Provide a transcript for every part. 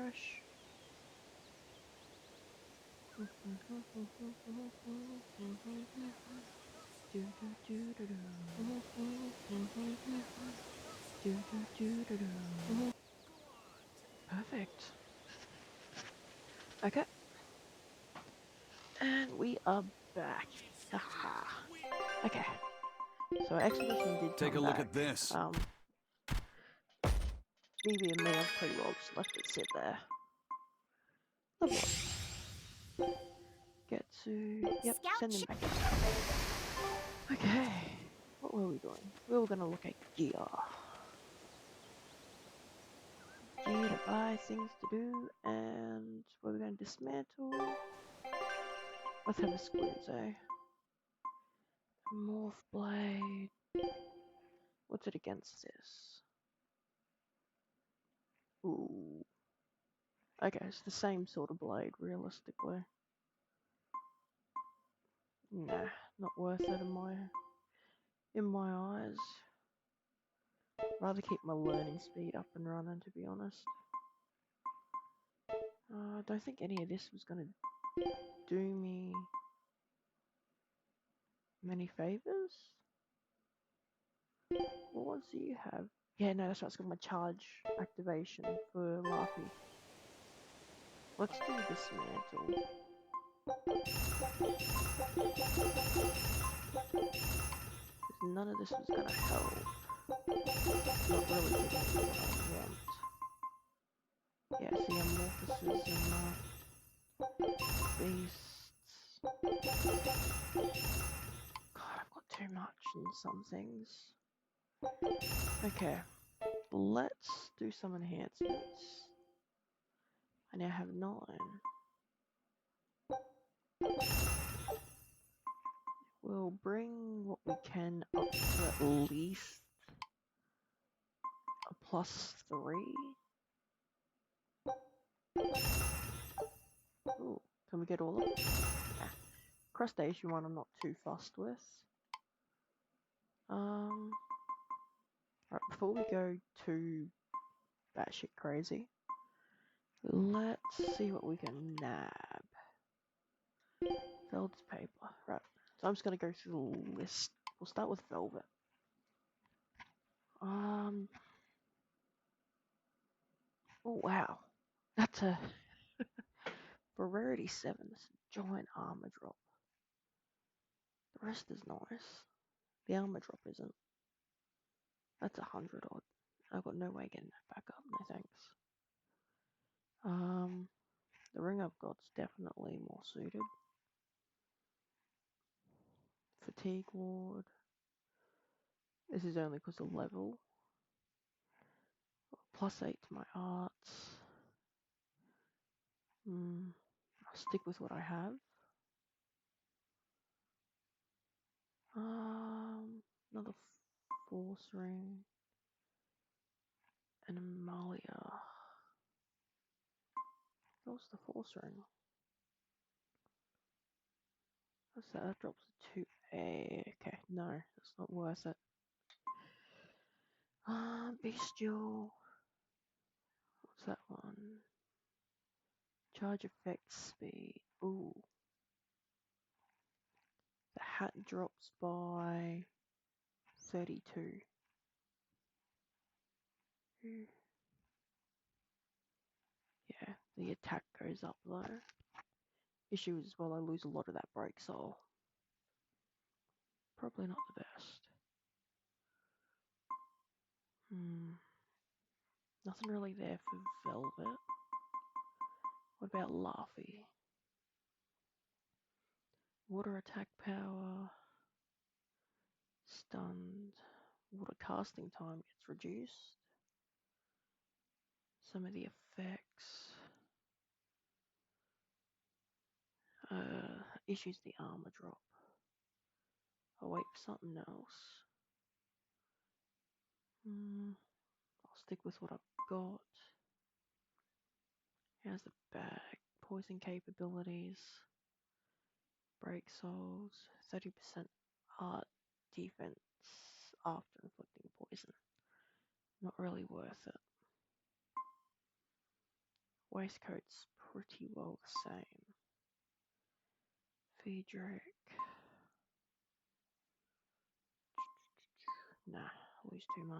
brush. Perfect. Okay. And we are back. Haha. Okay. So expedition did Take come a look back. at this. Maybe I may have pretty well just left it sit there. Level up. Get to... Yep, send him back out. Okay. What were we doing? We were going to look at gear. Gear to buy, things to do, and we're going to dismantle. Let's have a squeeze, eh? Morph blade. What's it against this? Ooh. Okay, it's the same sort of blade, realistically. Nah, not worth it in my eyes. Rather keep my learning speed up and running, to be honest. I don't think any of this was gonna do me many favors. What ones do you have? Yeah, no, that's right. It's got my charge activation for Laffy. Let's do dismantle. Because none of this was gonna help. Not really giving me what I want. Yeah, see, amorphosis and beasts. God, I've got too much in some things. Okay, let's do some enhancements. I now have 9. We'll bring what we can up to at least a +3. Ooh, can we get all of them? Nah. Crustacean one I'm not too fussed with. Right, before we go too batshit crazy, let's see what we can nab. Velvet's paper. Right, so I'm just gonna go through the list. We'll start with velvet. Oh wow, that's a for rarity 7. That's a giant armor drop. The rest is nice. The armor drop isn't. That's 100 odd. I've got no way getting that back up. No thanks. The ring I've got's definitely more suited. Fatigue ward. This is only because of level. +8 to my arts. I'll stick with what I have. Another force ring. An Amalia. That was the force ring. What's that? That drops to 2A. Okay, no, that's not worth it. Bestial. What's that one? Charge effect speed. Ooh. The hat drops by 32. Yeah, the attack goes up though. Issue is, well, I lose a lot of that break soul. Probably not the best. Nothing really there for Velvet. What about Laffy? Water attack power. Stunned. Water casting time gets reduced. Some of the effects. Issues the armor drop. I'll wait for something else. I'll stick with what I've got. Here's the bag. Poison capabilities. Break souls. 30% art defense after inflicting poison. Not really worth it. Waistcoat's pretty well the same. Friedrich. Nah, lose too much.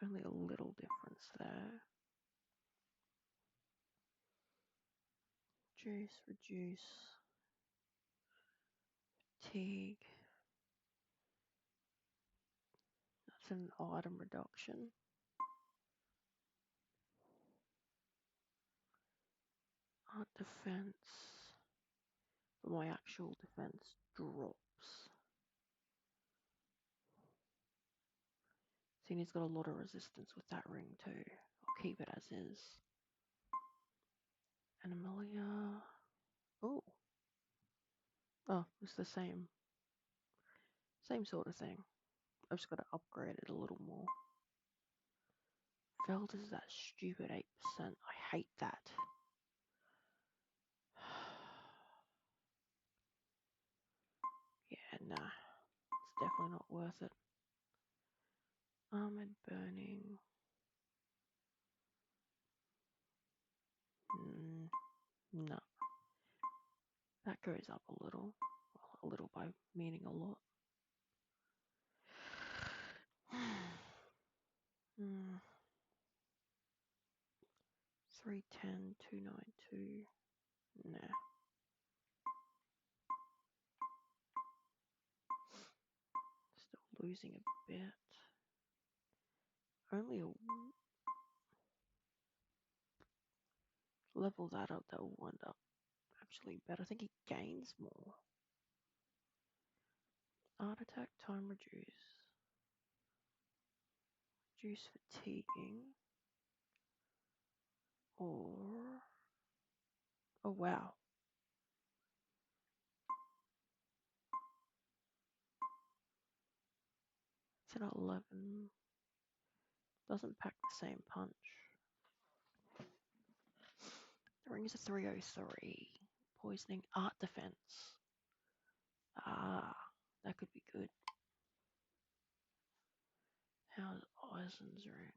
There's only a little difference there. Reduce. Fatigue. That's an item reduction. Art defense. But my actual defense drops. Seeing he's got a lot of resistance with that ring too. I'll keep it as is. And Amelia. Oh. Oh, it's the same. Same sort of thing. I've just got to upgrade it a little more. Feld is that stupid 8%. I hate that. Yeah, nah. It's definitely not worth it. Armored burning. No. That goes up a little. Well, a little by meaning a lot. 310, 292. Nah. Still losing a bit. Only a level that up, that will wind up actually better. I think he gains more. Art attack time reduce. Reduce fatiguing. Or oh wow. It's an 11. Doesn't pack the same punch. The ring is a 303. Poisoning art defense. Ah, that could be good. How's Eisen's ring?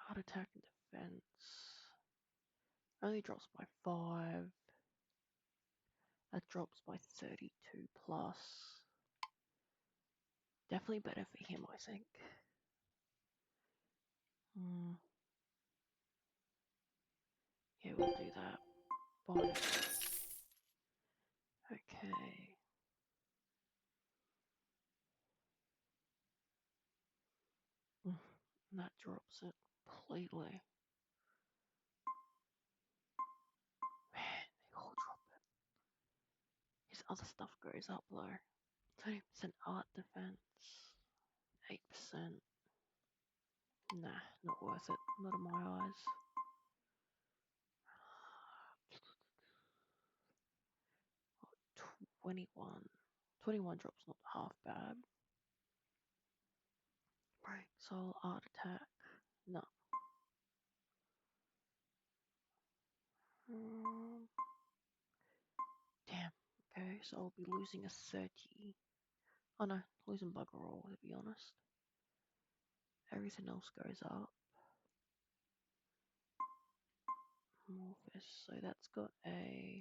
Art attack and defense. Only drops by 5. That drops by 32 plus. Definitely better for him, I think. Yeah, we'll do that. Bye. Okay. And that drops it completely. Man, they all drop it. His other stuff goes up though. 30% art defense. 8%. Nah, not worth it. Not in my eyes. 21. 21 drops not half bad. Right, soul art attack. No. Damn. Okay, so I'll be losing a 30. Oh no, losing bugger all, to be honest. Everything else goes up. Morphus, so that's got a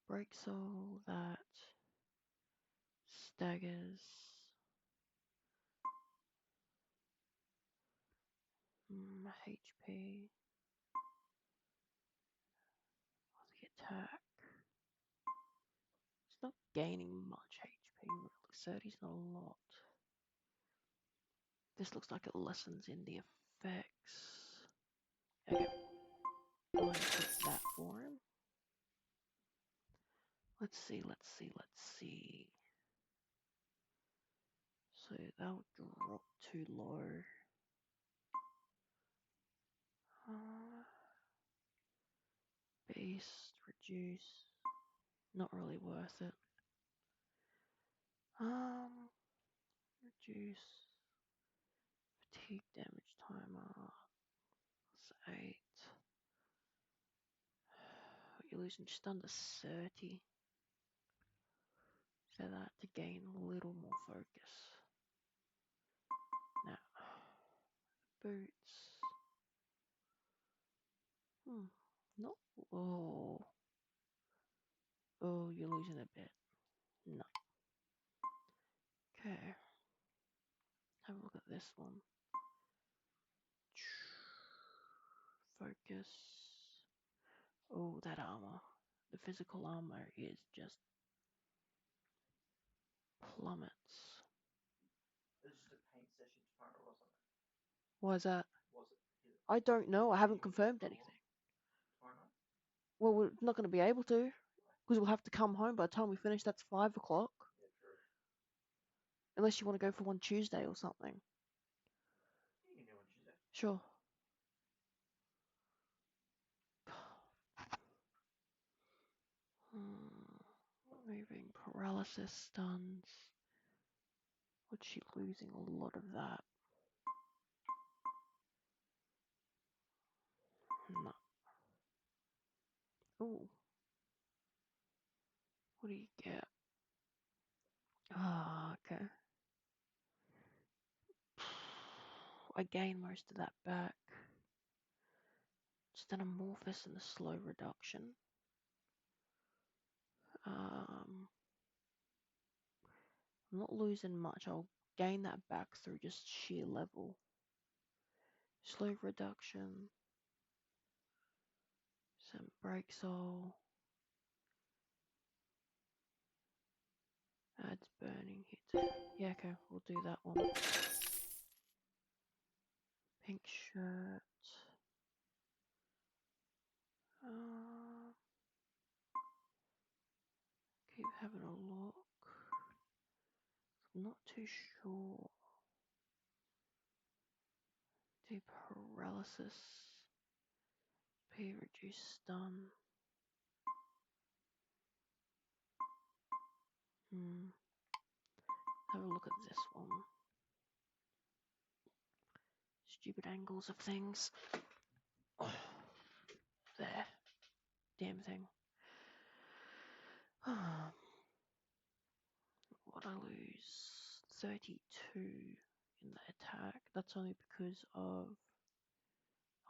break soul that staggers. HP. The attack. It's not gaining much HP, really. 30's not a lot. This looks like it lessens in the effects. Okay. I'll put that for him. Let's see. So that would drop too low. Beast, reduce. Not really worth it. Reduce fatigue damage timer. That's 8. You're losing just under 30. to that to gain a little more focus. Now, boots. No. Oh. Oh, you're losing a bit. No. Okay. Have a look at this one. Focus. Oh, that armor. The physical armor is just plummets. It was just a paint session tomorrow, wasn't it? Why is that? Was it? I don't know. I haven't confirmed anything. Tomorrow night? Well, we're not going to be able to because we'll have to come home by the time we finish. That's 5 o'clock. Yeah, true. Unless you want to go for one Tuesday or something. You can do on Tuesday. Sure. Moving paralysis stuns. What's she losing a lot of that? No. Ooh. What do you get? Ah, okay. I gain most of that back. Just an amorphous and a slow reduction. I'm not losing much. I'll gain that back through just sheer level. Slow reduction. Some break soul. Adds burning hit. Yeah, okay, we'll do that one. Pink shirt. Keep having a look. I'm not too sure. Do paralysis. P reduce stun. Have a look at this one. Stupid angles of things. Oh, there. Damn thing. What I lose? 32 in the attack. That's only because of...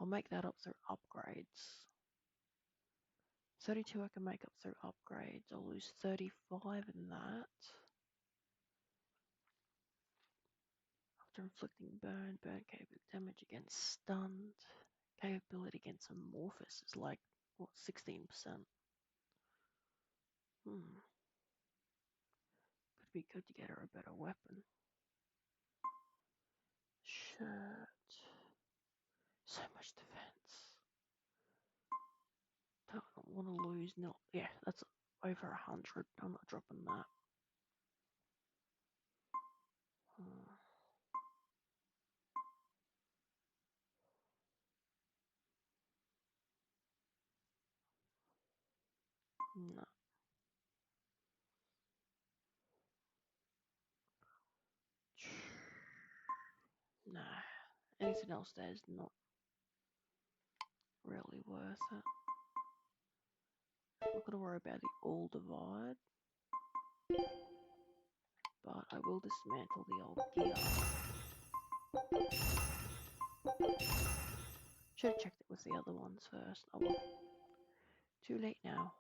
I'll make that up through upgrades. 32 I can make up through upgrades. I'll lose 35 in that. After inflicting burn capable damage against stunned. Capability against amorphous is like, what, 16%? Could be good to get her a better weapon. Shirt. So much defense. Don't want to lose. No, yeah, that's over 100. I'm not dropping that. No. Nah. Anything else there is not really worth it. I'm not going to worry about the all divide. But I will dismantle the old gear. Should have checked it with the other ones first. Oh well. Too late now.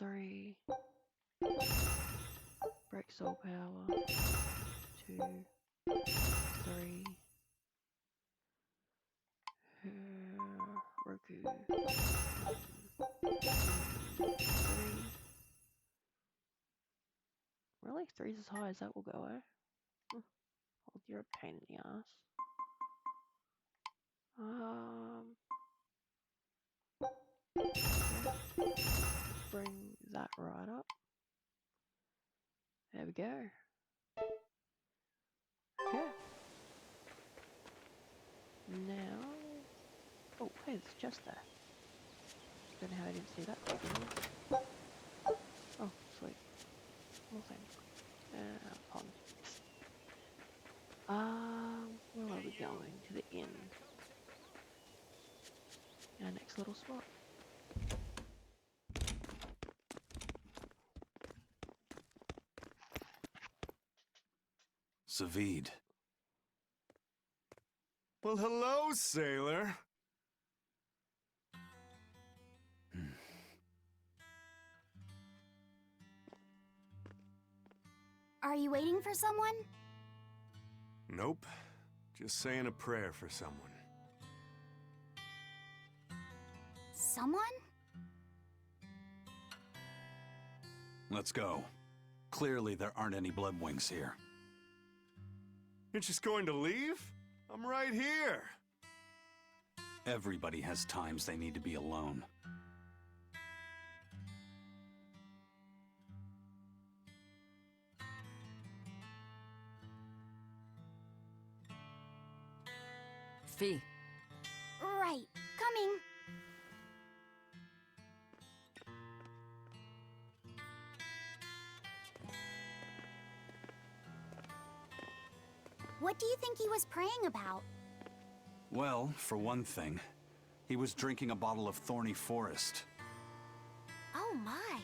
+3. Break soul power. 2, 3. Roku. 1, 2, 3. Really? 3's as high as that will go, eh? Well, you're a pain in the ass. Bring that right up. There we go. Okay. Now... Oh, hey, it's just there. Don't know how I didn't see that. Oh, sweet. Nothing. Pond. Where are we going? To the inn. Our next little spot. Savid. Well, hello, sailor. Are you waiting for someone? Nope. Just saying a prayer for someone. Someone? Let's go. Clearly there aren't any Bloodwings here. You're just going to leave? I'm right here. Everybody has times they need to be alone. Fee. Right, coming. What do you think he was praying about? Well, for one thing, he was drinking a bottle of Thorny Forest. Oh my.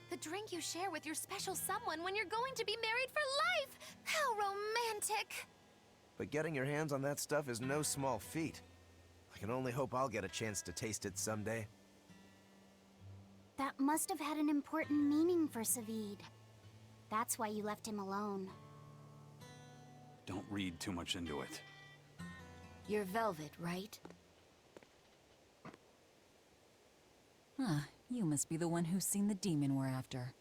The drink you share with your special someone when you're going to be married for life! How romantic! But getting your hands on that stuff is no small feat. I can only hope I'll get a chance to taste it someday. That must have had an important meaning for Savid. That's why you left him alone. Don't read too much into it. You're Velvet, right? Huh, you must be the one who's seen the demon we're after.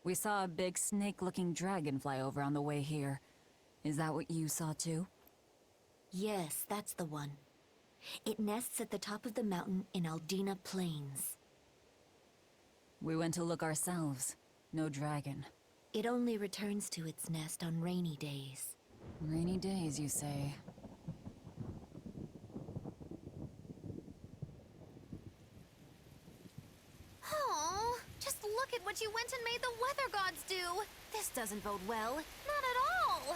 We saw a big snake-looking dragon fly over on the way here. Is that what you saw too? Yes, that's the one. It nests at the top of the mountain in Aldina Plains. We went to look ourselves. No dragon. It only returns to its nest on rainy days. Rainy days, you say? Oh, just look at what you went and made the weather gods do! This doesn't bode well. Not at all!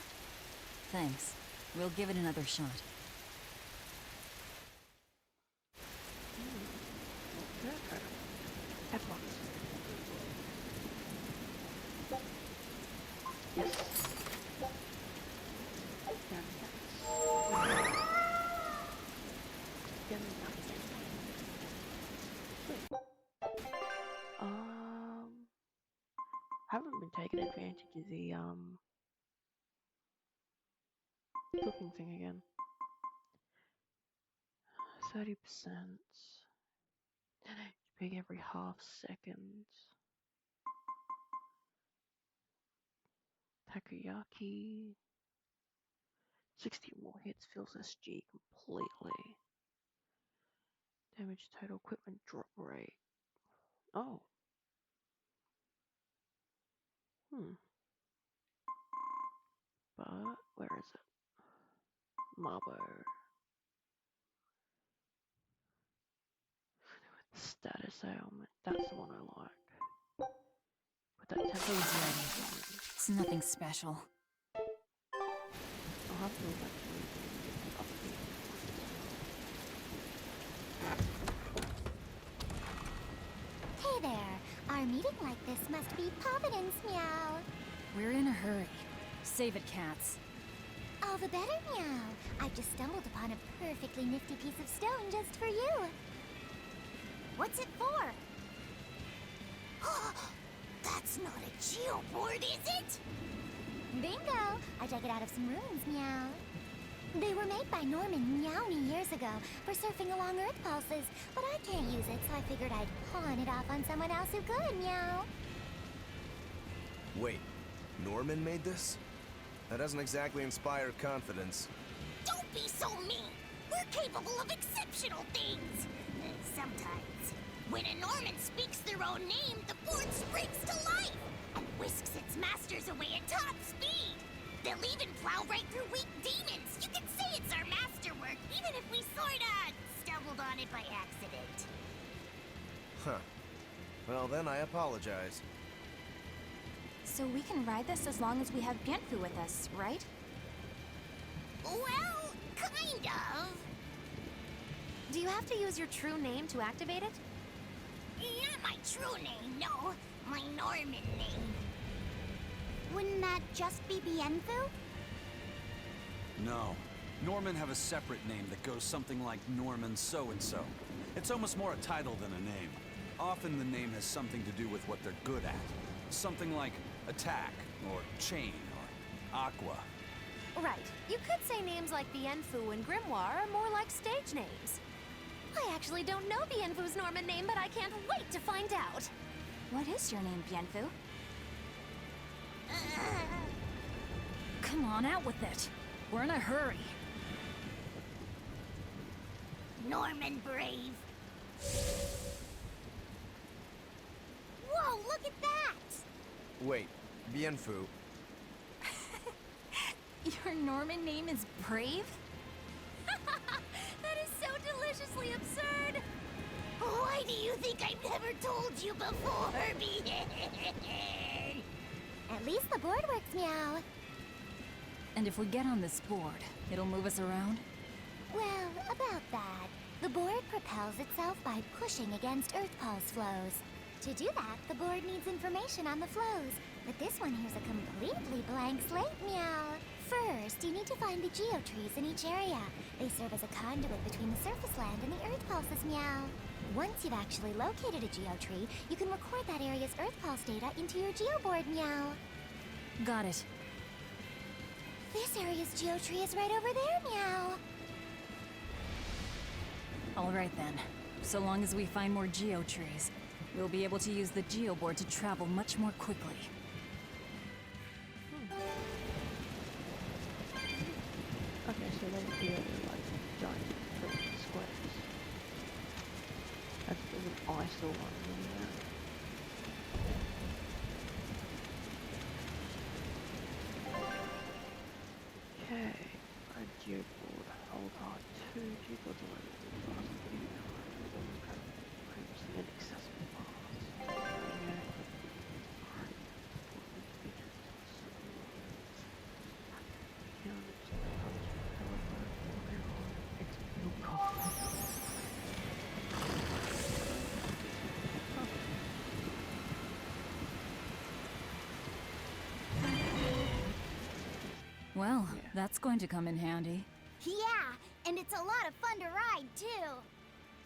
Thanks. We'll give it another shot. Headphones. Yes. Haven't been taking advantage of the cooking thing again. 30%. Big every half second. Takoyaki. 60 more hits fills SG completely. Damage total equipment drop rate. Oh. But where is it? Marbo. Status ailment. That's the one I like. Put that tempo on. It's nothing special. I'll have to eventually update. Hey there. Our meeting like this must be Providence, meow. We're in a hurry. Save it, cats. All the better, meow. I've just stumbled upon a perfectly nifty piece of stone just for you. What's it for? That's not a geoboard, is it? Bingo! I dug it out of some ruins, meow. They were made by Norman Meowny years ago for surfing along Earth pulses, but I can't use it, so I figured I'd pawn it off on someone else who could, meow. Wait, Norman made this? That doesn't exactly inspire confidence. Don't be so mean! We're capable of exceptional things! Sometimes. When a Norman speaks their own name, the board springs to life and whisks its masters away at top speed. They'll even plow right through weak demons. You can say it's our masterwork, even if we sorta stumbled on it by accident. Huh. Well, then I apologize. So we can ride this as long as we have Gantfu with us, right? Well, kind of. Do you have to use your true name to activate it? Not my true name, no. My Norman name. Wouldn't that just be Bienfu? No. Norman have a separate name that goes something like Norman so-and-so. It's almost more a title than a name. Often the name has something to do with what they're good at. Something like Attack, or Chain, or Aqua. Right. You could say names like Bienfu and Grimoire are more like stage names. I actually don't know Bienfu's Norman name, but I can't wait to find out. What is your name, Bienfu? Come on, out with it. We're in a hurry. Norman Brave. Whoa, look at that! Wait, Bienfu. Your Norman name is Brave? That is so deliciously absurd! Why do you think I've never told you before, At least the board works, Meow. And if we get on this board, it'll move us around? Well, about that. The board propels itself by pushing against Earthpulse flows. To do that, the board needs information on the flows. But this one here's a completely blank slate, Meow. First, you need to find the geotrees in each area. They serve as a conduit between the surface land and the Earthpulses, Meow. Once you've actually located a geotree, you can record that area's Earthpulse data into your geoboard, Meow. Got it. This area's geotree is right over there, Meow. All right then. So long as we find more geotrees, we'll be able to use the geoboard to travel much more quickly. Okay, so they do like giant squares. That's an eyesore one. Okay, a geoboard. Hold on. 2 geoboards away. Previously inaccessible paths. Well, that's going to come in handy. Yeah, and it's a lot of fun to ride, too.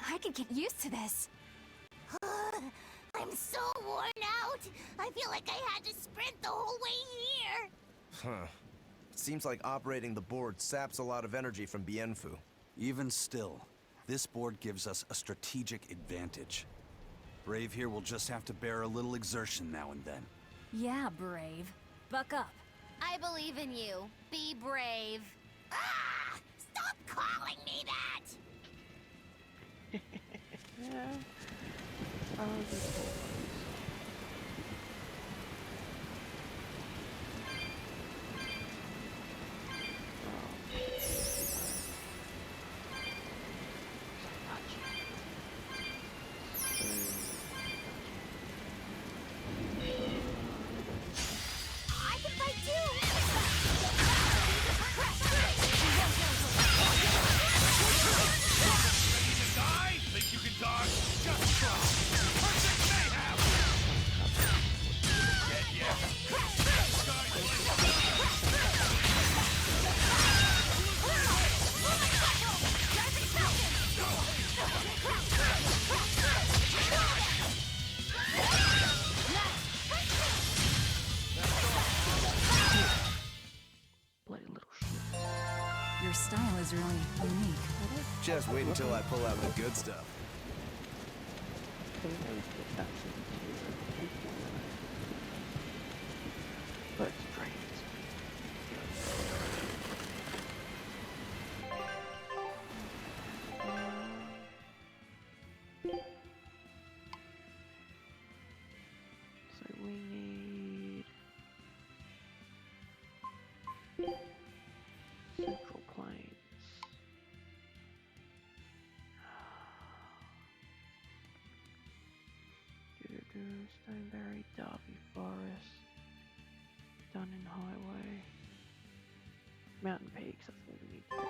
I could get used to this. I'm so worn out. I feel like I had to sprint the whole way here. Huh. Seems like operating the board saps a lot of energy from Bienfu. Even still, this board gives us a strategic advantage. Brave here will just have to bear a little exertion now and then. Yeah, Brave. Buck up. I believe in you. Be brave. Ah! Stop calling me that! Yeah. Oh, the poor ones. I can fight too! Die? Think you can dodge? Just try. Perfect mayhem! Bloody little shit. Your style is really unique. Just wait until I pull out the good stuff. So we know that that's in the but it's great. So we need Central Plains. Stoneberry, Derby Forest, Dunning Highway, Mountain Peaks, that's what we need to do.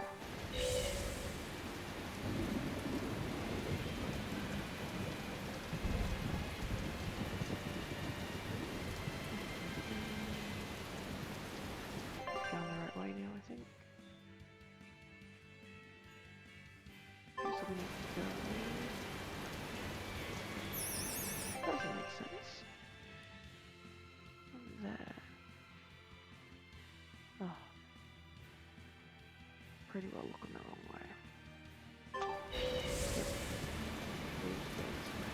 Going the right way now, I think. So we need to go doesn't make sense. There. Oh. Pretty well looking the wrong way. Yep. Please go this way.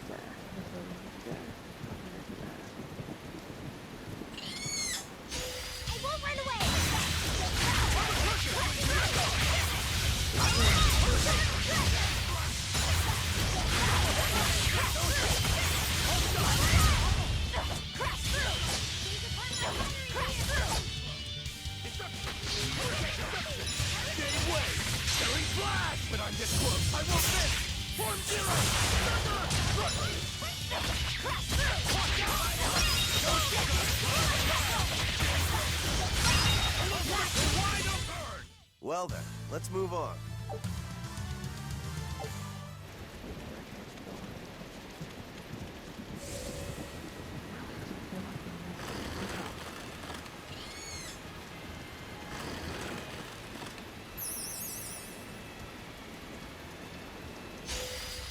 There. That's where we need to go. And over there. I won't run away! But I'm this close. I won't miss. Form zero. Well then, let's move on.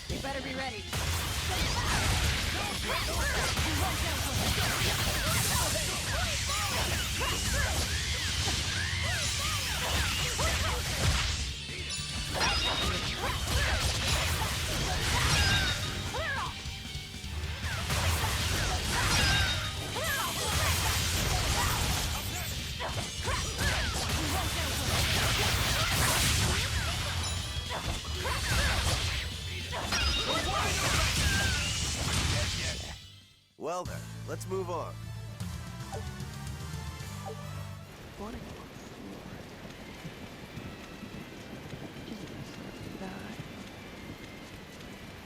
You better be ready. Well then, let's move on. Wanting to explore. Just that.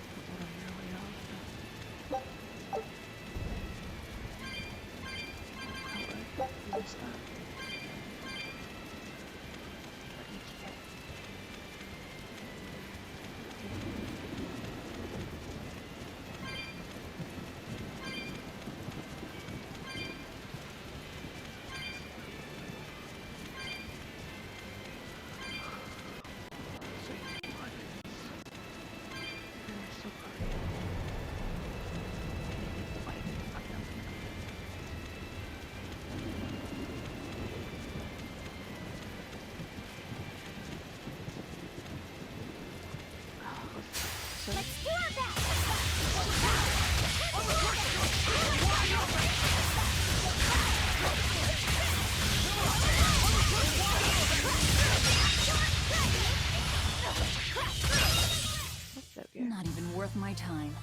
That's what I'm really after. Color. You missed that. What did you get? Let's do our best! Not even worth my time.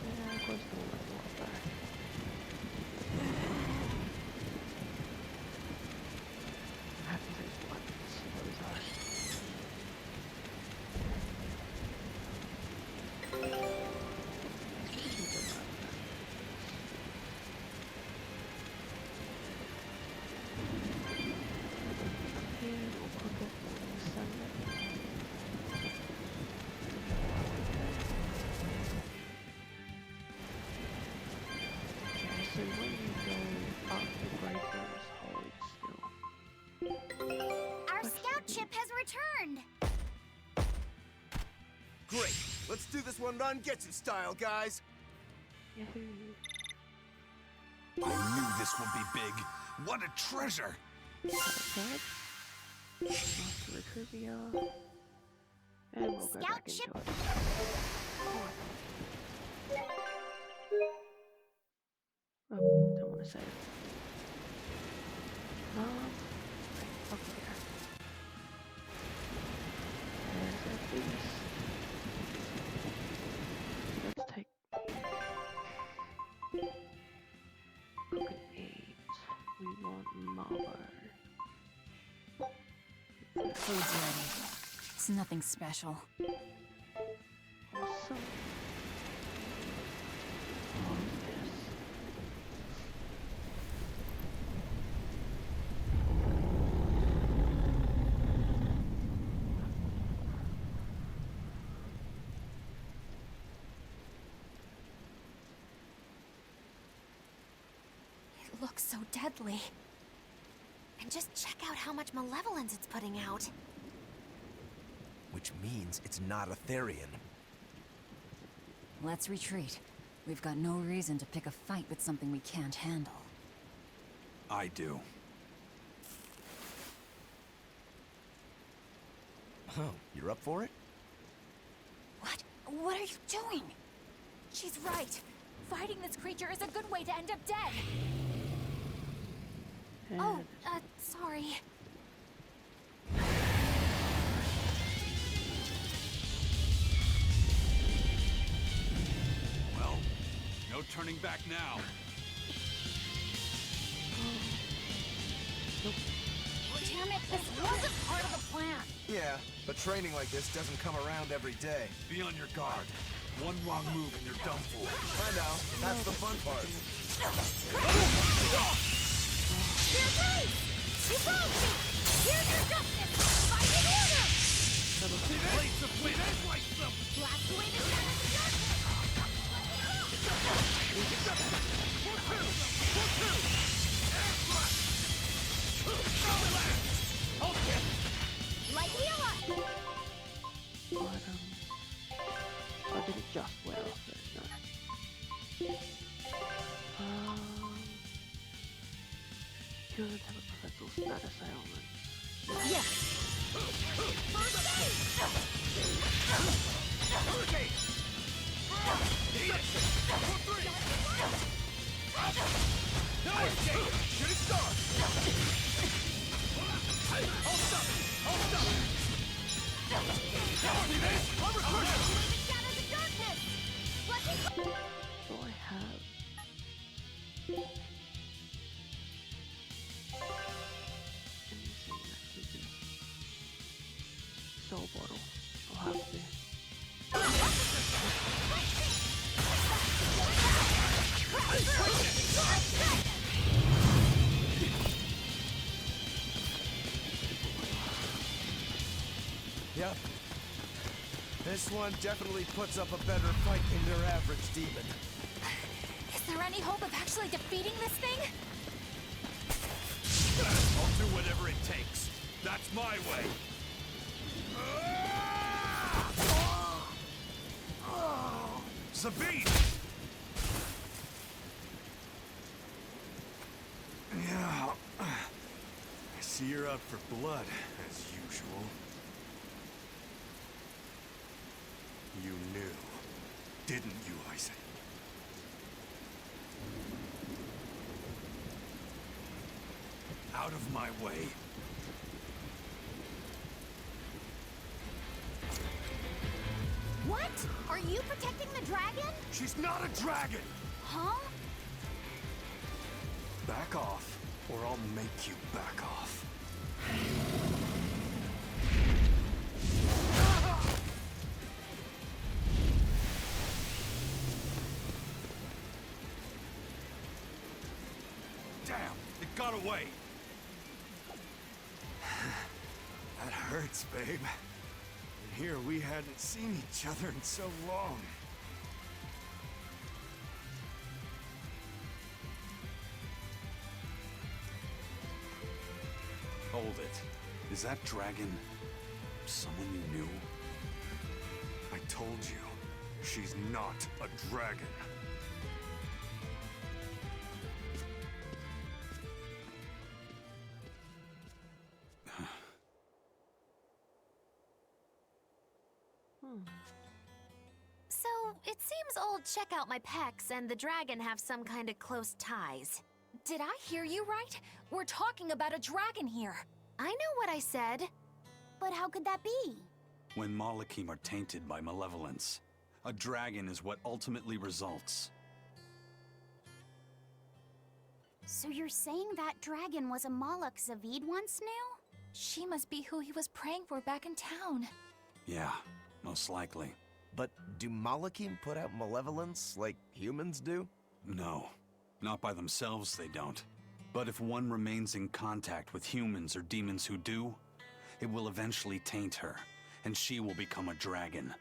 Yeah, of course the one back. I have to take weapons. Those are. Here, we'll cook it and send it. Okay, so when you go up, the breakers hold still. Our scout ship has returned! Great. Let's do this one Rangetsu style, guys. Yahoo! I knew this would be big. What a treasure. Outside. Master the trivia. And we'll go Scout back into ship. it. Oh, don't want to save. Up here. There's that beast. Let's take cook and eat. We want marble. Food's ready. It's nothing special. Awesome. Oh, yes. It looks so deadly. And just check out how much malevolence it's putting out. Which means it's not Etherian. Let's retreat. We've got no reason to pick a fight with something we can't handle. I do. Oh, you're up for it? What? What are you doing? She's right. Fighting this creature is a good way to end up dead. Oh, sorry. Well, no turning back now. Damn it, this wasn't part of the plan. Yeah, but training like this doesn't come around every day. Be on your guard. One wrong move and you're done for. I know, that's the fun part. You're right! You broke me! Here's your justice! Fight in order! Blades of wind, slice them! Blast away the shadows of Light heal up! I did it just well, but no. Could have a professional status ailment. Yes! First aid! Eat it! 4-3! No escape! Shooting star! Hold up! Hold up! See this? I'm recruiting! The shadows of darkness! Let's So I have... anything that gives me soul bottle. I'll have to. Yep. This one definitely puts up a better fight than your average demon. Is there any hope of actually defeating this thing? I'll do whatever it takes. That's my way. Sabine! Yeah. I see you're out for blood, as usual. You knew, didn't you, Isaac? Out of my way. What? Are you protecting the dragon? She's not a dragon! Huh? Back off, or I'll make you back off. Damn, it got away. That hurts, babe. And here we hadn't seen each other in so long. Hold it. Is that dragon someone you knew? I told you, she's not a dragon. So, it seems old Check Out My Pecs and the dragon have some kind of close ties. Did I hear you right? We're talking about a dragon here. I know what I said. But how could that be? When Malachim are tainted by malevolence, a dragon is what ultimately results. So you're saying that dragon was a Moloch Zavid once knew? She must be who he was praying for back in town. Yeah, most likely. But do Malachim put out malevolence like humans do? No, not by themselves they don't. But if one remains in contact with humans or demons who do, it will eventually taint her, and she will become a dragon.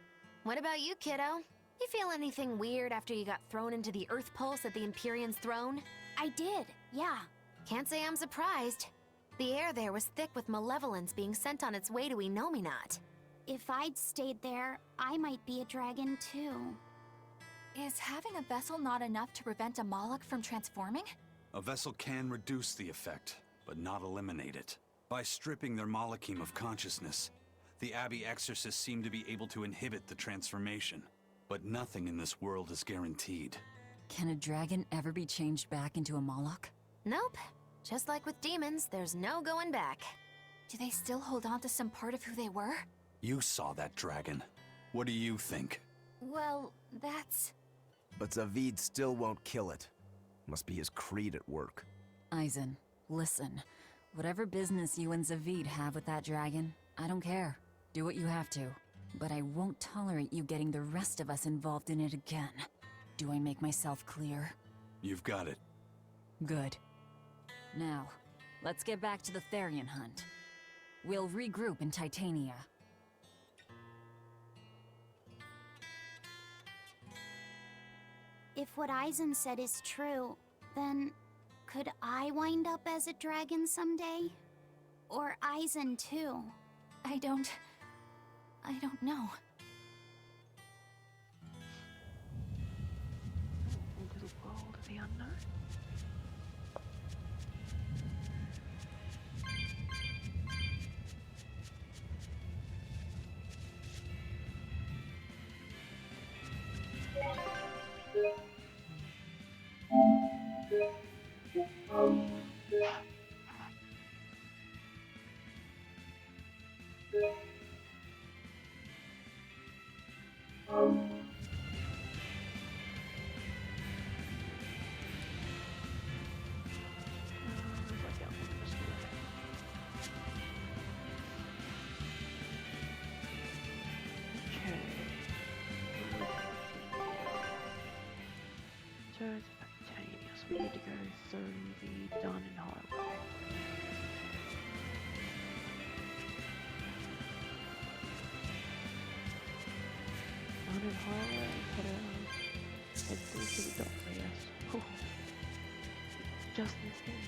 What about you, kiddo? You feel anything weird after you got thrown into the Earth Pulse at the Empyrean's throne? I did, yeah. Can't say I'm surprised. The air there was thick with malevolence being sent on its way to Enominat. If I'd stayed there, I might be a dragon too. Is having a vessel not enough to prevent a Moloch from transforming? A vessel can reduce the effect, but not eliminate it. By stripping their molecule of consciousness, the Abbey exorcists seem to be able to inhibit the transformation. But nothing in this world is guaranteed. Can a dragon ever be changed back into a Moloch? Nope. Just like with demons, there's no going back. Do they still hold on to some part of who they were? You saw that dragon. What do you think? Well, that's... But Zavid still won't kill it. Must be his creed at work. Eisen, listen. Whatever business you and Zavid have with that dragon, I don't care. Do what you have to. But I won't tolerate you getting the rest of us involved in it again. Do I make myself clear? You've got it. Good. Now, let's get back to the Therian hunt. We'll regroup in Titania. If what Eisen said is true, then could I wind up as a dragon someday? Or Eisen too? I don't know. Into the world of the unknown. Tales of Berseria, so we need to go through the Diamond Highway. Diamond Highway, head through to the doctor, yes. Whew. Just in time.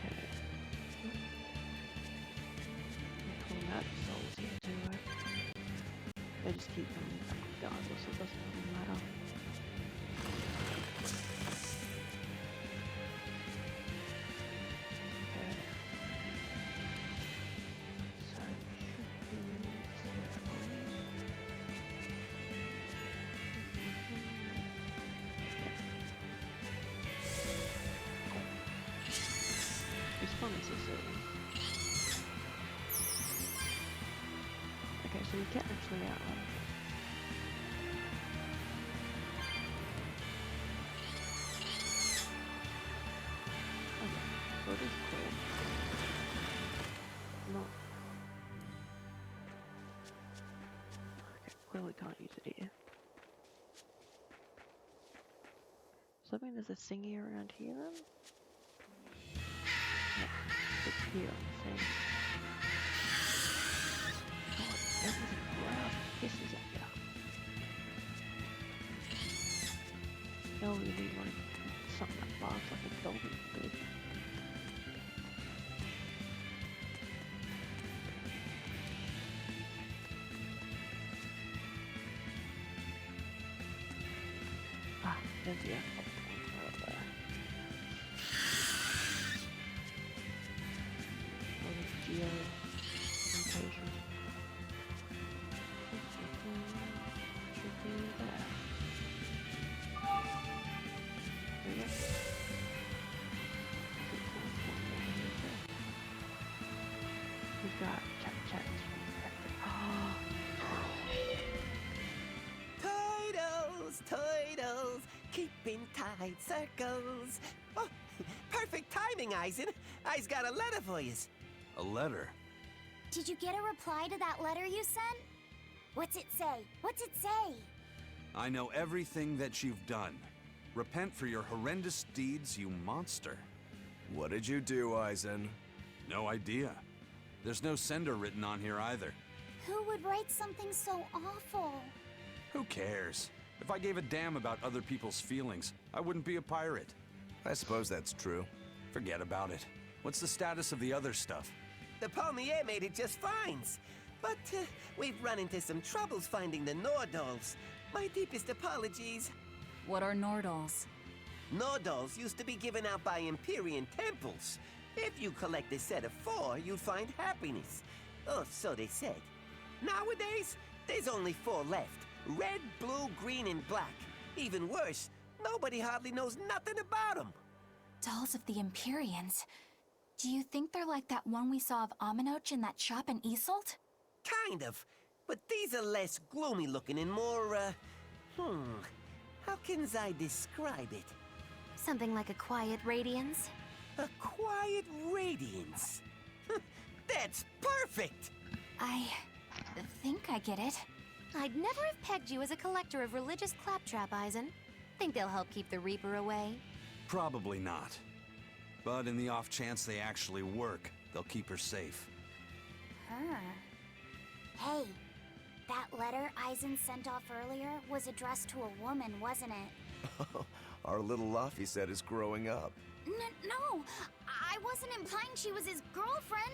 Okay. Pulling out the souls here too, right? They just keep coming back regardless, it doesn't really matter. Okay. So it should be This one is a silly. Okay, so we can't actually outrun. Okay, so it is cool. Not. Okay, clearly can't use it here. So that means there's a thingy around here then? No, it's here on the thing. God, everything loud hisses at ya. No, we need like something that barks like a dog is good. Ah, there's the apple point right there. Oh, there's Geo location. Should be there. There we go. We've got chat. Toidles, keeping tight circles. Oh, perfect timing, Eisen. I's got a letter for you. A letter? Did you get a reply to that letter you sent? What's it say? What's it say? I know everything that you've done. Repent for your horrendous deeds, you monster. What did you do, Eisen? No idea. There's no sender written on here either. Who would write something so awful? Who cares? If I gave a damn about other people's feelings, I wouldn't be a pirate. I suppose that's true. Forget about it. What's the status of the other stuff? The Palmier made it just fine. But we've run into some troubles finding the Nordals. My deepest apologies. What are Nordals? Nordals used to be given out by Empyrean temples. If you collect a set of 4, you'd find happiness. Oh, so they said. Nowadays, there's only 4 left. Red, blue, green, and black. Even worse, nobody hardly knows nothing about them. Dolls of the Empyreans. Do you think they're like that one we saw of Aminoch in that shop in Isolt? Kind of. But these are less gloomy looking and more, how can I describe it? Something like a quiet radiance? A quiet radiance. That's perfect! I think I get it. I'd never have pegged you as a collector of religious claptrap, Eisen. Think they'll help keep the Reaper away? Probably not. But in the off chance they actually work, they'll keep her safe. Hey, that letter Eisen sent off earlier was addressed to a woman, wasn't it? Our little Luffy set is growing up. No, I wasn't implying she was his girlfriend.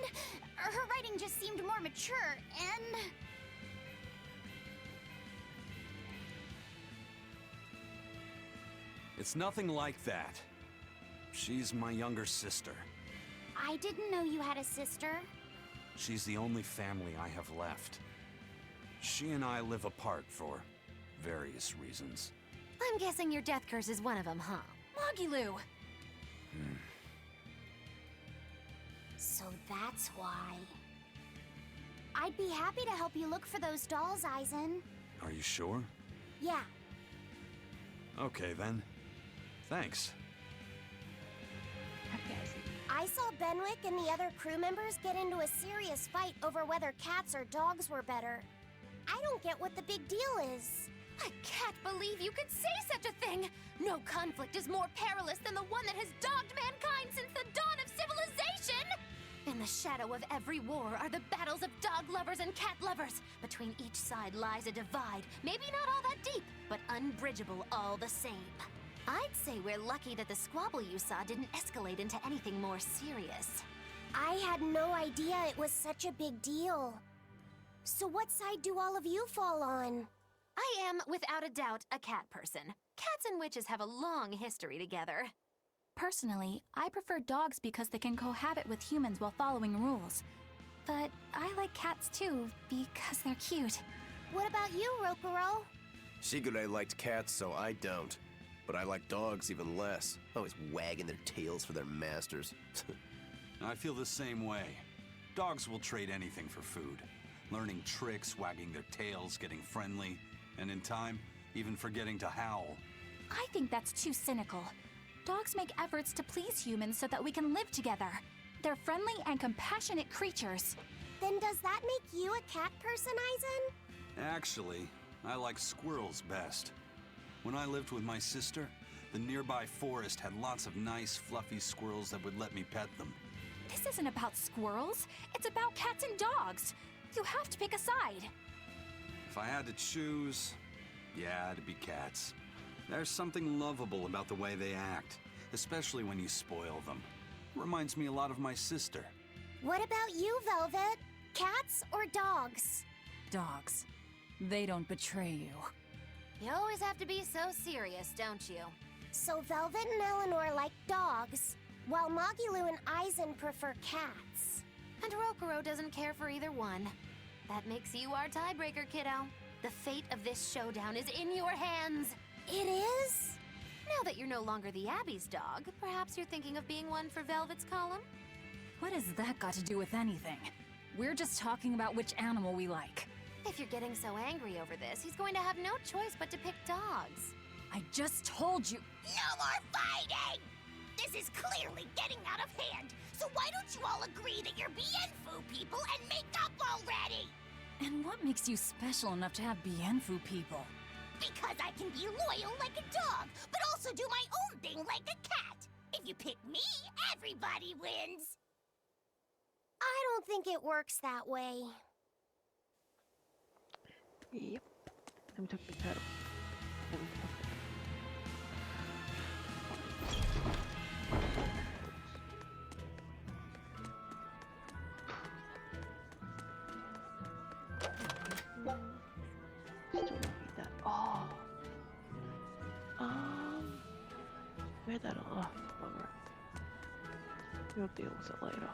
Her writing just seemed more mature, and... It's nothing like that. She's my younger sister. I didn't know you had a sister. She's the only family I have left. She and I live apart for various reasons. I'm guessing your death curse is one of them, huh? Magilu! So that's why. I'd be happy to help you look for those dolls, Eisen. Are you sure? Yeah. Okay then. Thanks. I saw Benwick and the other crew members get into a serious fight over whether cats or dogs were better. I don't get what the big deal is. I can't believe you could say such a thing! No conflict is more perilous than the one that has dogged mankind since the dawn of civilization! In the shadow of every war are the battles of dog lovers and cat lovers. Between each side lies a divide, maybe not all that deep, but unbridgeable all the same. I'd say we're lucky that the squabble you saw didn't escalate into anything more serious. I had no idea it was such a big deal. So what side do all of you fall on? I am, without a doubt, a cat person. Cats and witches have a long history together. Personally, I prefer dogs because they can cohabit with humans while following rules. But I like cats too, because they're cute. What about you, Rokuro? Shigure liked cats, so I don't. But I like dogs even less. Always wagging their tails for their masters. I feel the same way. Dogs will trade anything for food. Learning tricks, wagging their tails, getting friendly, and in time, even forgetting to howl. I think that's too cynical. Dogs make efforts to please humans so that we can live together. They're friendly and compassionate creatures. Then does that make you a cat person, Eisen? Actually, I like squirrels best. When I lived with my sister, the nearby forest had lots of nice, fluffy squirrels that would let me pet them. This isn't about squirrels. It's about cats and dogs. You have to pick a side. If I had to choose, yeah, it'd be cats. There's something lovable about the way they act, especially when you spoil them. Reminds me a lot of my sister. What about you, Velvet? Cats or dogs? Dogs. They don't betray you. You always have to be so serious, don't you? So Velvet and Eleanor like dogs, while Magilu and Eisen prefer cats. And Rokuro doesn't care for either one. That makes you our tiebreaker, kiddo. The fate of this showdown is in your hands. It is? Now that you're no longer the Abbey's dog, perhaps you're thinking of being one for Velvet's column? What has that got to do with anything? We're just talking about which animal we like. If you're getting so angry over this, he's going to have no choice but to pick dogs. I just told you. No more fighting! This is clearly getting out of hand, so why don't you all agree that you're Bienfu people and make up already? And what makes you special enough to have Bienfu people? Because I can be loyal like a dog, but also do my own thing like a cat. If you pick me, everybody wins. I don't think it works that way. Yep. Then we took the pedal. And read that a lot. Whatever. We'll deal with it later.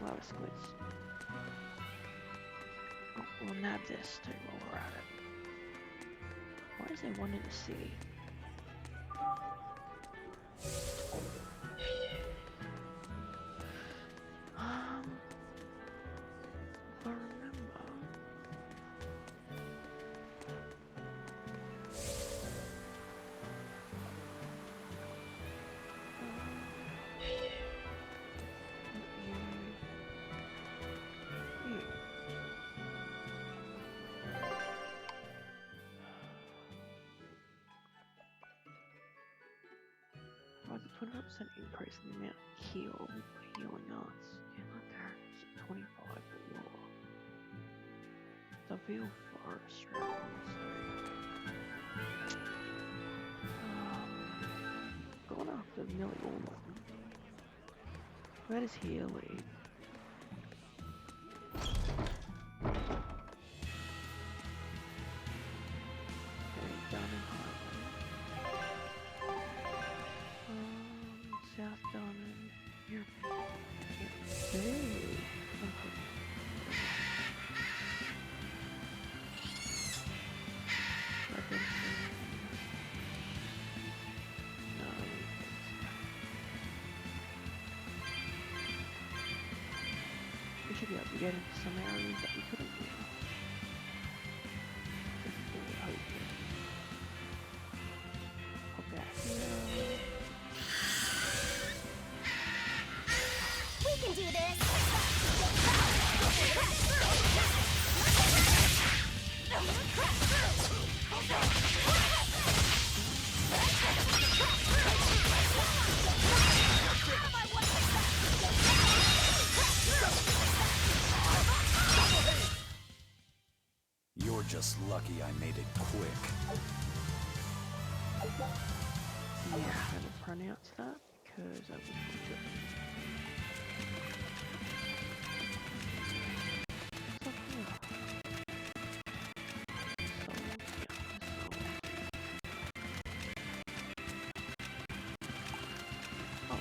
Lava squids. Oh, we'll nab this too while we're at it. Why is there one in the city? If I remember. Provides a 25% increase in the amount healed by healing arts. Yeah, not there. It's 25 or more. The veal forestry. Going after nearly all of them. Where does he lead? Down in Highway. South Dunham. Here. Hey. We should be able to get into some areas that we couldn't do. Pop that here. We can do this! You're just lucky I made it quick. Yeah, how to pronounce that because I would forget. So, yeah. Oh.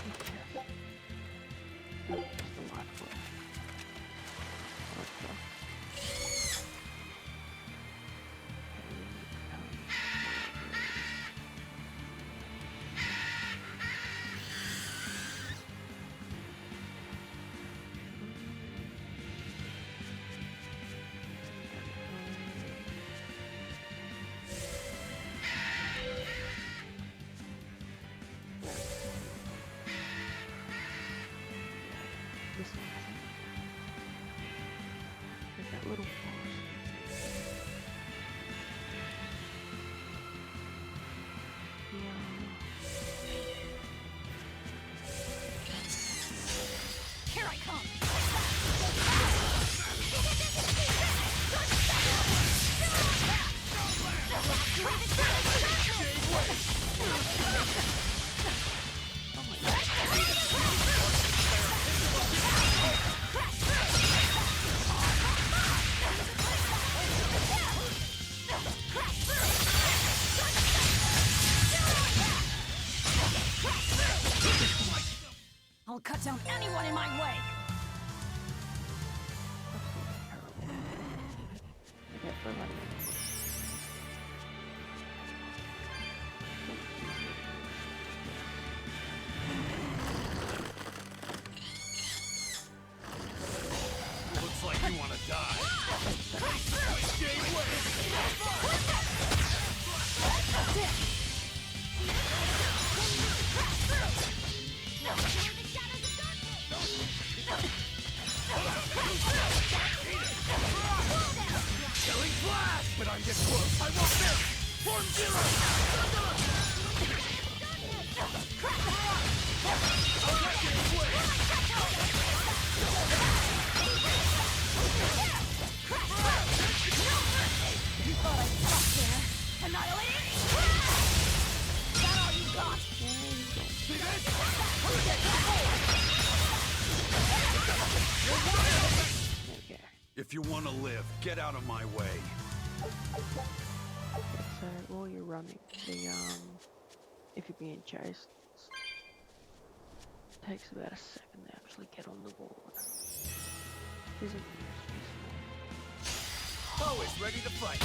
Okay. Just a lot of work. Okay. This one, I think. There's that little forest. Yeah. Here I come! I'll cut down anyone in my way! I get for running. Looks like you want to die. Killing flash! But I'm getting close. I won't miss! Form zero! You thought I'd stop there? Annihilate! Is that all you got? See this? Okay. If you want to live, get out of my way. So while you're running, if you're being chased, it takes about a second to actually get on the board. Isn't Always ready to fight.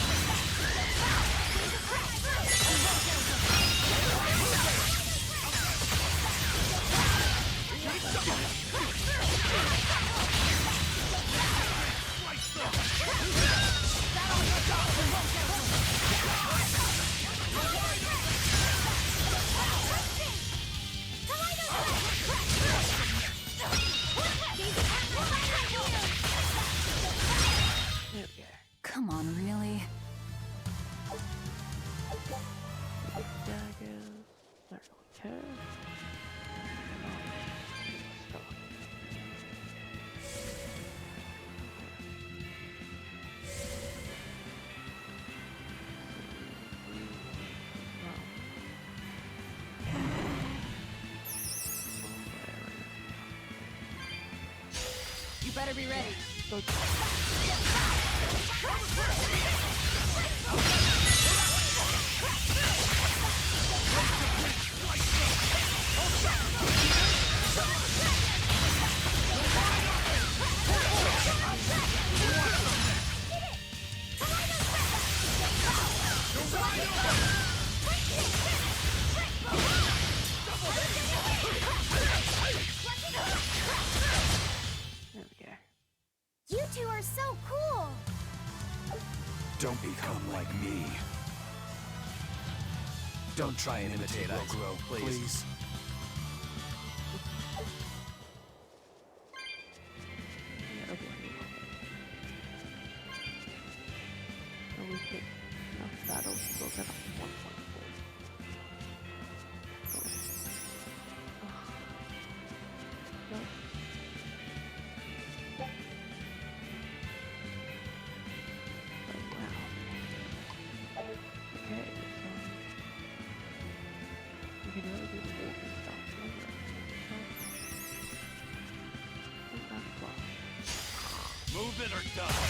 There we go. Come on, really? Daggers. Don't really care. Stop. You better be ready. So there we go. You two are so cool! Don't become like me. Don't try and imitate Ogro, please. Yeah, okay. And we hit enough battles to go get up to 1.4. Nope. Oh, wow. Okay, so we can really do the walking stuff. Isn't that fun? Move it or die.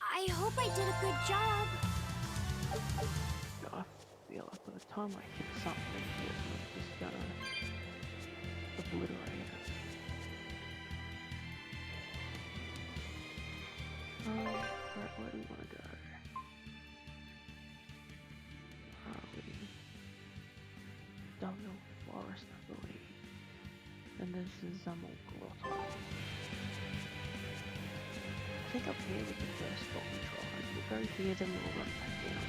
I hope I did a good job. I feel like by the time I hit something, it's just gonna obliterate it. Right, where do we want to go? Dungeon Forest, I believe. And this is Zamel Grotto. I think up here was the first spot we tried. We'll go here, then we'll run back down.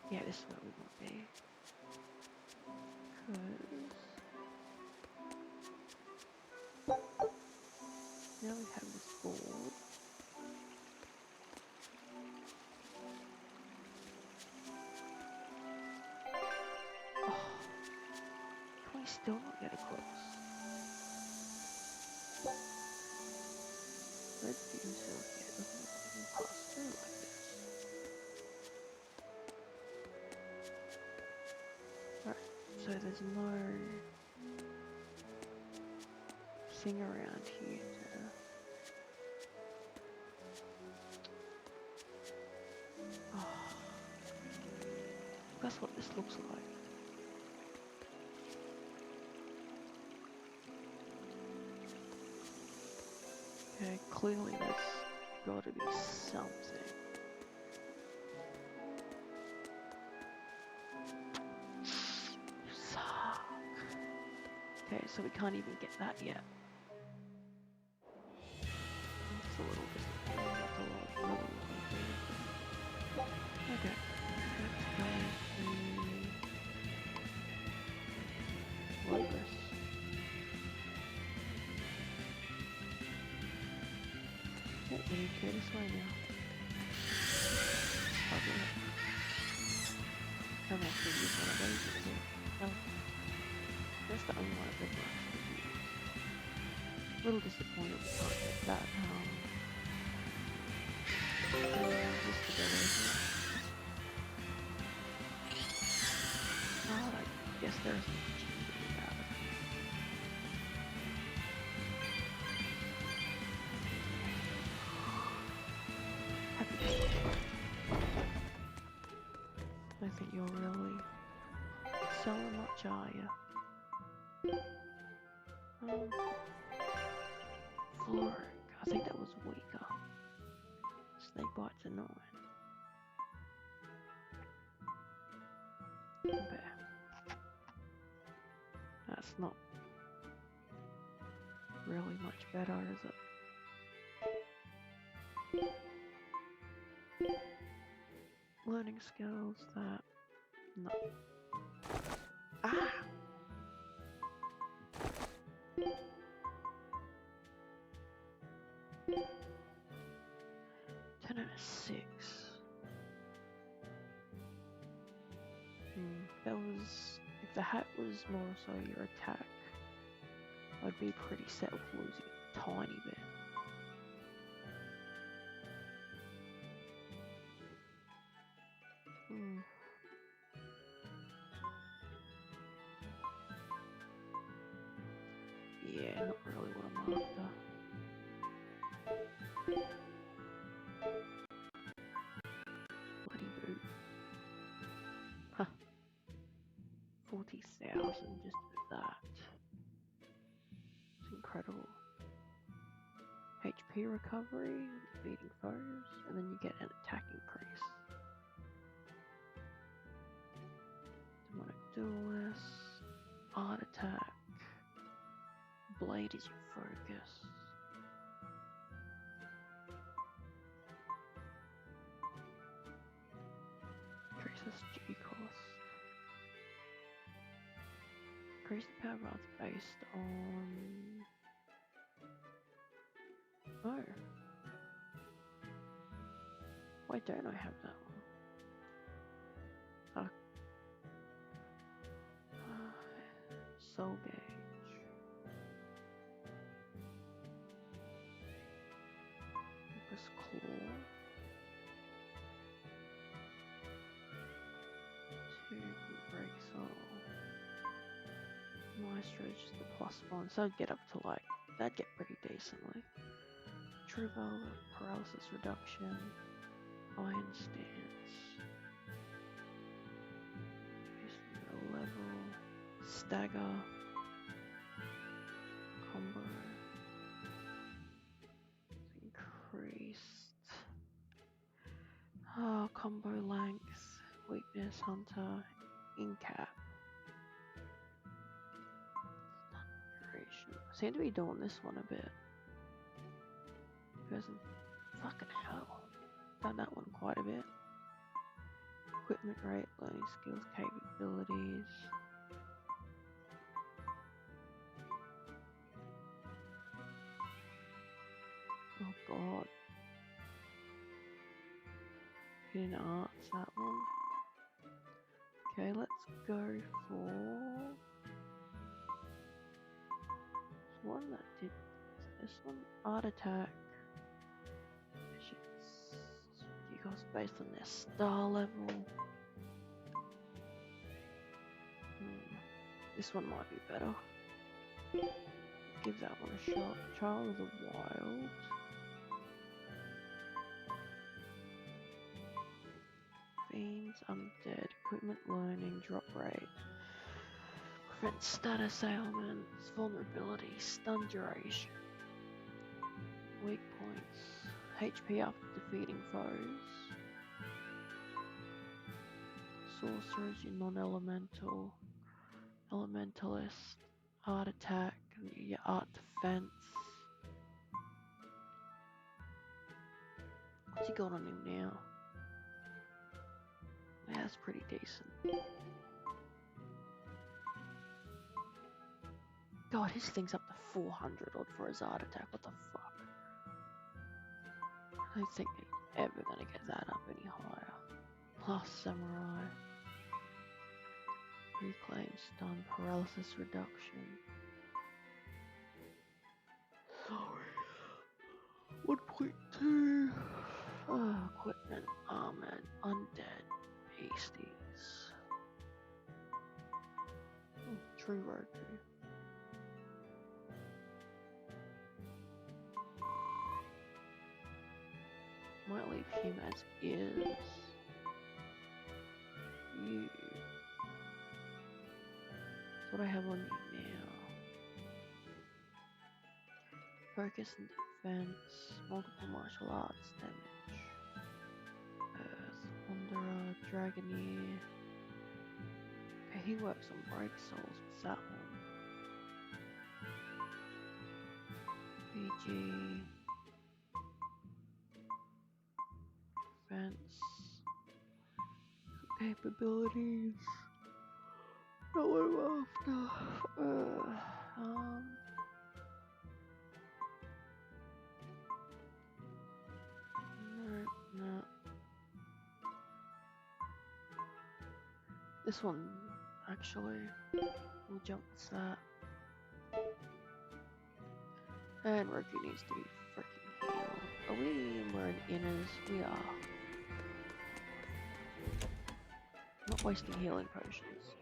Yeah, this is where we want to be. Because now we have this board. Oh, can we still not get across? Let's do so here. Doesn't even pass through like this. Right, so there's no thing around here to... Oh. That's what this looks like. Okay, clearly there's got to be something. You suck. Okay, so we can't even get that yet. It's a little disappointing. That's a lot, really disappointing. Okay, let's go to Logos. Yeah, we need to go this way now. I'll do it. I've actually used one of those before. Oh, that's the only one I've ever actually used. A little disappointed we can't get that, just to go over. Oh, I guess there's some cheating about it. Happy days. I think you're really selling much, are you? Floric. I think that was weaker. Snake bite's annoying. Bear. That's not really much better, is it? Learning skills that... No. Ah! 10 and a 6. That was... If the hat was more so your attack, I'd be pretty set with losing a tiny bit. Yeah, not really what I'm after. Bloody boot. Huh. 40,000 just for that. It's incredible. HP recovery, defeating foes, and then you get an attack increase. Demonic duelist, art attack, blade is your focus. Increases G cost. Increase the power rods based on... Oh. Why don't I have that one? Soul gauge. Empress claw. 2 break soul. Maestro is just the +1, so I'd get up to like, that'd get pretty decently. True Velvet, paralysis reduction, iron stance. Level, stagger, combo. Increased. Oh, combo length, weakness, hunter, incap. Duration. I seem to be doing this one a bit. Because fucking hell. Done that one quite a bit. Equipment rate, learning skills, capabilities. Oh god. Hidden arts, that one. Okay, let's go for one that did this one. Art attack. You guys based on their star level. This one might be better. Give that one a shot. Child of the Wild. Fiends, undead, equipment learning, drop rate. Prevent status ailments, vulnerability, stun duration. Weak points. HP after defeating foes. Sorcerers, your non-elemental. Elementalist. Art attack. Your art defense. What's he got on him now? Yeah, that's pretty decent. God, his thing's up to 400 odd for his art attack. What the fuck? I don't think he's ever gonna get that up any higher. Plus samurai. Reclaim, stun, paralysis reduction. Sorry. 1.2. Equipment, armored, undead, beasties. True Roku. Might leave him as is. You. That's what I have on you now. Focus and defense. Multiple martial arts damage. Earth, Wanderer, Dragoneer. Okay, he works on Break Souls with that one. PG. Defense. Capabilities. Not what I'm after. No. This one, actually, we'll jump to that. And Roku needs to be freaking healed. Are we wearing inners? We are. Not wasting healing potions.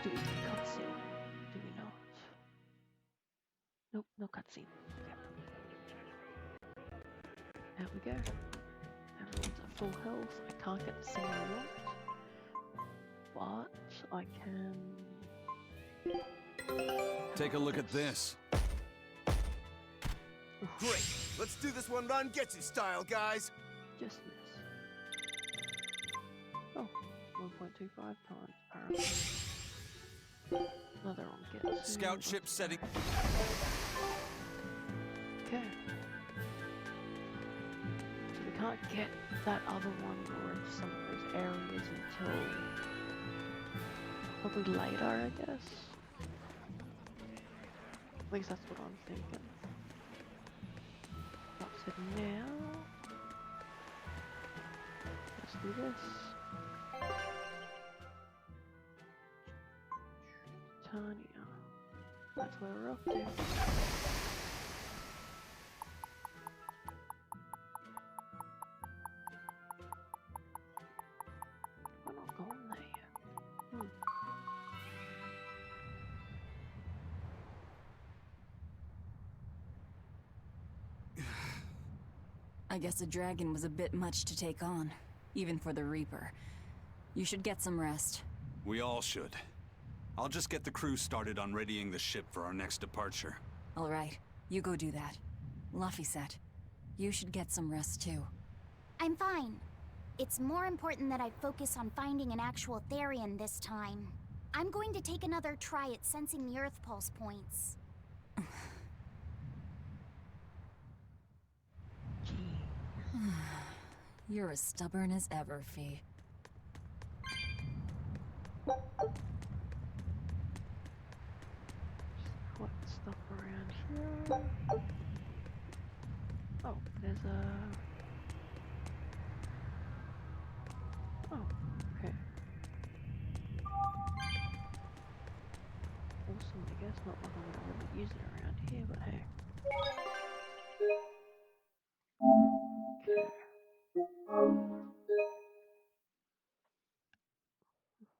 Do we get cutscene? Do we not? Nope, no cutscene. Okay. There we go. Everyone's at full health. I can't get the thing I want. But I can... Take a look at this. Great. Let's do this one run get you style, guys. Just miss. Oh, 1.25 times apparently. Another one gets. Scout ship setting. Okay. So we can't get that other one or some of those areas until probably later, I guess. At least that's what I'm thinking. That's it now. Let's do this. Tanya. That's where we're up to. We're not going there yet. I guess a dragon was a bit much to take on, even for the Reaper. You should get some rest. We all should. I'll just get the crew started on readying the ship for our next departure. All right, you go do that. Laphicet, you should get some rest too. I'm fine. It's more important that I focus on finding an actual Therian this time. I'm going to take another try at sensing the Earth Pulse points. You're as stubborn as ever, Fee. Collect stuff around here. Oh, there's a... Oh, okay. Awesome, I guess. Not like I'm gonna really use it around here, but hey.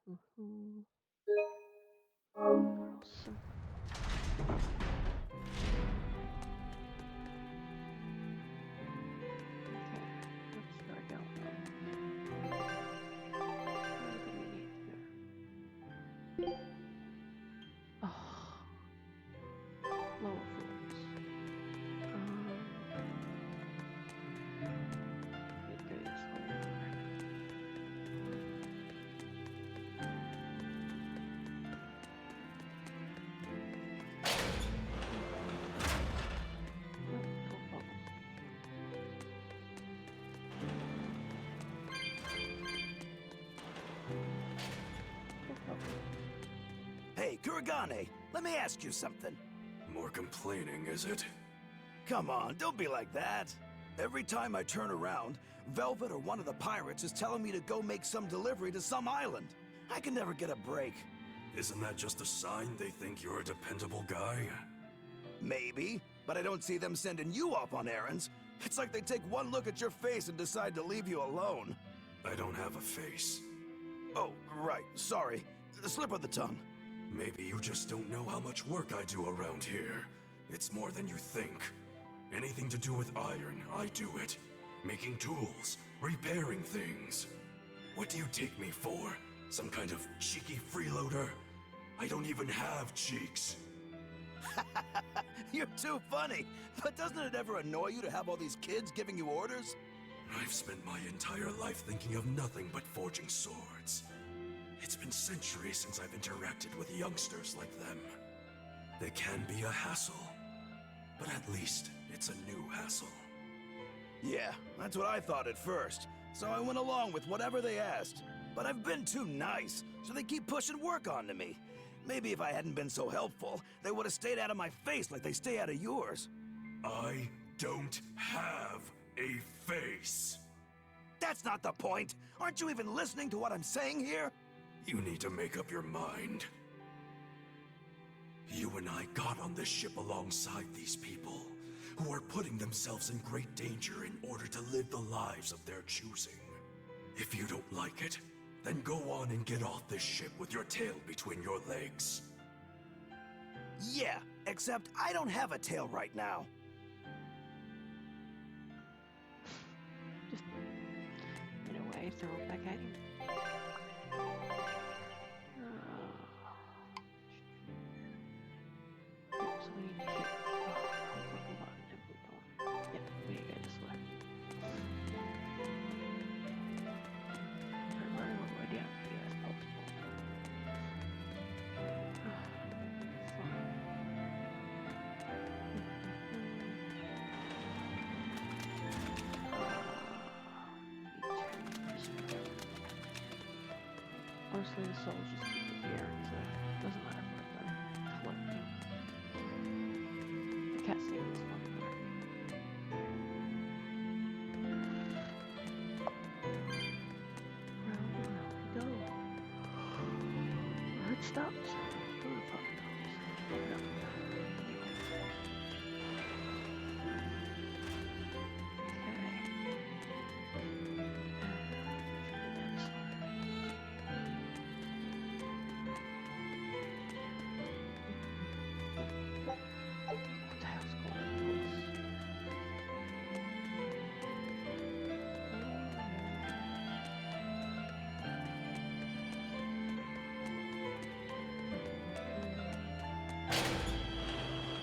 Okay. Awesome. Oh, Kuragane, let me ask you something. More complaining, is it? Come on, don't be like that. Every time I turn around, Velvet or one of the pirates is telling me to go make some delivery to some island. I can never get a break. Isn't that just a sign they think you're a dependable guy? Maybe, but I don't see them sending you off on errands. It's like they take one look at your face and decide to leave you alone. I don't have a face. Oh, right, sorry. Slip of the tongue. Maybe you just don't know how much work I do around here. It's more than you think. Anything to do with iron, I do it. Making tools, repairing things. What do you take me for? Some kind of cheeky freeloader? I don't even have cheeks. You're too funny. But doesn't it ever annoy you to have all these kids giving you orders? I've spent my entire life thinking of nothing but forging swords. It's been centuries since I've interacted with youngsters like them. They can be a hassle, but at least it's a new hassle. Yeah, that's what I thought at first. So I went along with whatever they asked. But I've been too nice, so they keep pushing work onto me. Maybe if I hadn't been so helpful, they would have stayed out of my face like they stay out of yours. I don't have a face. That's not the point. Aren't you even listening to what I'm saying here? You need to make up your mind. You and I got on this ship alongside these people, who are putting themselves in great danger in order to live the lives of their choosing. If you don't like it, then go on and get off this ship with your tail between your legs. Yeah, except I don't have a tail right now. Just, in a way, throw it back at him. So we need to hit the button to move on. Yep, we need to go this way. I'm running all the way down here as possible. Honestly, the souls just keep appearing, so it doesn't matter if I don't collect them. The cutscene is fun though. Round and round we go. Where it stops, who the fuck knows?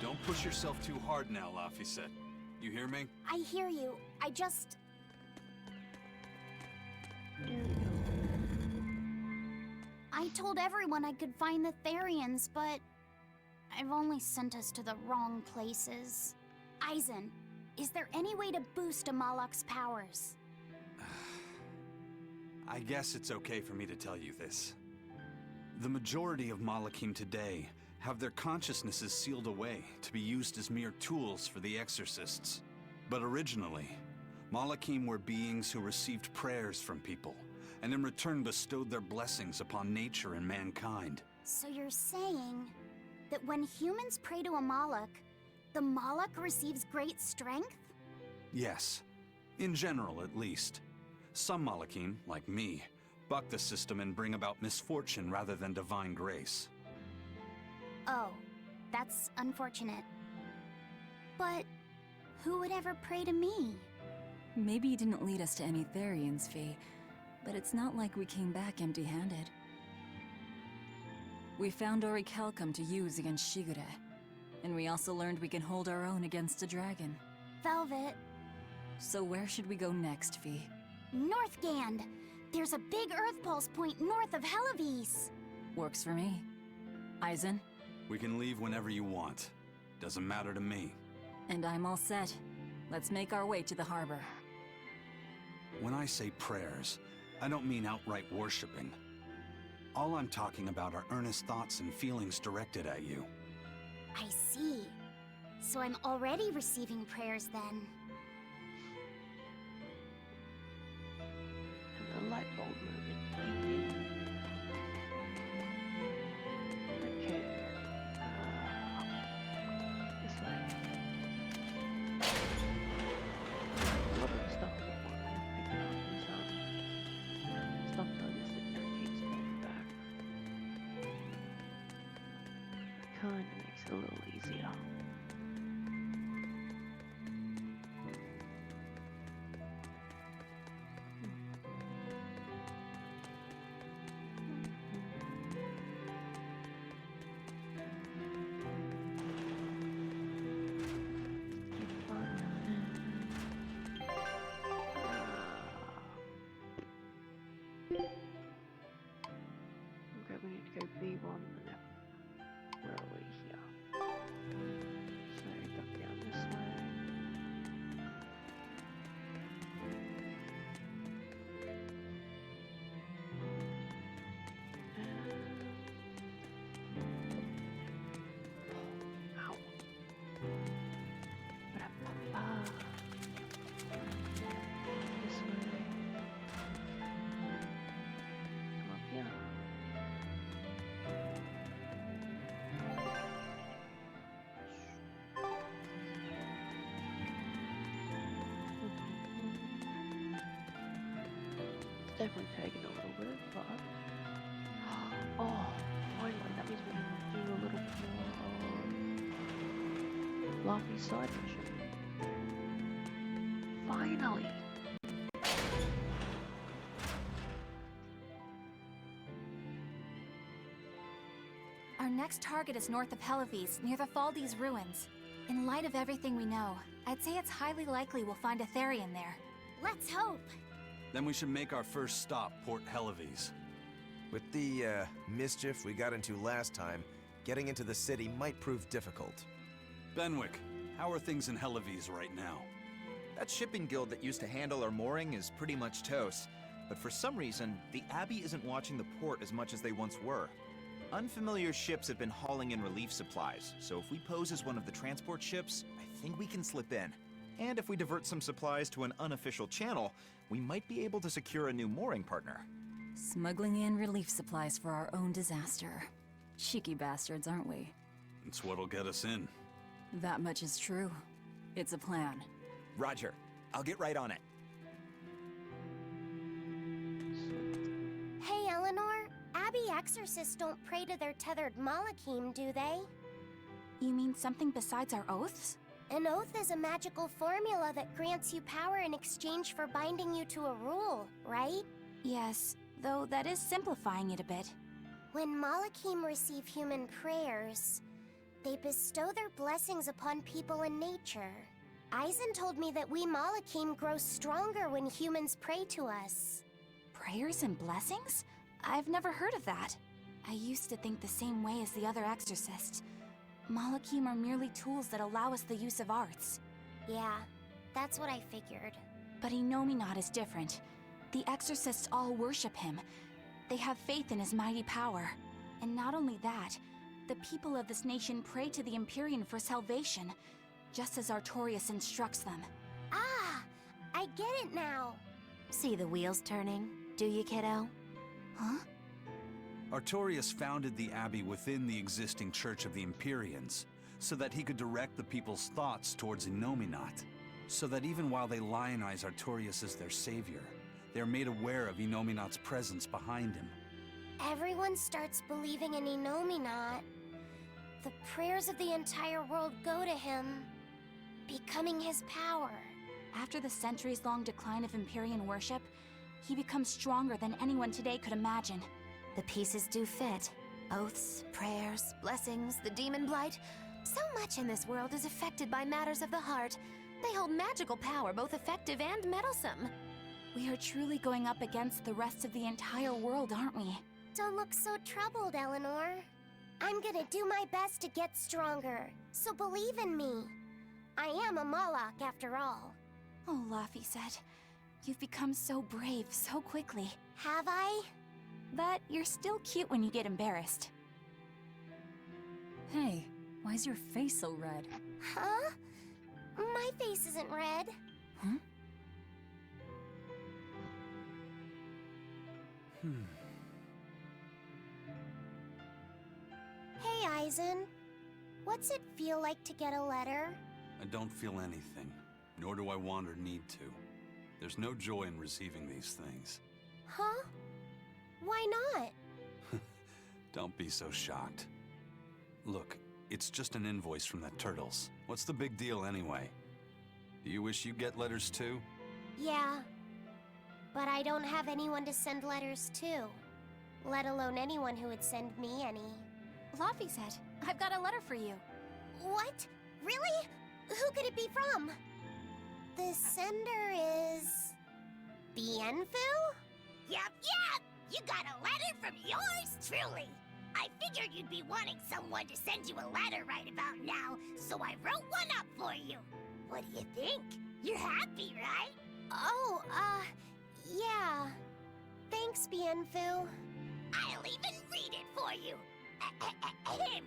Don't push yourself too hard now, Laphicet. You hear me? I hear you. I just... I told everyone I could find the Therians, but I've only sent us to the wrong places. Aizen, is there any way to boost Amalok's powers? I guess it's okay for me to tell you this. The majority of Malakim today have their consciousnesses sealed away to be used as mere tools for the exorcists. But originally, Malakim were beings who received prayers from people, and in return bestowed their blessings upon nature and mankind. So you're saying that when humans pray to Amalok, the Malak receives great strength? Yes, in general at least. Some Malakim, like me, buck the system and bring about misfortune rather than divine grace. Oh, that's unfortunate. But who would ever pray to me? Maybe you didn't lead us to any Therians, Fee, but it's not like we came back empty-handed. We found Orichalcum to use against Shigure, and we also learned we can hold our own against a dragon. Velvet. So where should we go next, Fee? Northgand! There's a big Earth Pulse point north of Helavis! Works for me. Aizen? We can leave whenever you want. Doesn't matter to me. And I'm all set. Let's make our way to the harbor. When I say prayers, I don't mean outright worshipping. All I'm talking about are earnest thoughts and feelings directed at you. I see. So I'm already receiving prayers then. And the light bulb moving. Okay. This way. A lot of the stuff in the corner I'm picking up is stuff that I just sit there and keeps going back. Kinda makes it a little easier. Okay, we need to go B1 and then where are we here? So duck down this way. Ow. Ba-da-ba-ba. This way. Come up here. It's definitely taking a little bit, but oh, finally, that means we can do a little more Laffy side mission. Finally! Our next target is north of Helives, near the Faldes ruins. In light of everything we know, I'd say it's highly likely we'll find a Therian there. Let's hope. Then we should make our first stop, Port Helives. With the, mischief we got into last time, getting into the city might prove difficult. Benwick, how are things in Helives right now? That shipping guild that used to handle our mooring is pretty much toast. But for some reason, the Abbey isn't watching the port as much as they once were. Unfamiliar ships have been hauling in relief supplies, so if we pose as one of the transport ships, I think we can slip in. And if we divert some supplies to an unofficial channel, we might be able to secure a new mooring partner. Smuggling in relief supplies for our own disaster. Cheeky bastards, aren't we? It's what'll get us in. That much is true. It's a plan. Roger. I'll get right on it. Hey, Eleanor. Abbey exorcists don't pray to their tethered Malachim, do they? You mean something besides our oaths? An oath is a magical formula that grants you power in exchange for binding you to a rule, right? Yes, though that is simplifying it a bit. When Malachim receive human prayers, they bestow their blessings upon people in nature. Eisen told me that we Malachim grow stronger when humans pray to us. Prayers and blessings? I've never heard of that. I used to think the same way as the other exorcists. Malachim are merely tools that allow us the use of arts. Yeah, that's what I figured. But Innominat is different. The exorcists all worship him. They have faith in his mighty power. And not only that, the people of this nation pray to the Empyrean for salvation, just as Artorias instructs them. Ah, I get it now. See the wheels turning, do you, kiddo? Huh? Artorias founded the Abbey within the existing Church of the Empyreans, so that he could direct the people's thoughts towards Innominat, so that even while they lionize Artorias as their savior, they are made aware of Innominat's presence behind him. Everyone starts believing in Innominat. The prayers of the entire world go to him, becoming his power. After the centuries-long decline of Empyrean worship, he becomes stronger than anyone today could imagine. The pieces do fit. Oaths, prayers, blessings, the demon blight. So much in this world is affected by matters of the heart. They hold magical power, both effective and meddlesome. We are truly going up against the rest of the entire world, aren't we? Don't look so troubled, Eleanor. I'm gonna do my best to get stronger, so believe in me. I am a Malak, after all. Oh, Laffy said, you've become so brave so quickly. Have I? But you're still cute when you get embarrassed. Hey, why's your face so red? Huh? My face isn't red. Huh? Hey, Eisen. What's it feel like to get a letter? I don't feel anything, nor do I want or need to. There's no joy in receiving these things. Huh? Why not? Don't be so shocked. Look, it's just an invoice from the Turtles. What's the big deal anyway? Do you wish you get letters too? Yeah. But I don't have anyone to send letters to. Let alone anyone who would send me any. Laffy said, I've got a letter for you. What? Really? Who could it be from? The sender is... Bienfu? Yup, yup! You got a letter from yours truly! I figured you'd be wanting someone to send you a letter right about now, so I wrote one up for you. What do you think? You're happy, right? Oh, yeah. Thanks, Bienfu. I'll even read it for you. God.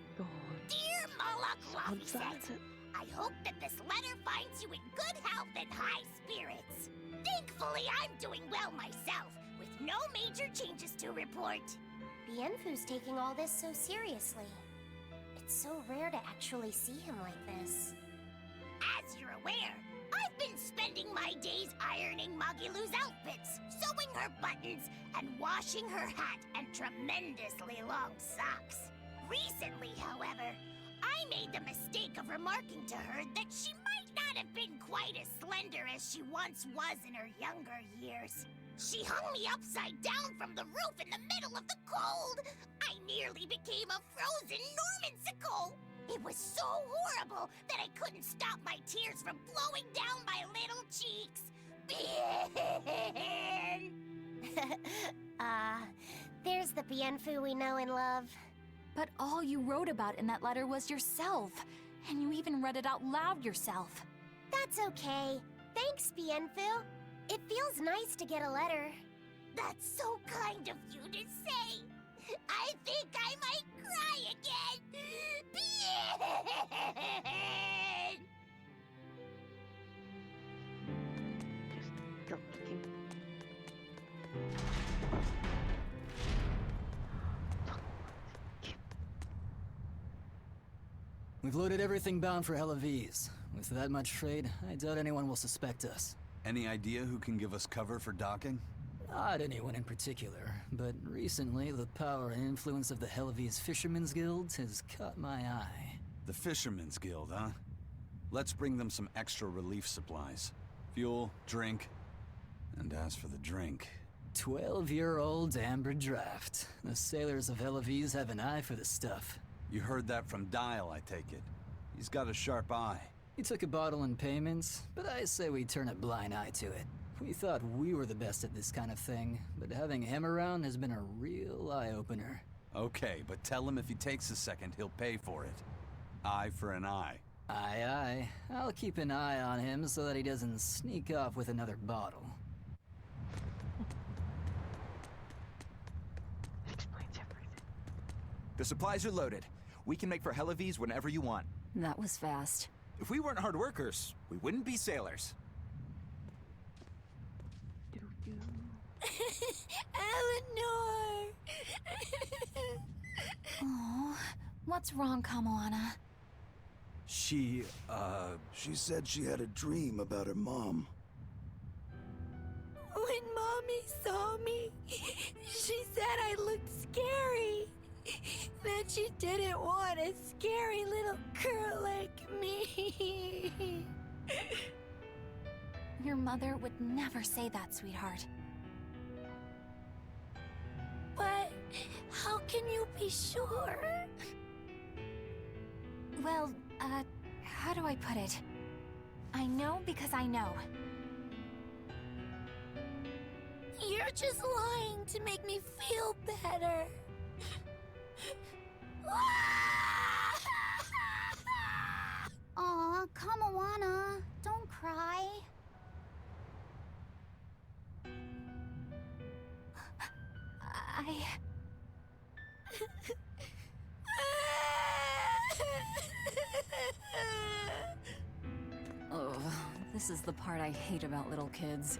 Dear Moloch Someone Laffy signed said, it. I hope that this letter finds you in good health and high spirits. Thankfully, I'm doing well myself, with no major changes to report. Bienfu's taking all this so seriously. It's so rare to actually see him like this. As you're aware, I've been spending my days ironing Magilu's outfits, sewing her buttons, and washing her hat and tremendously long socks. Recently, however, I made the mistake of remarking to her that she might not have been quite as slender as she once was in her younger years. She hung me upside down from the roof in the middle of the cold. I nearly became a frozen Normansicle. It was so horrible that I couldn't stop my tears from flowing down my little cheeks. There's the Bienfu we know and love. But all you wrote about in that letter was yourself. And you even read it out loud yourself. That's okay. Thanks, Bienfu. It feels nice to get a letter. That's so kind of you to say. I think I might cry again. Just go looking. We've loaded everything bound for Helaviz. With that much trade, I doubt anyone will suspect us. Any idea who can give us cover for docking? Not anyone in particular, but recently the power and influence of the Helaviz Fishermen's Guild has caught my eye. The Fishermen's Guild, huh? Let's bring them some extra relief supplies. Fuel, drink, and as for the drink... 12-year-old amber draft. The sailors of Helaviz have an eye for the stuff. You heard that from Dial, I take it. He's got a sharp eye. He took a bottle in payments, but I say we turn a blind eye to it. We thought we were the best at this kind of thing, but having him around has been a real eye-opener. Okay, but tell him if he takes a second, he'll pay for it. Eye for an eye. Aye, aye. I'll keep an eye on him so that he doesn't sneak off with another bottle. Explains everything. The supplies are loaded. We can make for Helaviz whenever you want. That was fast. If we weren't hard workers, we wouldn't be sailors. Eleanor! Oh, what's wrong, Kamoana? She said she had a dream about her mom. When Mommy saw me, she said I looked scary. That she didn't want a scary little girl like me. Your mother would never say that, sweetheart. But how can you be sure? Well, how do I put it? I know because I know. You're just lying to make me feel better. Aw, Kamawana, don't cry. I Oh, this is the part I hate about little kids.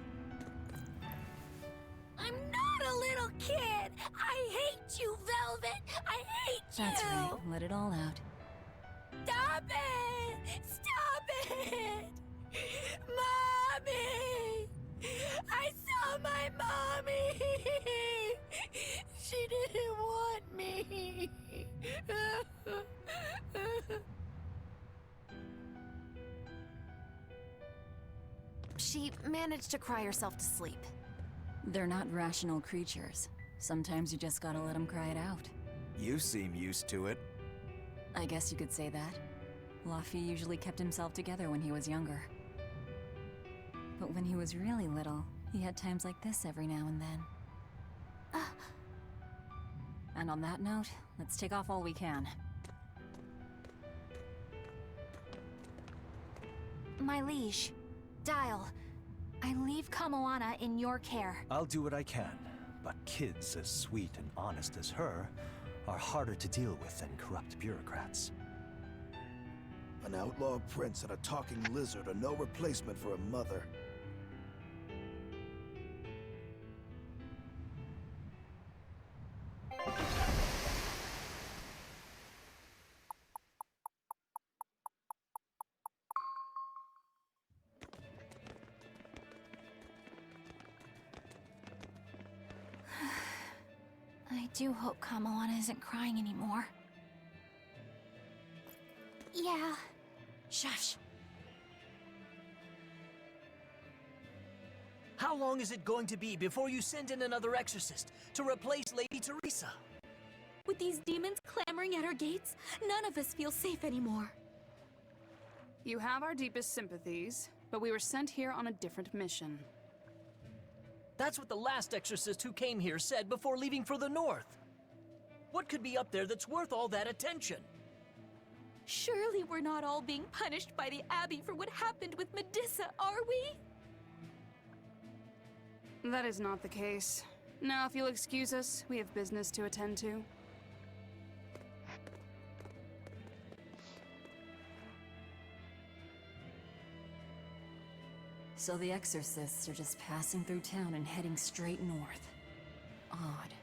I'm not a little kid! I hate you, Velvet! I hate you! That's right, let it all out. Stop it! Stop it! Mommy! I saw my mommy! She didn't want me! She managed to cry herself to sleep. They're not rational creatures. Sometimes you just gotta let them cry it out. You seem used to it. I guess you could say that. Luffy usually kept himself together when he was younger. But when he was really little, he had times like this every now and then. And on that note, let's take off all we can. My liege, Dial, I leave Kamoana in your care. I'll do what I can, but kids as sweet and honest as her are harder to deal with than corrupt bureaucrats. An outlaw prince and a talking lizard are no replacement for a mother. I do hope Kamoana isn't crying anymore. Yeah. Shush. How long is it going to be before you send in another exorcist to replace Lady Teresa? With these demons clamoring at our gates, none of us feel safe anymore. You have our deepest sympathies, but we were sent here on a different mission. That's what the last exorcist who came here said before leaving for the north. What could be up there that's worth all that attention? Surely we're not all being punished by the Abbey for what happened with Medusa, are we? That is not the case. Now, if you'll excuse us, we have business to attend to. So the exorcists are just passing through town and heading straight north. Odd.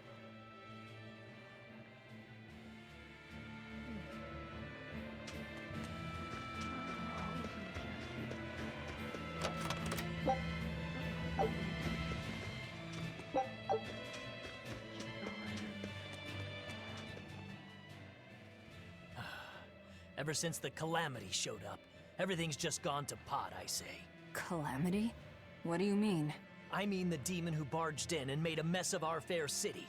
Ever since the Calamity showed up, everything's just gone to pot, I say. Calamity? What do you mean? I mean the demon who barged in and made a mess of our fair city.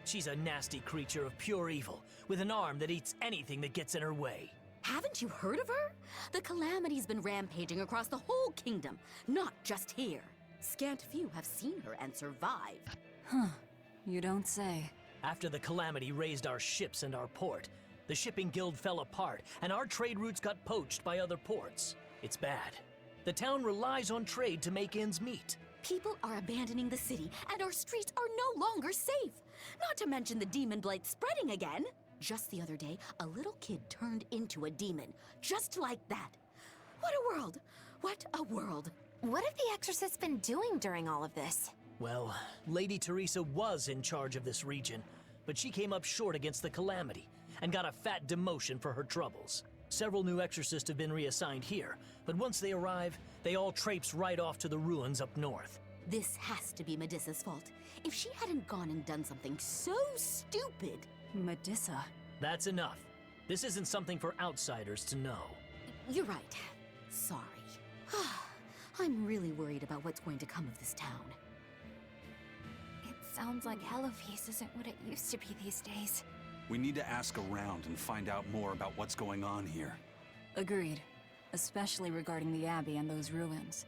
She's a nasty creature of pure evil, with an arm that eats anything that gets in her way. Haven't you heard of her? The Calamity's been rampaging across the whole kingdom, not just here. Scant few have seen her and survived. Huh. You don't say. After the Calamity raised our ships and our port, the shipping guild fell apart, and our trade routes got poached by other ports. It's bad. The town relies on trade to make ends meet. People are abandoning the city, and our streets are no longer safe. Not to mention the demon blight spreading again. Just the other day, a little kid turned into a demon. Just like that. What a world! What a world! What have the exorcists been doing during all of this? Well, Lady Teresa was in charge of this region, but she came up short against the Calamity and got a fat demotion for her troubles. Several new exorcists have been reassigned here, but once they arrive, they all traipse right off to the ruins up north. This has to be Medusa's fault. If she hadn't gone and done something so stupid... Medusa? That's enough. This isn't something for outsiders to know. You're right. Sorry. I'm really worried about what's going to come of this town. It sounds like Hellofeast isn't what it used to be these days. We need to ask around and find out more about what's going on here. Agreed. Especially regarding the Abbey and those ruins.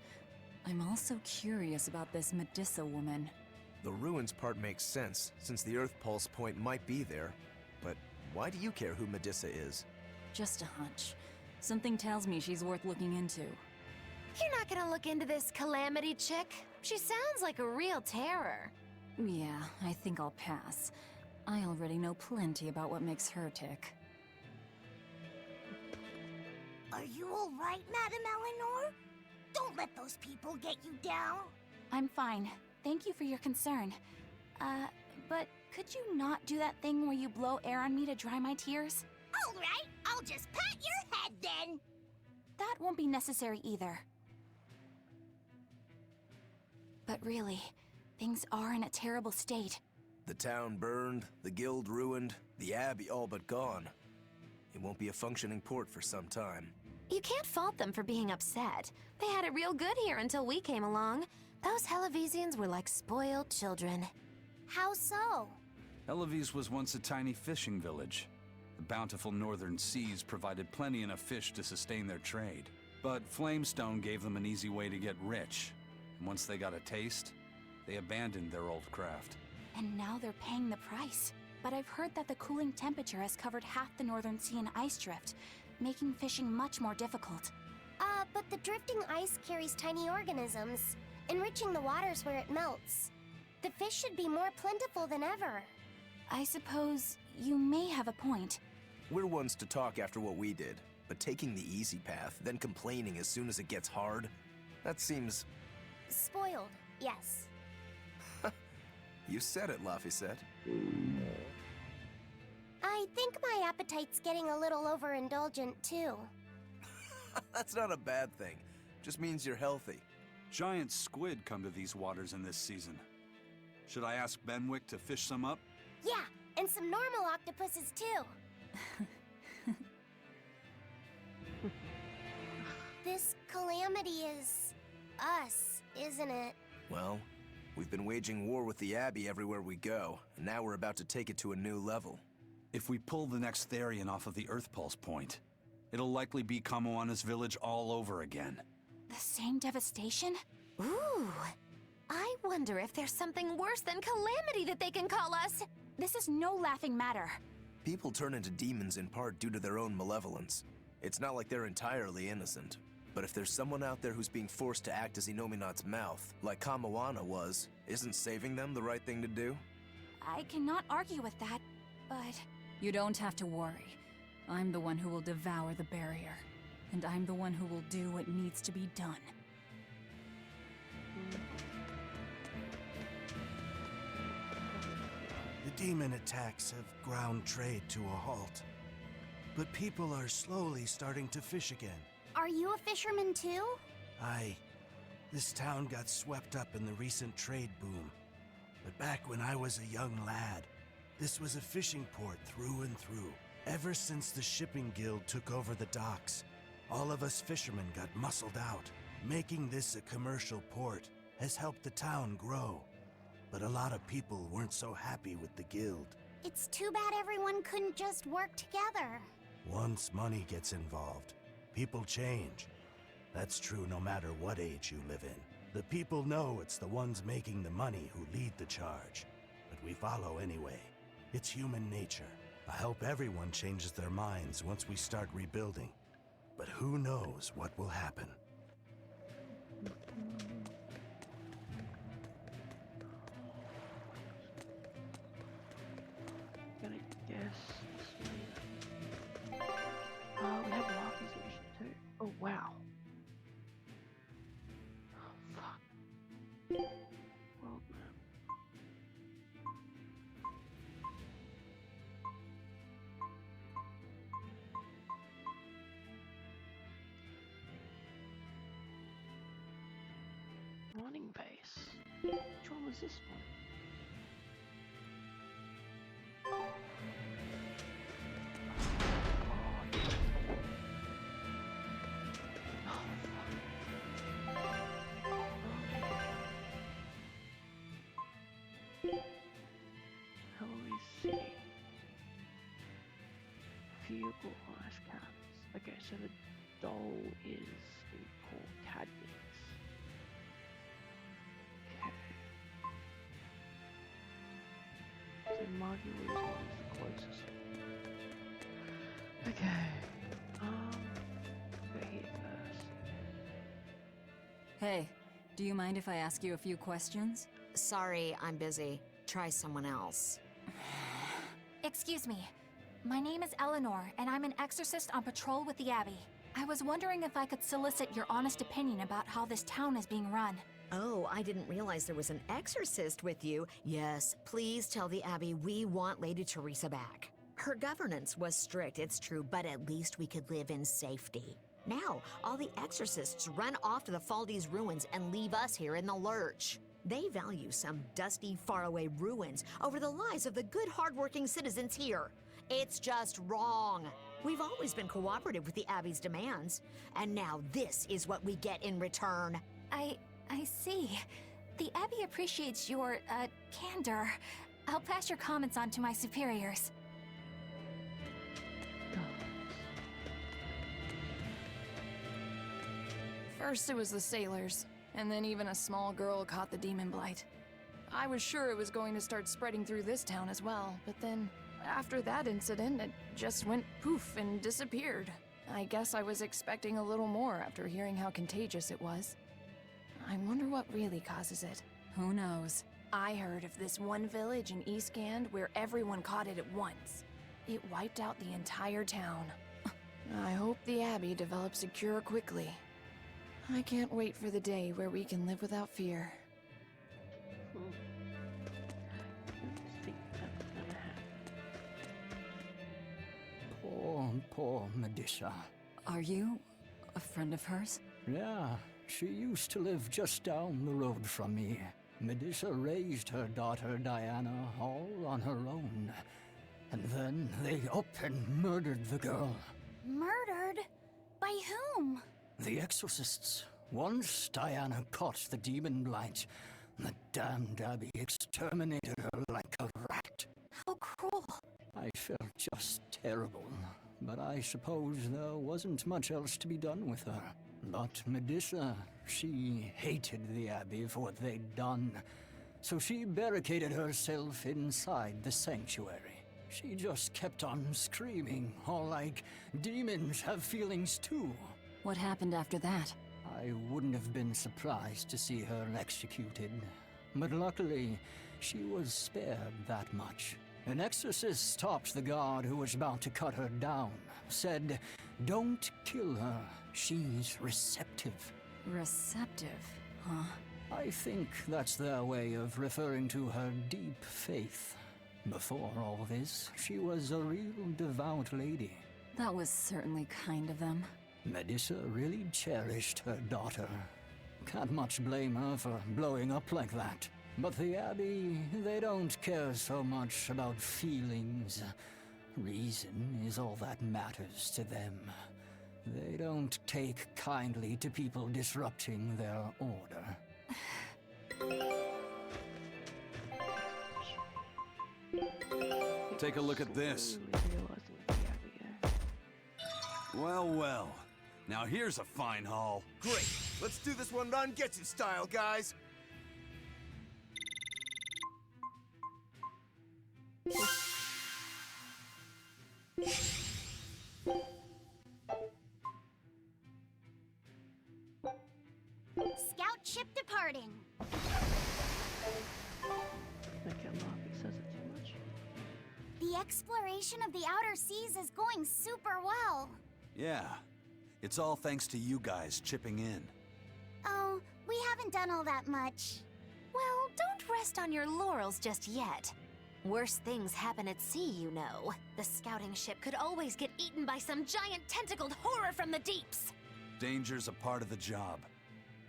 I'm also curious about this Medusa woman. The ruins part makes sense, since the Earth Pulse point might be there. But why do you care who Medusa is? Just a hunch. Something tells me she's worth looking into. You're not gonna look into this Calamity chick? She sounds like a real terror. Yeah, I think I'll pass. I already know plenty about what makes her tick. Are you all right, Madam Eleanor? Don't let those people get you down. I'm fine. Thank you for your concern. But could you not do that thing where you blow air on me to dry my tears? All right, I'll just pat your head then. That won't be necessary either. But really, things are in a terrible state. The town burned, the guild ruined, the abbey all but gone. It won't be a functioning port for some time. You can't fault them for being upset. They had it real good here until we came along. Those Hellavesians were like spoiled children. How so? Helavis was once a tiny fishing village. The bountiful northern seas provided plenty enough fish to sustain their trade. But Flamestone gave them an easy way to get rich. And once they got a taste, they abandoned their old craft. And now they're paying the price. But I've heard that the cooling temperature has covered half the northern sea in ice drift, making fishing much more difficult. But the drifting ice carries tiny organisms, enriching the waters where it melts. The fish should be more plentiful than ever. I suppose you may have a point. We're ones to talk after what we did, but taking the easy path, then complaining as soon as it gets hard, that seems... Spoiled, yes. You said it, Laphicet. I think my appetite's getting a little overindulgent, too. That's not a bad thing. Just means you're healthy. Giant squid come to these waters in this season. Should I ask Benwick to fish some up? Yeah, and some normal octopuses, too. This calamity is... us, isn't it? Well, we've been waging war with the Abbey everywhere we go, and now we're about to take it to a new level. If we pull the next Therian off of the Earth Pulse point, it'll likely be Kamoana's village all over again. The same devastation? Ooh. I wonder if there's something worse than calamity that they can call us. This is no laughing matter. People turn into demons in part due to their own malevolence. It's not like they're entirely innocent. But if there's someone out there who's being forced to act as Inominat's mouth, like Kamoana was, isn't saving them the right thing to do? I cannot argue with that, but... You don't have to worry. I'm the one who will devour the barrier. And I'm the one who will do what needs to be done. The demon attacks have ground trade to a halt. But people are slowly starting to fish again. Are you a fisherman, too? Aye. This town got swept up in the recent trade boom. But back when I was a young lad, this was a fishing port through and through. Ever since the shipping guild took over the docks, all of us fishermen got muscled out. Making this a commercial port has helped the town grow. But a lot of people weren't so happy with the guild. It's too bad everyone couldn't just work together. Once money gets involved, people change. That's true no matter what age you live in. The people know it's the ones making the money who lead the charge. But we follow anyway. It's human nature. I hope everyone changes their minds once we start rebuilding. But who knows what will happen. Gonna guess this way. We have Marky's mission too. Oh wow. Oh fuck. World map. Morning base. Which one was this one? How do we see? Vehicle ice cans. Okay, so the doll is in Port Cadmus. Okay. So Margie is the closest. Okay. Go here first. Hey, do you mind if I ask you a few questions? Sorry, I'm busy. Try someone else. Excuse me. My name is Eleanor, and I'm an exorcist on patrol with the Abbey. I was wondering if I could solicit your honest opinion about how this town is being run. Oh, I didn't realize there was an exorcist with you. Yes, please tell the Abbey we want Lady Teresa back. Her governance was strict, it's true, but at least we could live in safety. Now, all the exorcists run off to the Faldi's ruins and leave us here in the lurch. They value some dusty, faraway ruins over the lives of the good, hardworking citizens here. It's just wrong. We've always been cooperative with the Abbey's demands, and now this is what we get in return. I see. The Abbey appreciates your, candor. I'll pass your comments on to my superiors. First it was the sailors, and then even a small girl caught the demon blight. I was sure it was going to start spreading through this town as well, but then, after that incident, it just went poof and disappeared. I guess I was expecting a little more after hearing how contagious it was. I wonder what really causes it. Who knows? I heard of this one village in Eastgand where everyone caught it at once. It wiped out the entire town. I hope the Abbey develops a cure quickly. I can't wait for the day where we can live without fear. Poor Medusa. Are you a friend of hers? Yeah, she used to live just down the road from me. Medusa raised her daughter Diana all on her own. And then they up and murdered the girl. Murdered? By whom? The exorcists. Once Diana caught the demon blight, the damned Abbey exterminated her like a rat. How cruel. I felt just terrible, but I suppose there wasn't much else to be done with her. But Medusa, she hated the Abbey for what they'd done, so she barricaded herself inside the sanctuary. She just kept on screaming, all like, demons have feelings too. What happened after that? I wouldn't have been surprised to see her executed, but luckily, she was spared that much. An exorcist stopped the guard who was about to cut her down, said, "Don't kill her, she's receptive." Receptive, huh? I think that's their way of referring to her deep faith. Before all this, she was a real devout lady. That was certainly kind of them. Medusa really cherished her daughter. Can't much blame her for blowing up like that. But the Abbey, they don't care so much about feelings. Reason is all that matters to them. They don't take kindly to people disrupting their order. Take a look at this. Well, well. Now here's a fine haul. Great. Let's do this one run get you style, guys. Scout ship departing. The exploration of the outer seas is going super well. Yeah. It's all thanks to you guys chipping in. Oh, we haven't done all that much. Well, don't rest on your laurels just yet. Worse things happen at sea, you know. The scouting ship could always get eaten by some giant tentacled horror from the deeps. Danger's a part of the job.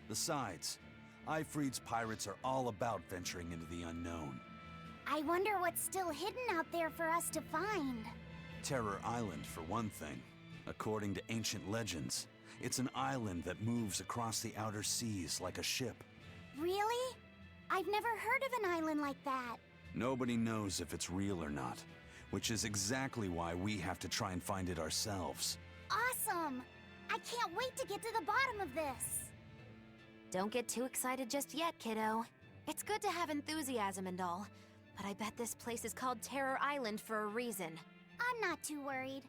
Besides, Ifreed's pirates are all about venturing into the unknown. I wonder what's still hidden out there for us to find. Terror Island, for one thing. According to ancient legends, it's an island that moves across the outer seas like a ship. Really? I've never heard of an island like that. Nobody knows if it's real or not, which is exactly why we have to try and find it ourselves. Awesome! I can't wait to get to the bottom of this. Don't get too excited just yet, kiddo. It's good to have enthusiasm and all, but I bet this place is called Terror Island for a reason. I'm not too worried.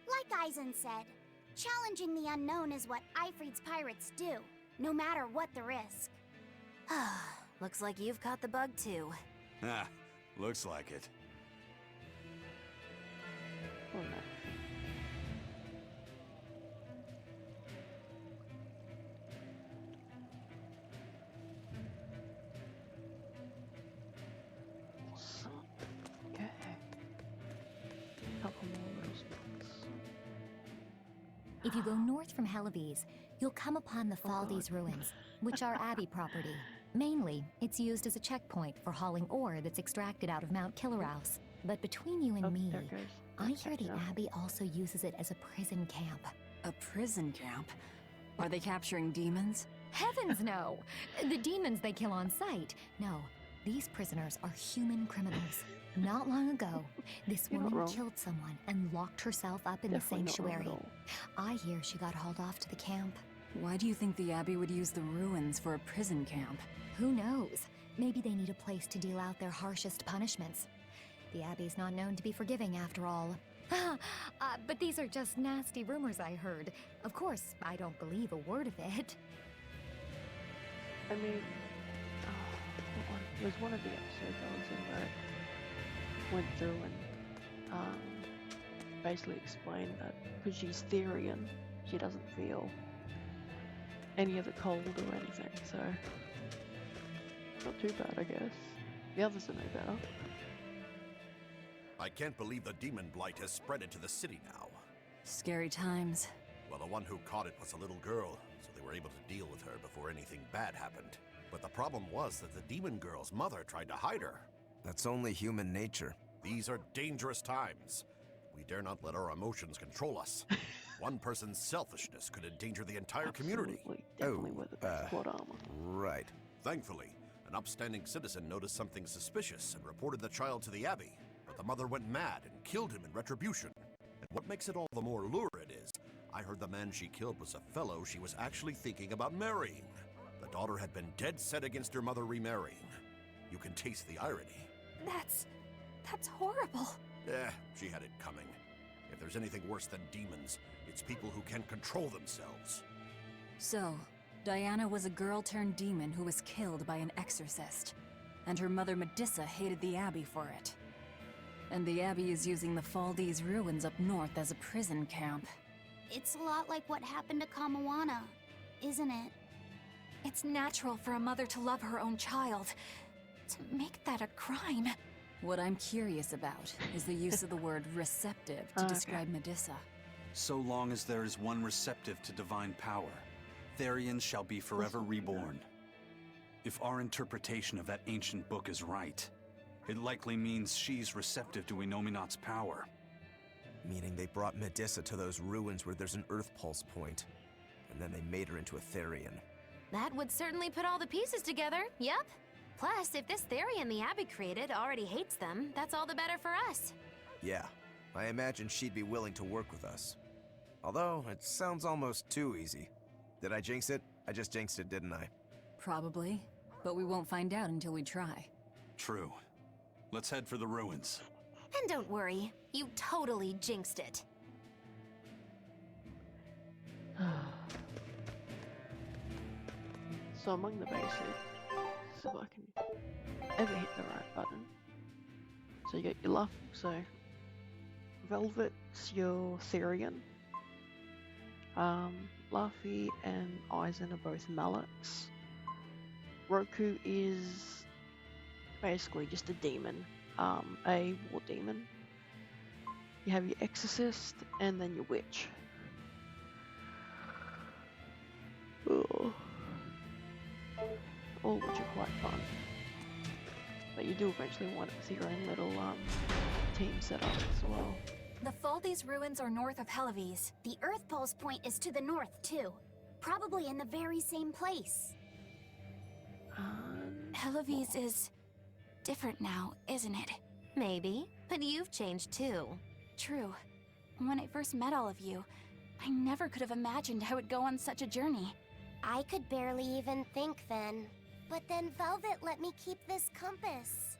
Like Eisen said, challenging the unknown is what Ifreed's pirates do, no matter what the risk. Looks like you've caught the bug too. Ah, looks like it. Oh no. Awesome. Okay. Couple more little spots. If you go north from Helives, you'll come upon the Faldes ruins, which are Abbey property. Mainly, it's used as a checkpoint for hauling ore that's extracted out of Mount Killerhouse. But between you and me, I hear the Abbey also uses it as a prison camp. A prison camp? Are they capturing demons? Heavens no! The demons they kill on sight. No, these prisoners are human criminals. Not long ago, this woman killed someone and locked herself up in the sanctuary. I hear she got hauled off to the camp. Why do you think the Abbey would use the ruins for a prison camp? Who knows? Maybe they need a place to deal out their harshest punishments. The Abbey's not known to be forgiving, after all. But these are just nasty rumors I heard. Of course, I don't believe a word of it. I mean, there's one of the episodes I was in where it went through and basically explained that because she's Therian, she doesn't feel any of the cold or anything, so not too bad, I guess. The others are no better. I can't believe the demon blight has spread into the city now. Scary times. Well, the one who caught it was a little girl, so they were able to deal with her before anything bad happened. But the problem was that the demon girl's mother tried to hide her. That's only human nature. These are dangerous times. We dare not let our emotions control us. One person's selfishness could endanger the entire community. Definitely with the plot armor. Right. Thankfully, an upstanding citizen noticed something suspicious and reported the child to the Abbey. But the mother went mad and killed him in retribution. And what makes it all the more lurid is, I heard the man she killed was a fellow she was actually thinking about marrying. The daughter had been dead set against her mother remarrying. You can taste the irony. That's horrible. Eh, she had it coming. If there's anything worse than demons, it's people who can't control themselves. So, Diana was a girl turned demon who was killed by an exorcist. And her mother Medissa hated the Abbey for it. And the Abbey is using the Faldes ruins up north as a prison camp. It's a lot like what happened to Kamawana, isn't it? It's natural for a mother to love her own child. To make that a crime. What I'm curious about is the use of the word receptive to describe Medissa. So long as there is one receptive to divine power, Therians shall be forever reborn. If our interpretation of that ancient book is right, it likely means she's receptive to Inominat's power. Meaning they brought Medissa to those ruins where there's an Earth Pulse point, and then they made her into a Therian. That would certainly put all the pieces together, yep. Plus, if this Therian the Abbey created already hates them, that's all the better for us. Yeah, I imagine she'd be willing to work with us. Although, it sounds almost too easy. Did I jinx it? I just jinxed it, didn't I? Probably, but we won't find out until we try. True. Let's head for the ruins. And don't worry, you totally jinxed it. So among the basics, so I can ever hit the right button. So you get your Luff, so Velvet's your Therian. Luffy and Aizen are both Malaks. Roku is basically just a demon, a war demon. You have your Exorcist and then your Witch. Ugh. All which are quite fun. But you do eventually want it with your own little team setup as well. The Faldes ruins are north of Helives. The Earth Pulse point is to the north, too. Probably in the very same place. Helives is different now, isn't it? Maybe, but you've changed too. True. When I first met all of you, I never could have imagined I would go on such a journey. I could barely even think then. But then Velvet let me keep this compass.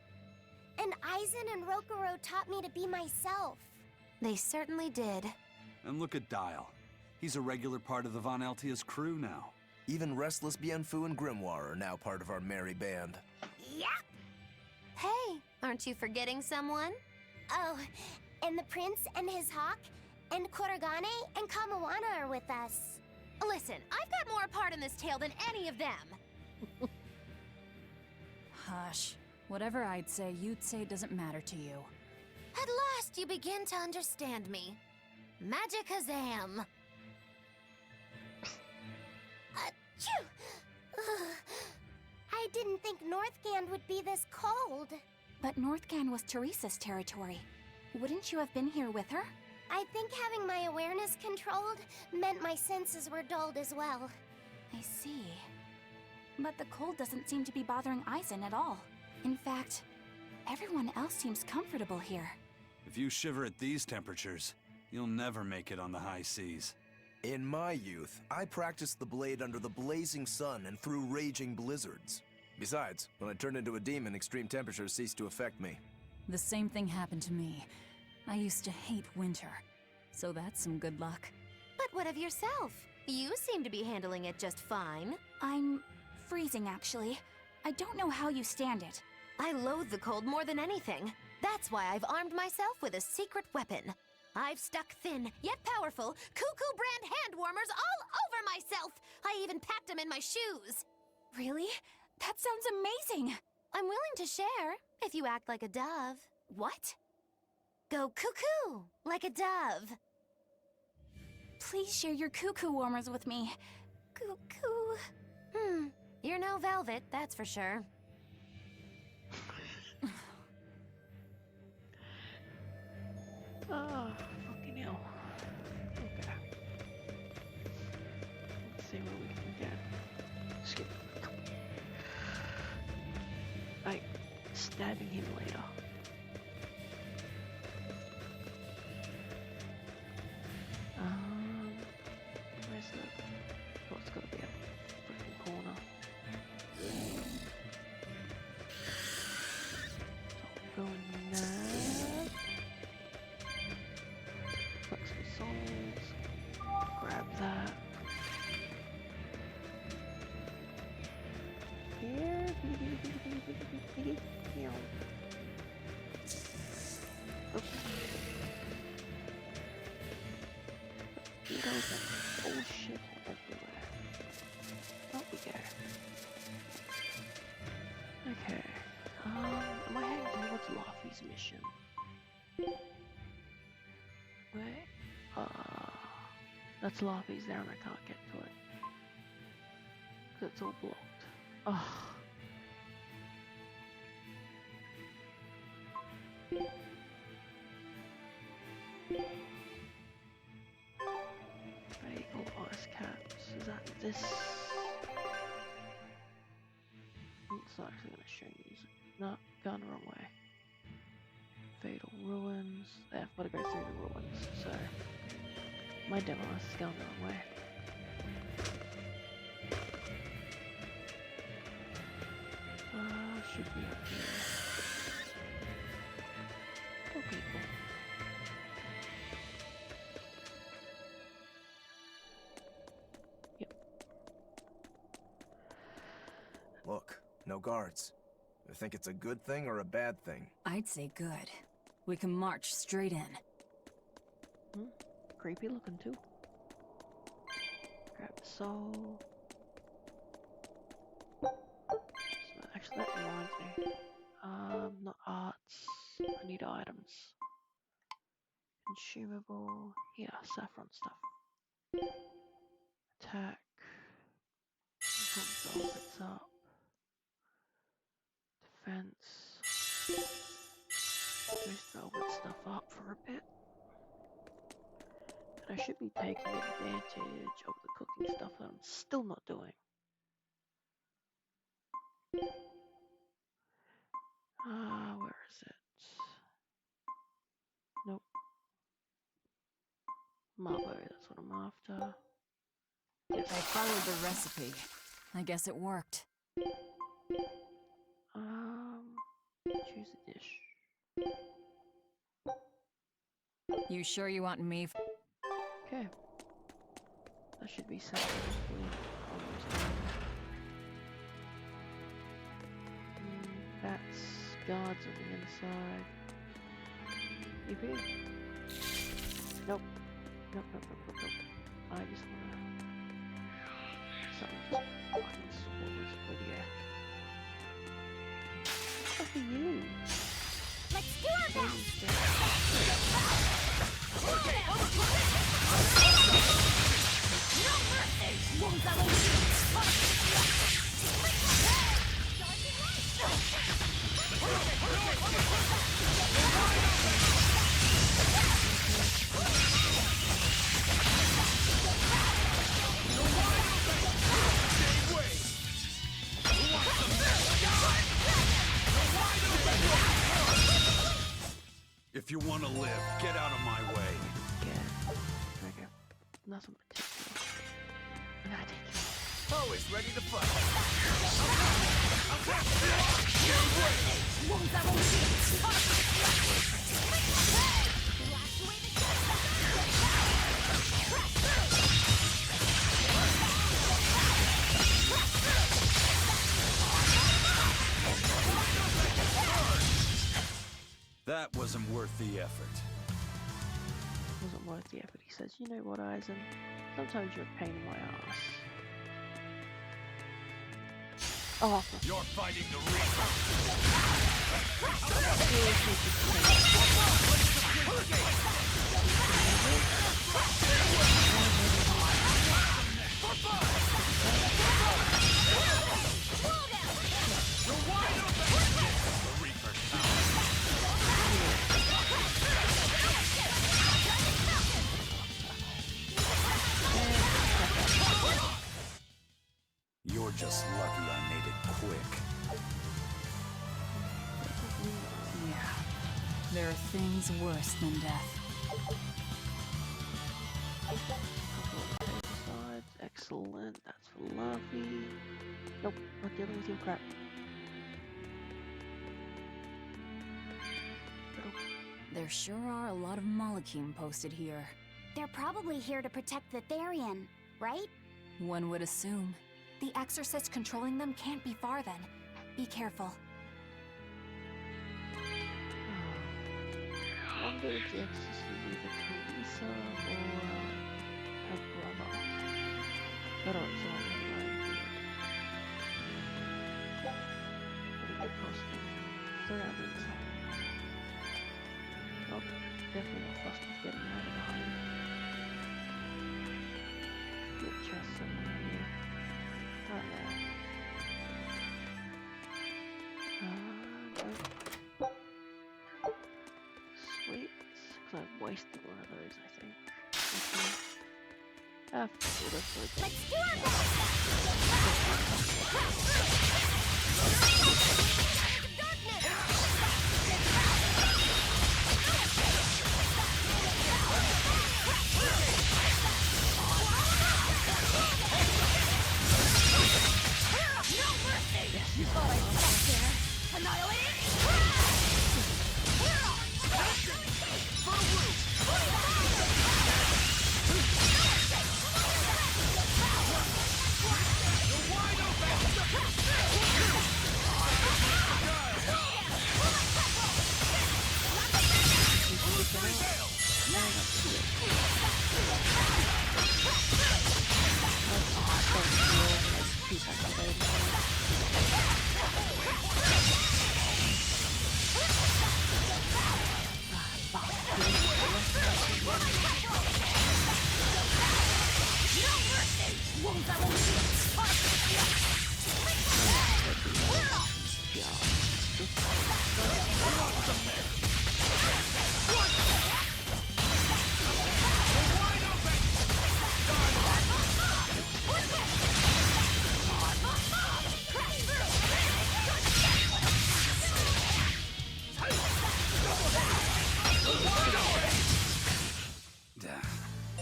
And Aizen and Rokuro taught me to be myself. They certainly did. And look at Dial. He's a regular part of the Von Altia's crew now. Even Restless Bienfu and Grimoire are now part of our merry band. Yep. Hey, aren't you forgetting someone? Oh, and the prince and his hawk, and Kuragane and Kamawana are with us. Listen, I've got more part in this tale than any of them. Hush. Whatever I'd say, you'd say doesn't matter to you. At last you begin to understand me. Magicazam! Achoo! Ugh. I didn't think Northgand would be this cold. But Northgand was Teresa's territory. Wouldn't you have been here with her? I think having my awareness controlled meant my senses were dulled as well. I see. But the cold doesn't seem to be bothering Aizen at all. In fact, everyone else seems comfortable here. If you shiver at these temperatures, you'll never make it on the high seas. In my youth, I practiced the blade under the blazing sun and through raging blizzards. Besides, when I turned into a demon, extreme temperatures ceased to affect me. The same thing happened to me. I used to hate winter. So that's some good luck. But what of yourself? You seem to be handling it just fine. I'm freezing, actually. I don't know how you stand it. I loathe the cold more than anything. That's why I've armed myself with a secret weapon. I've stuck thin, yet powerful, Cuckoo brand hand warmers all over myself! I even packed them in my shoes! Really? That sounds amazing! I'm willing to share, if you act like a dove. What? Go cuckoo, like a dove. Please share your cuckoo warmers with me. Cuckoo. You're no velvet, that's for sure. Oh, fucking hell. Okay. Let's see where we can get. Skip. Like, stabbing him later. Where's the... Oh, it's gotta be a freaking corner. So, go in there. Collect some souls. Grab that. Here. Here. Oh. There goes that bullshit everywhere. Oh, we go. Okay. Am I heading towards Laffy's mission? Wait. That's Laffy's there and I can't get to it. Because it's all blocked. Ugh. Bagel ice caps. Is that this? It's not actually going to show music. No, gone the wrong way. Fatal ruins. Yeah, I've got to go through the ruins. So my demo is going the wrong way. Should be up here. Oh, people. Yep. Look, no guards. You think it's a good thing or a bad thing? I'd say good. We can march straight in. Creepy looking too. Grab the soul. Actually, that reminds me. Not arts. I need items. Consumable. Yeah, saffron stuff. Attack. Put velvets up. Defense. Boost velvet stuff up for a bit. And I should be taking advantage of the cooking stuff that I'm still not doing. Where is it? Nope. Marbo, that's what I'm after. Yes. I followed the recipe. I guess it worked. Choose a dish. You sure you want me? Okay. That should be something hopefully almost Bats, guards on the inside. You here? Nope. Nope, nope, nope, nope, nope. I just wanna... Something just fucking swallows Lydia. What are you? Let's do our best! No mercy! Wounds I won't shoot! If you want to live, get out of my way. Yeah. Okay. Nothing particular. Nah, take it. Always ready to fight. Wounds I won't shoot! That wasn't worth the effort. Wasn't worth the effort, he says. You know what, Eisen? Sometimes you're a pain in my ass. Oh, you're fighting the Reaper. You're just lucky I made it quick. Yeah. There are things worse than death. Sides, excellent. That's fluffy. Nope, not dealing with your crap. There sure are a lot of Malakim posted here. They're probably here to protect the Therian, right? One would assume. The exorcist controlling them can't be far then. Be careful. I wonder if the exorcist is either Teresa or her brother. But it's all pretty good costume. Surroundings. Oh, definitely not fussed with getting out of behind. Good chest somewhere here. Right now. Nope. Sweet. Because I've wasted one of those, I think. Okay. Let's do our You thought I'd stop there? Annihilate it!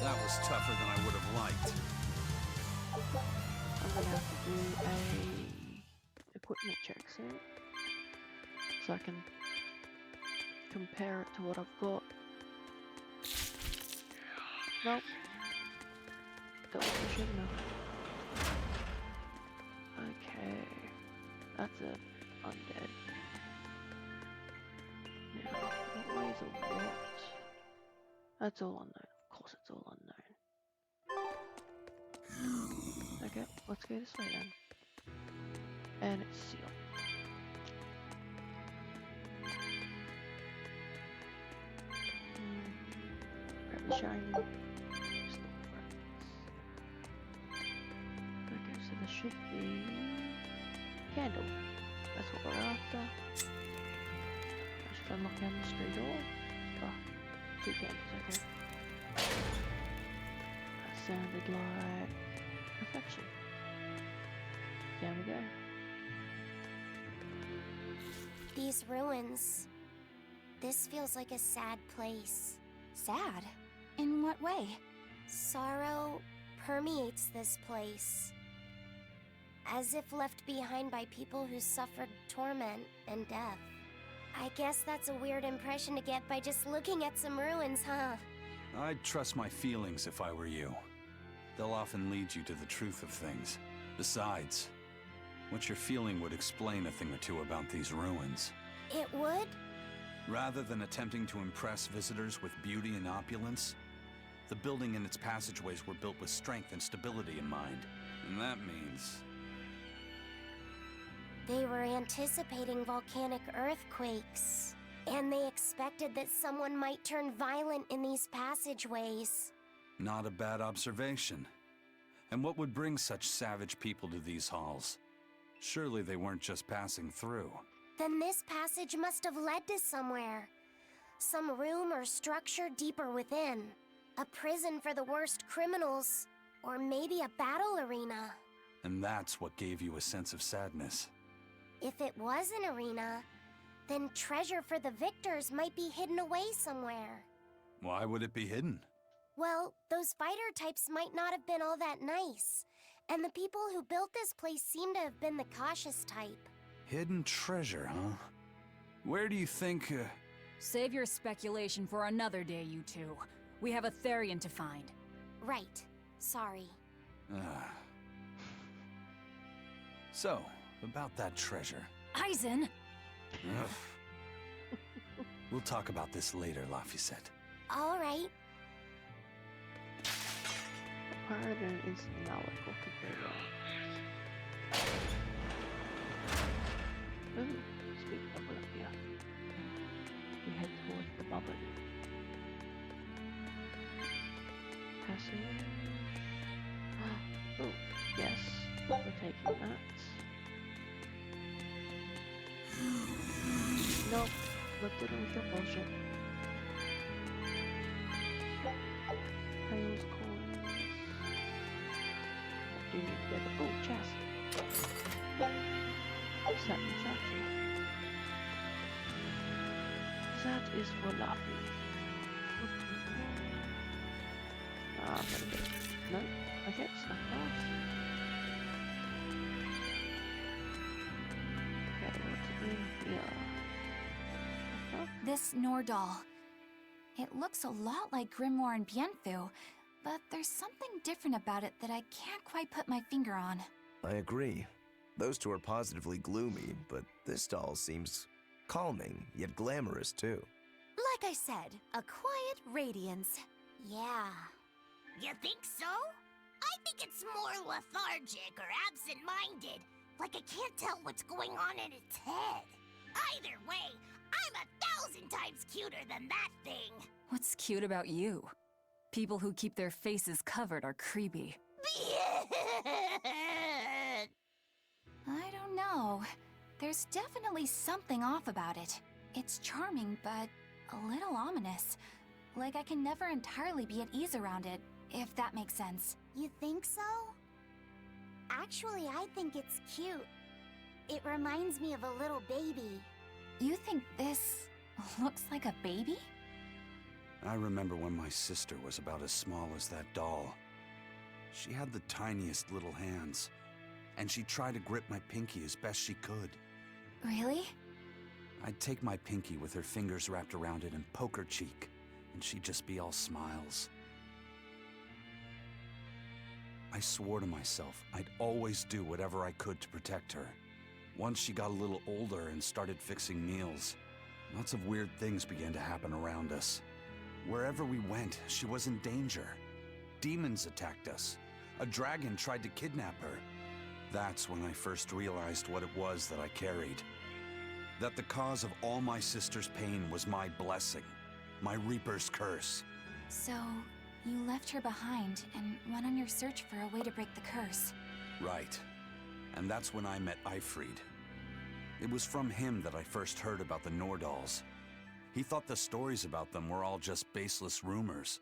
That was tougher than I would have liked. I'm gonna have to do a equipment check soon, so I can compare it to what I've got. Nope. Got what I should know. That's a undead. Now, what ways of what? That's all unknown. Of course it's all unknown. Okay, let's go this way then. And it's sealed. Grab the shiny. Okay, so there should be candle. That's what we're after. I should unlock the mystery door. Oh, 2 candles, okay. That sounded like perfection. Down we go. These ruins. This feels like a sad place. Sad? In what way? Sorrow permeates this place. As if left behind by people who suffered torment and death. I guess that's a weird impression to get by just looking at some ruins, huh? I'd trust my feelings if I were you. They'll often lead you to the truth of things. Besides, what you're feeling would explain a thing or two about these ruins. It would? Rather than attempting to impress visitors with beauty and opulence, the building and its passageways were built with strength and stability in mind. And that means... They were anticipating volcanic earthquakes. And they expected that someone might turn violent in these passageways. not a bad observation. And what would bring such savage people to these halls? Surely they weren't just passing through. Then this passage must have led to somewhere. Some room or structure deeper within. A prison for the worst criminals. Or maybe a battle arena. And that's what gave you a sense of sadness. If it was an arena, then treasure for the victors might be hidden away somewhere. Why would it be hidden? Well, those fighter types might not have been all that nice. And the people who built this place seem to have been the cautious type. Hidden treasure, huh? Where do you think, Save your speculation for another day, you two. We have a Therian to find. Right. Sorry. So, about that treasure. Eisen! Ugh. We'll talk about this later, Laphicet. All right. Paradon is Malik. What could go wrong? Ooh, speaking of Olympia, we head towards the bubble. Passage. Oh, yes, we're taking that. Nope, looked at it with your bullshit. Tales, coins. What do you need to get? Oh, chest. Satin satchel. That is for Laffy. I'm gonna get it. No, okay, it's not fast. Okay, what's in here? This Nordal. It looks a lot like Grimoire and Bienfu, but there's something different about it that I can't quite put my finger on. I agree. Those two are positively gloomy, but this doll seems calming, yet glamorous too. Like I said, a quiet radiance. Yeah. You think so? I think it's more lethargic or absent-minded. Like I can't tell what's going on in its head. Either way, I'm 1,000 times cuter than that thing. What's cute about you? People who keep their faces covered are creepy. I don't know. There's definitely something off about it. It's charming, but a little ominous. Like I can never entirely be at ease around it, if that makes sense. You think so? Actually, I think it's cute. It reminds me of a little baby. You think this looks like a baby? I remember when my sister was about as small as that doll. She had the tiniest little hands, and she tried to grip my pinky as best she could. Really? I'd take my pinky with her fingers wrapped around it and poke her cheek, and she'd just be all smiles. I swore to myself I'd always do whatever I could to protect her. Once she got a little older and started fixing meals, lots of weird things began to happen around us. Wherever we went, she was in danger. Demons attacked us. A dragon tried to kidnap her. That's when I first realized what it was that I carried. That the cause of all my sister's pain was my blessing, my Reaper's curse. So, you left her behind and went on your search for a way to break the curse. Right. And that's when I met Eifried. It was from him that I first heard about the Nordals. He thought the stories about them were all just baseless rumors.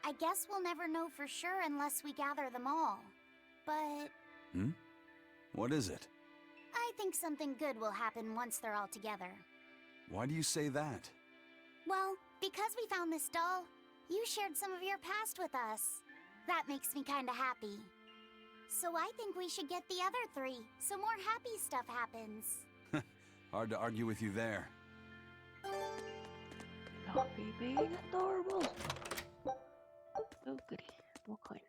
I guess we'll never know for sure unless we gather them all. But Hmm? What is it? I think something good will happen once they're all together. Why do you say that? Well, because we found this doll, you shared some of your past with us. That makes me kinda happy. So I think we should get the other three, so more happy stuff happens. Hard to argue with you there. Not be being adorable. Oh goody, more coin.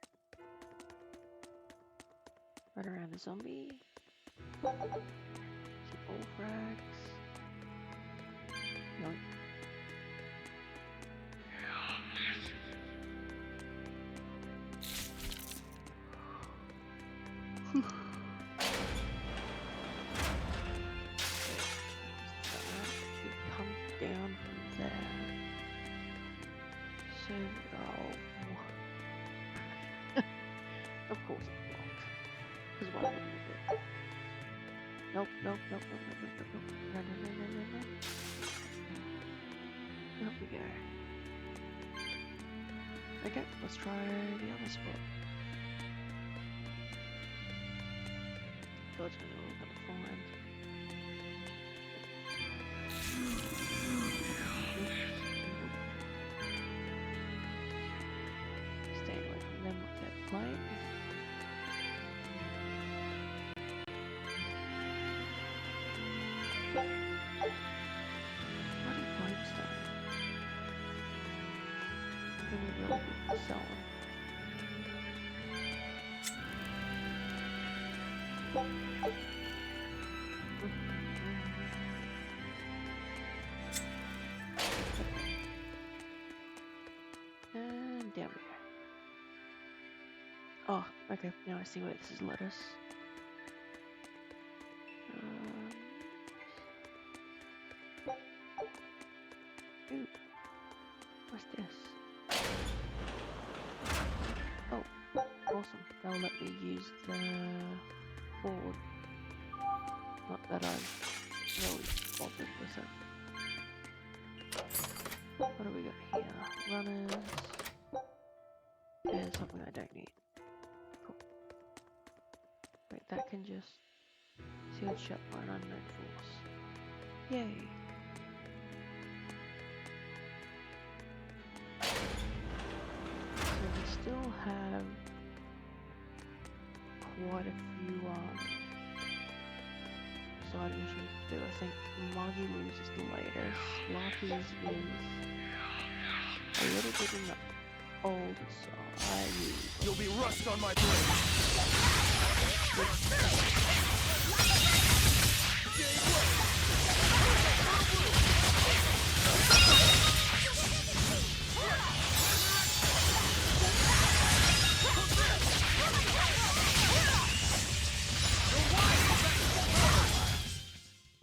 Run around a zombie. Some bull frags. Yoink. Come down from there. So, of course it's blocked. Because why wouldn't it be? Nope, nope, nope, nope, nope, nope, nope, nope. No, no, no, no, no, no. Up we go. Okay, let's try the other spot. God, I know we're gonna find. Stay away from them with that plate. Bloody limestone. Really, really good for selling. And down we go. Oh, okay. Now I see where this has led us. Ooh. What's this? Oh, awesome. They'll let me use the board. Not that I'm really bothered with it. What do we got here? Runners. And something I don't need. Cool. Wait, that can just sealed shut by an unknown force. Yay. So we still have quite a few side missions to do. I think Muggy Lose is the latest. Larky's is a little bit in the older side. You'll be rust on my blade.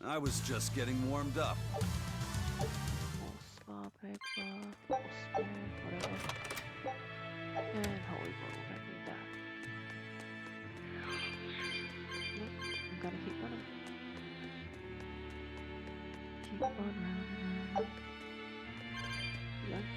I was just getting warmed up. Spa paper, or spare, whatever. And holy bottle, don't need that. Nope, I'm gonna keep running. Keep on running. Yoink.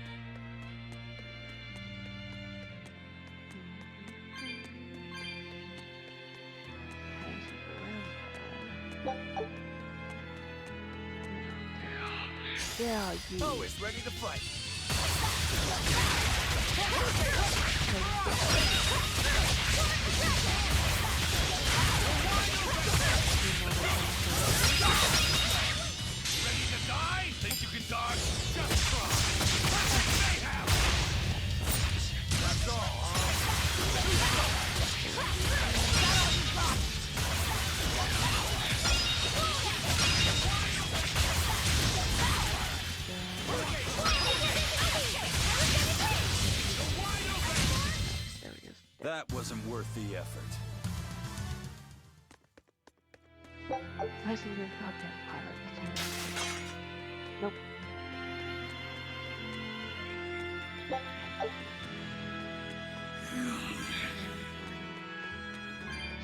Yeah, you. Always ready to fight. Ready to die? Think you can dodge? Just try. Mayhem! That's all, huh? the effort. Nice and good goddamn pirate. Nope.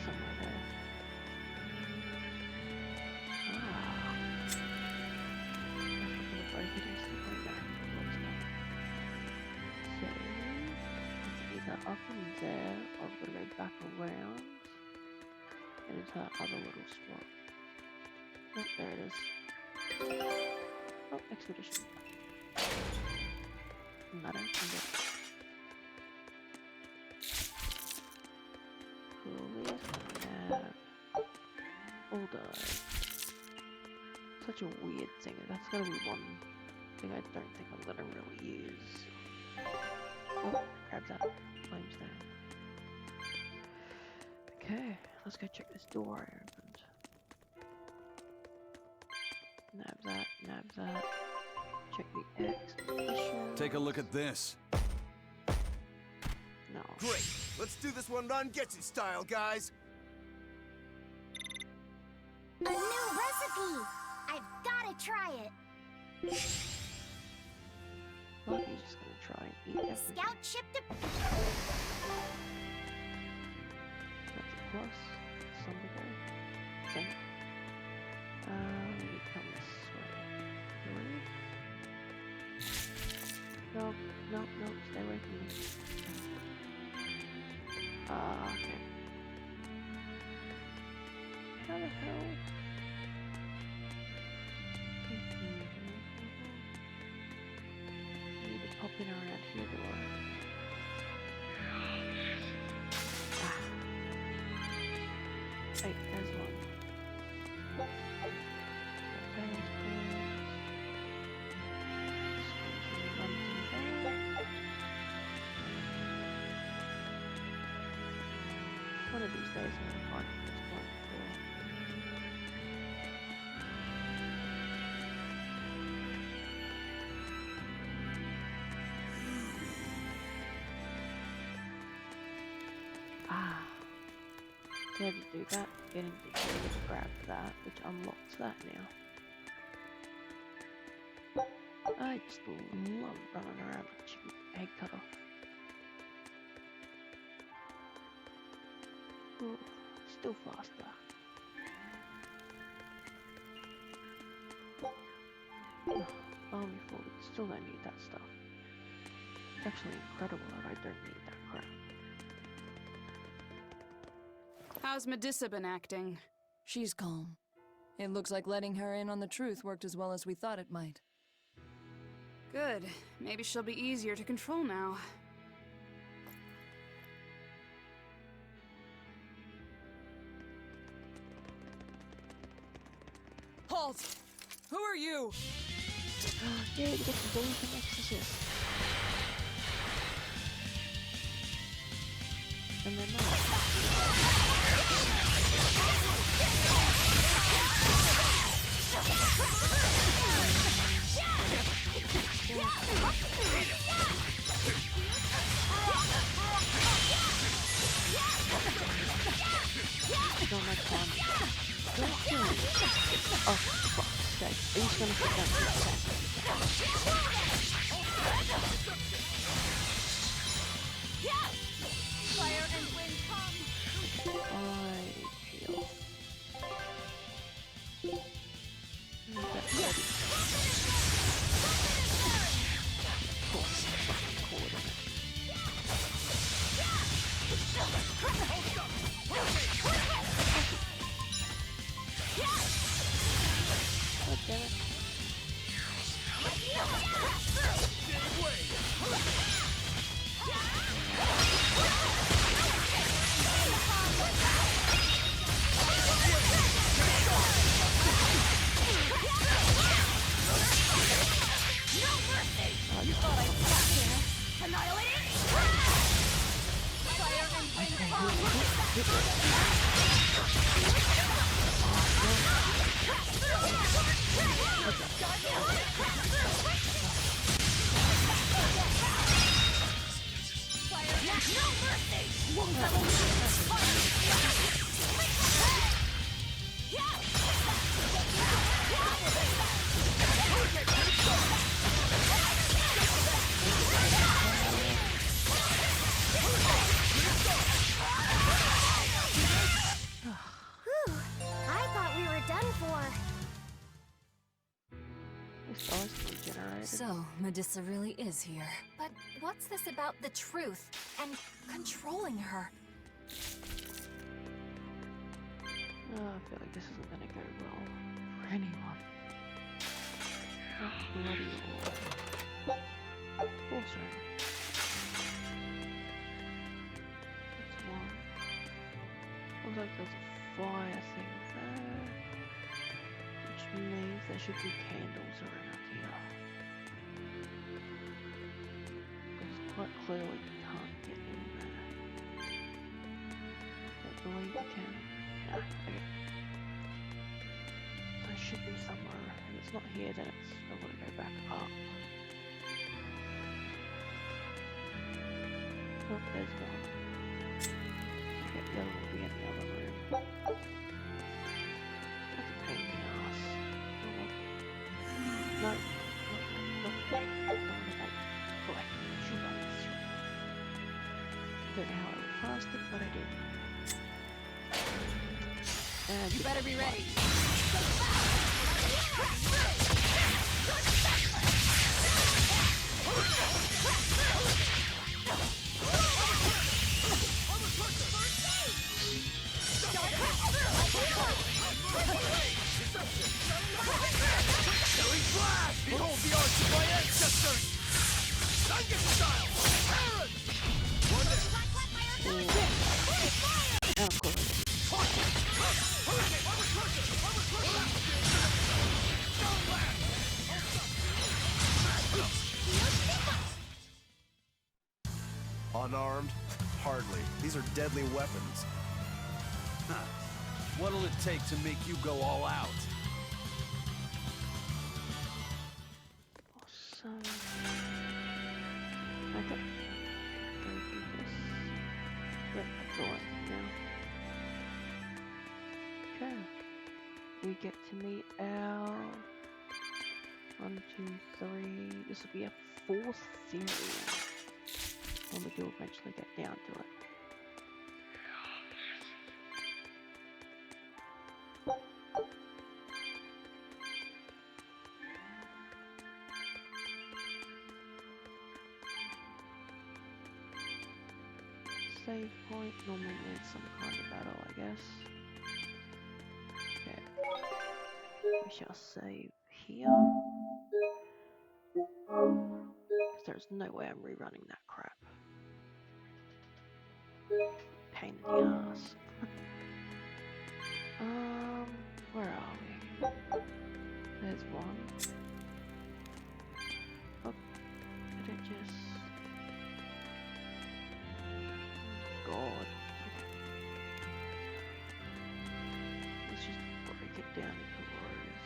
Somewhere there. Break it and stick right there. So, it's either up in there, or I've got to go back around, and into that other little spot. Oh, there it is. Oh, expedition. Matter, I'm good. Coolies, map. All done. Such a weird thing. That's gonna be one thing I don't think I'm gonna really use. Oh, grab that. Limestone. Okay, let's go check this door I opened. Nab that. Check the expedition. Take a look at this. No. Great. Let's do this one Rangetsu style, guys. A new recipe! I've gotta try it. Well, he's just gonna try and eat everything. Scout ship to... That's a plus. Some to go. Okay. You come this way. Really? No, stay away from me. Okay. How the hell? Need to pop in around here, do I? Hey, there's one. One of these days I'm gonna find this one. Had to do that, get into here, grab that, which unlocks that now. I just love running around with a chicken egg cutter. Ooh, still faster. Army forward, still don't need that stuff. It's actually incredible that I don't need that crap. How's Medusa been acting? She's calm. It looks like letting her in on the truth worked as well as we thought it might. Good. Maybe she'll be easier to control now. Halt! Who are you? Yeah, you get the bully from Exorcist. And then not. So much fun. Don't kill me. Oh, fuck's sake. Are you just gonna sit down for a second? Fire and wind come. I heal. That's ready. Cool. Cool with it. God damn it. You thought I'd stop here? Annihilate it! Fire and wind come. Fire, no mercy! Won't Medusa really is here. But what's this about the truth and controlling her? Oh, I feel like this isn't gonna go well for anyone. Oh, bloody Lord. Oh, sorry. That's one. Looks like there's a fire thing there. Which means there should be candles around here. Because quite clearly you can't get in there. Don't believe you can. No, okay. So it should be somewhere. If it's not here, then I've got to go back up. Oh, there's one. Okay, the other one will be in the other room. That's a pain in the ass. No. Boy, shoot buttons. Don't know how I went past it, but I did. And You better be ready. Behold the arts of my ancestors! Sunken style! Aaron! of course. Unarmed? Hardly. These are deadly weapons. Huh. What'll it take to make you go all out? Awesome. Okay. Go do this. Yep, that's all I can now. Okay. We get to meet our 1, 2, 3. This will be a 4th theory. When we do eventually get down to it. Save point normally needs some kind of battle, I guess. Okay. We shall save here. Because there's no way I'm rerunning that crap. Pain in the ass. Where are we? There's one. Oh, did it just... God. Let's just break it down into rows.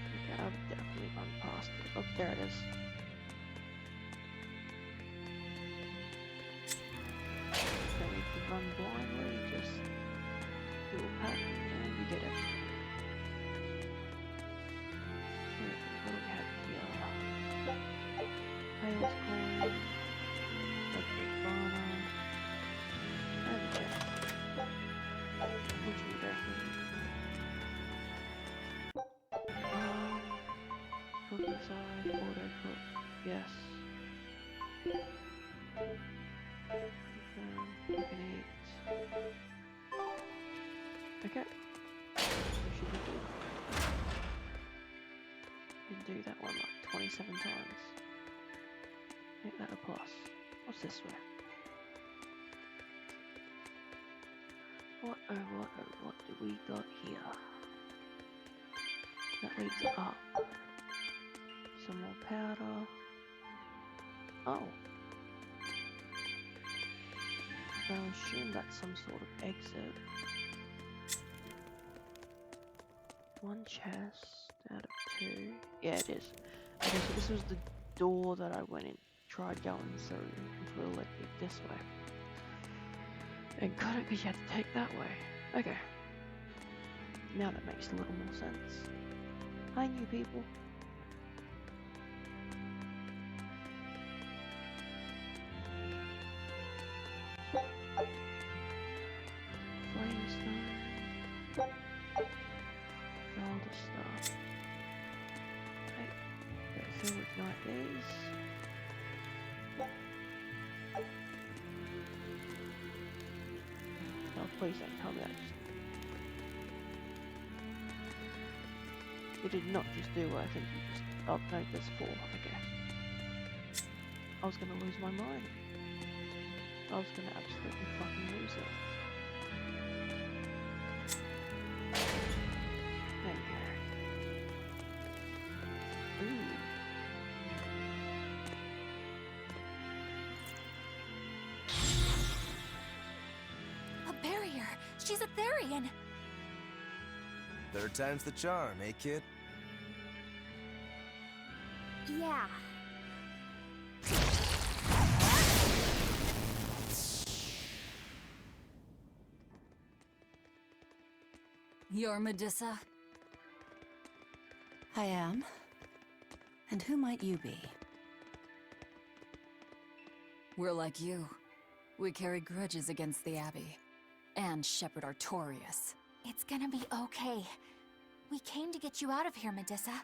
Okay, I've definitely run past it. Oh, there it is. Don't need to run blindly, just do a pattern and you get it. What do we have here? Tales coin, like Ivana, and the chest. Which we don't need. Cook inside, auto cook, yes. You can eat. Okay. We should be good. You can do that one like 27 times. Make that a plus. What's this way? What do we got here? That leads up. Some more powder. Oh. So I assume that's some sort of exit. One chest out of 2. Yeah, it is. Okay, so this was the door that I went in, tried going through, which will let me this way. And got it because you had to take that way. Okay. Now that makes a little more sense. Hi, new people. Still ignite these. Oh, please don't tell me that. You did not just do what I think you just... Oh, no, there's 4. Okay. I was gonna lose my mind. I was gonna absolutely fucking lose it. There you go. Ooh. A barrier! She's a Therian! Third time's the charm, eh, kid? Yeah. You're Medissa? I am. And who might you be? We're like you. We carry grudges against the Abbey. And Shepherd Artorias. It's gonna be okay. We came to get you out of here, Medissa.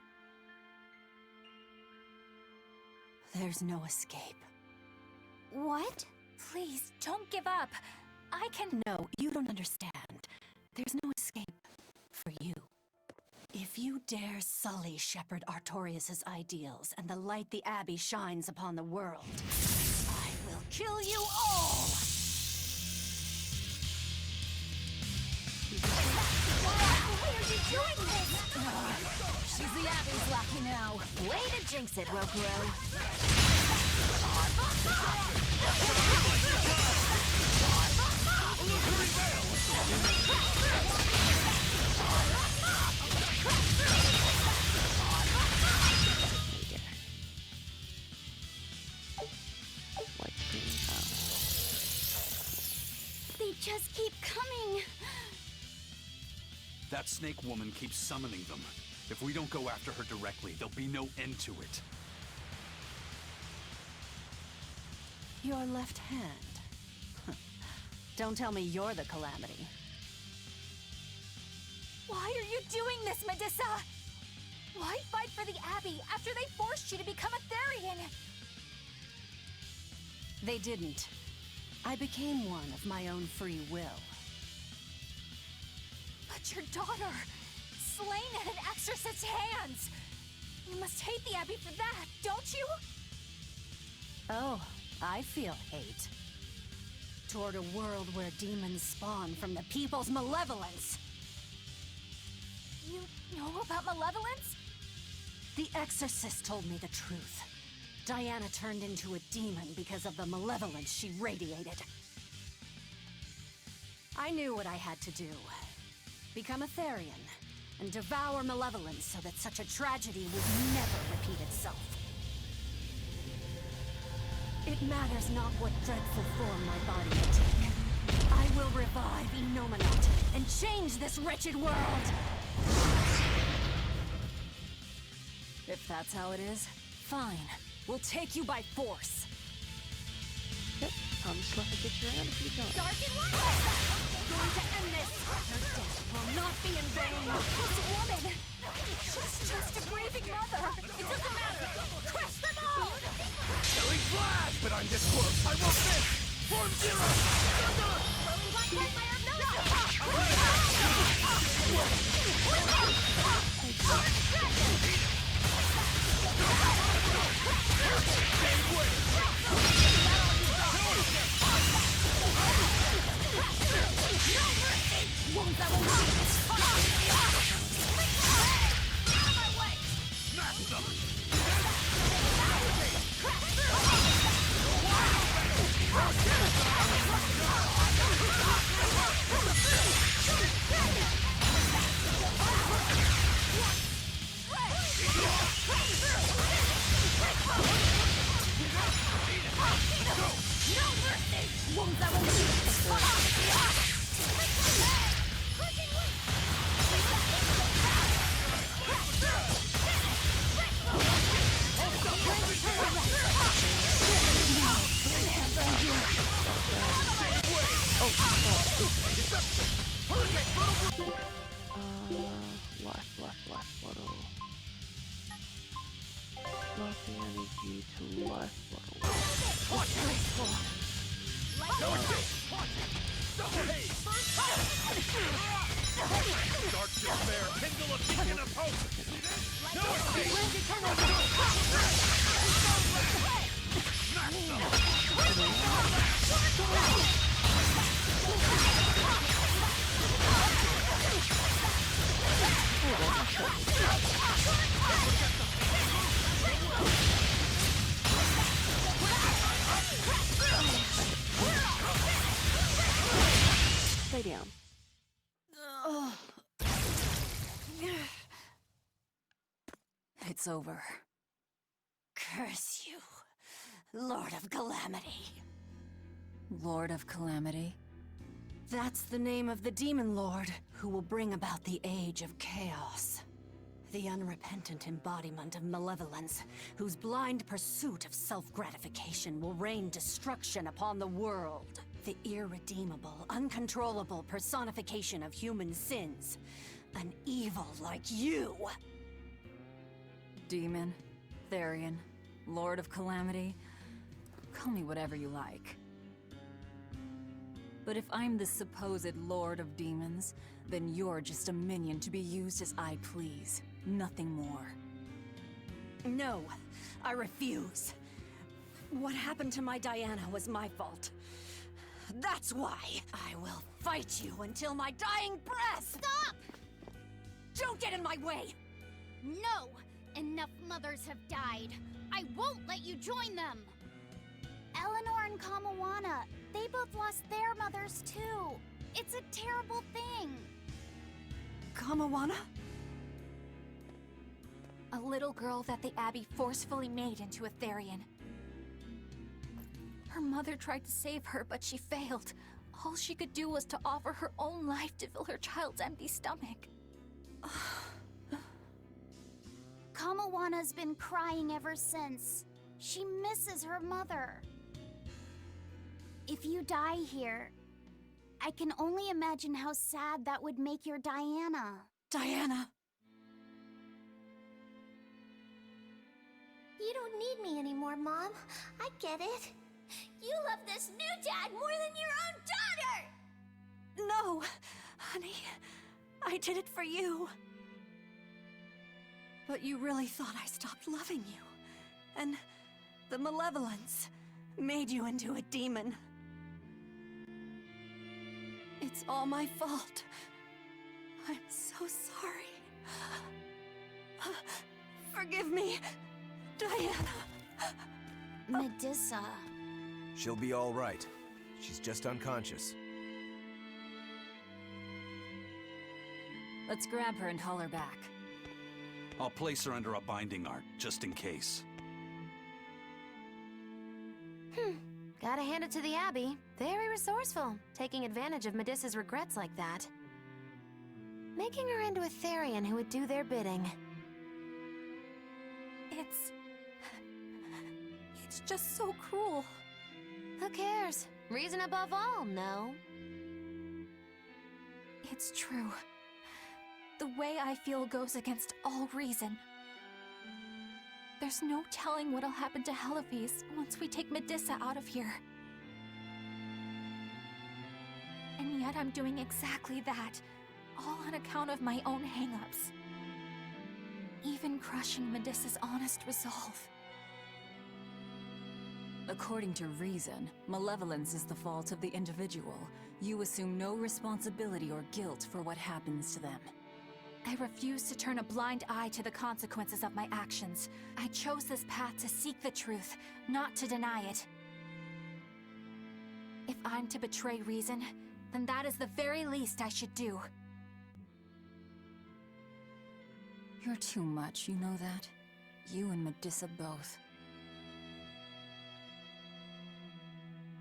There's no escape. What? Please, don't give up. I can... No, you don't understand. There's no escape for you. If you dare sully Shepherd Artorias' ideals and the light the Abbey shines upon the world, I will kill you all! Why are you doing this? She's the Abbey's lackey now. Way to jinx it, Rokuro. They just keep coming. That snake woman keeps summoning them. If we don't go after her directly, there'll be no end to it. Your left hand. Don't tell me you're the Calamity. Why are you doing this, Medissa? Why fight for the Abbey after they forced you to become a Therian? They didn't. I became one of my own free will. But your daughter, slain at an exorcist's hands. You must hate the Abbey for that, don't you? Oh, I feel hate. Toward a world where demons spawn from the people's malevolence. You know about malevolence? The exorcist told me the truth. Diana turned into a demon because of the malevolence she radiated. I knew what I had to do. Become a Therian, and devour malevolence so that such a tragedy would never repeat itself. It matters not what dreadful form my body will take. I will revive Enominat and change this wretched world! If that's how it is, fine. We'll take you by force. Yep, I'm just let me get you around if you don't. Darken Light! I'm going to end this! Her death will not be in vain! This woman! She's just a grieving mother! It doesn't matter! Crush them all! Killing Flash! But I'm this close! I won't miss! Form Zero! Thunder! Black Nightmare, no! Won't that Life bottle. Nothing I need you to life bottle. Dark despair, kindle a beacon of hope! No Stay down. It's over. Curse you, Lord of Calamity. Lord of Calamity? That's the name of the Demon Lord who will bring about the Age of Chaos. The unrepentant embodiment of malevolence, whose blind pursuit of self-gratification will rain destruction upon the world. The irredeemable, uncontrollable personification of human sins. An evil like you. Demon, Therian, Lord of Calamity. Call me whatever you like. But if I'm the supposed Lord of Demons, then you're just a minion to be used as I please. Nothing more. No, I refuse. What happened to my Diana was my fault. That's why I will fight you until my dying breath! Stop! Don't get in my way! No! Enough mothers have died. I won't let you join them! Eleanor and Kamawana, they both lost their mothers too. It's a terrible thing. Kamawana? A little girl that the Abbey forcefully made into a Therian. Her mother tried to save her, but she failed. All she could do was to offer her own life to fill her child's empty stomach. Kamawana's been crying ever since. She misses her mother. If you die here, I can only imagine how sad that would make your Diana. Diana! You don't need me anymore, Mom. I get it. You love this new dad more than your own daughter! No! Honey, I did it for you. But you really thought I stopped loving you. And the malevolence made you into a demon. It's all my fault. I'm so sorry. Forgive me, Diana. Medusa. She'll be all right. She's just unconscious. Let's grab her and haul her back. I'll place her under a binding art, just in case. Gotta hand it to the Abbey. Very resourceful, taking advantage of Medusa's regrets like that. Making her into a Therian who would do their bidding. It's just so cruel. Who cares? Reason above all, no? It's true. The way I feel goes against all reason. There's no telling what'll happen to Heliphys once we take Medusa out of here. And yet I'm doing exactly that, all on account of my own hang-ups. Even crushing Medusa's honest resolve. According to reason, malevolence is the fault of the individual. You assume no responsibility or guilt for what happens to them. I refuse to turn a blind eye to the consequences of my actions. I chose this path to seek the truth, not to deny it. If I'm to betray reason, then that is the very least I should do. You're too much, you know that? You and Medusa both.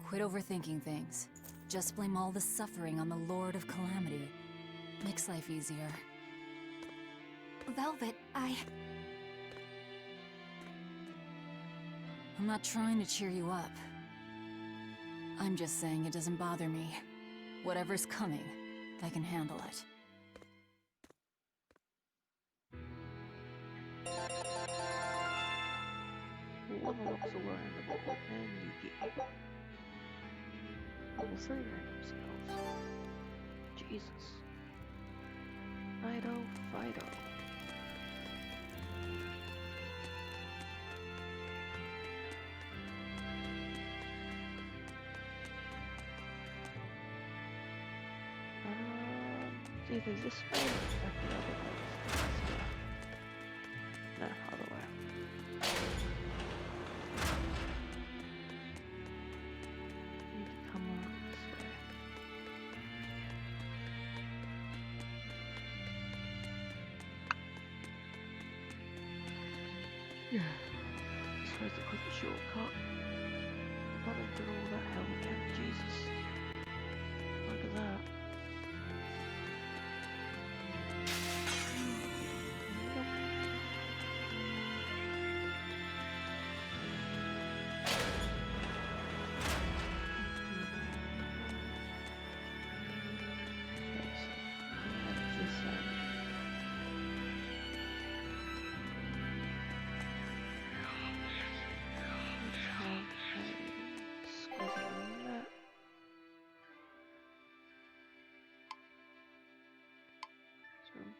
Quit overthinking things. Just blame all the suffering on the Lord of Calamity. Makes life easier. Velvet, I'm not trying to cheer you up. I'm just saying it doesn't bother me. Whatever's coming, I can handle it. level ups all around the board, and you get level 3 random skills. Jesus. Fido, Fido. It's either this way or the other way. No, other way. Need to come on this way. Yeah. This way's the quickest shortcut. Not after all that hell again, Jesus. Look at that.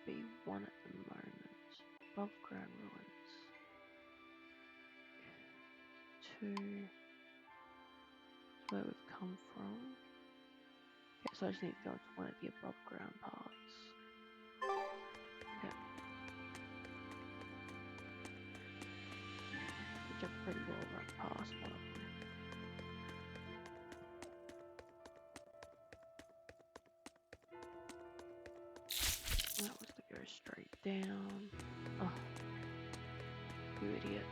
B1 at the moment. Above ground ruins. 2 is where we've come from. Okay, so I just need to go to one of the above ground parts. Okay. Which I've pretty well run past one of them. That was to go straight down. Oh, you idiot.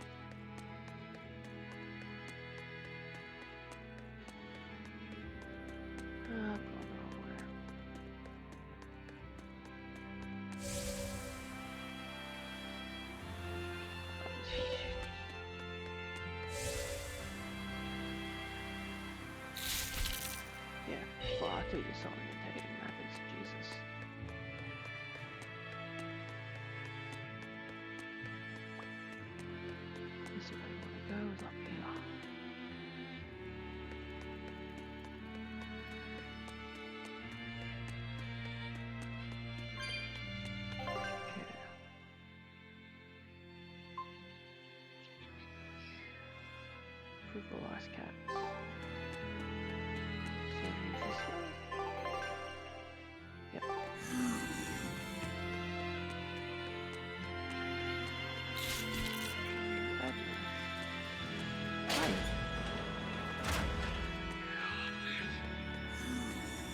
I've gone the wrong way. Yeah, far too disorientating, that is, Jesus. This is where I want to go, is up here. Prove the last cats. So use this way. Yep.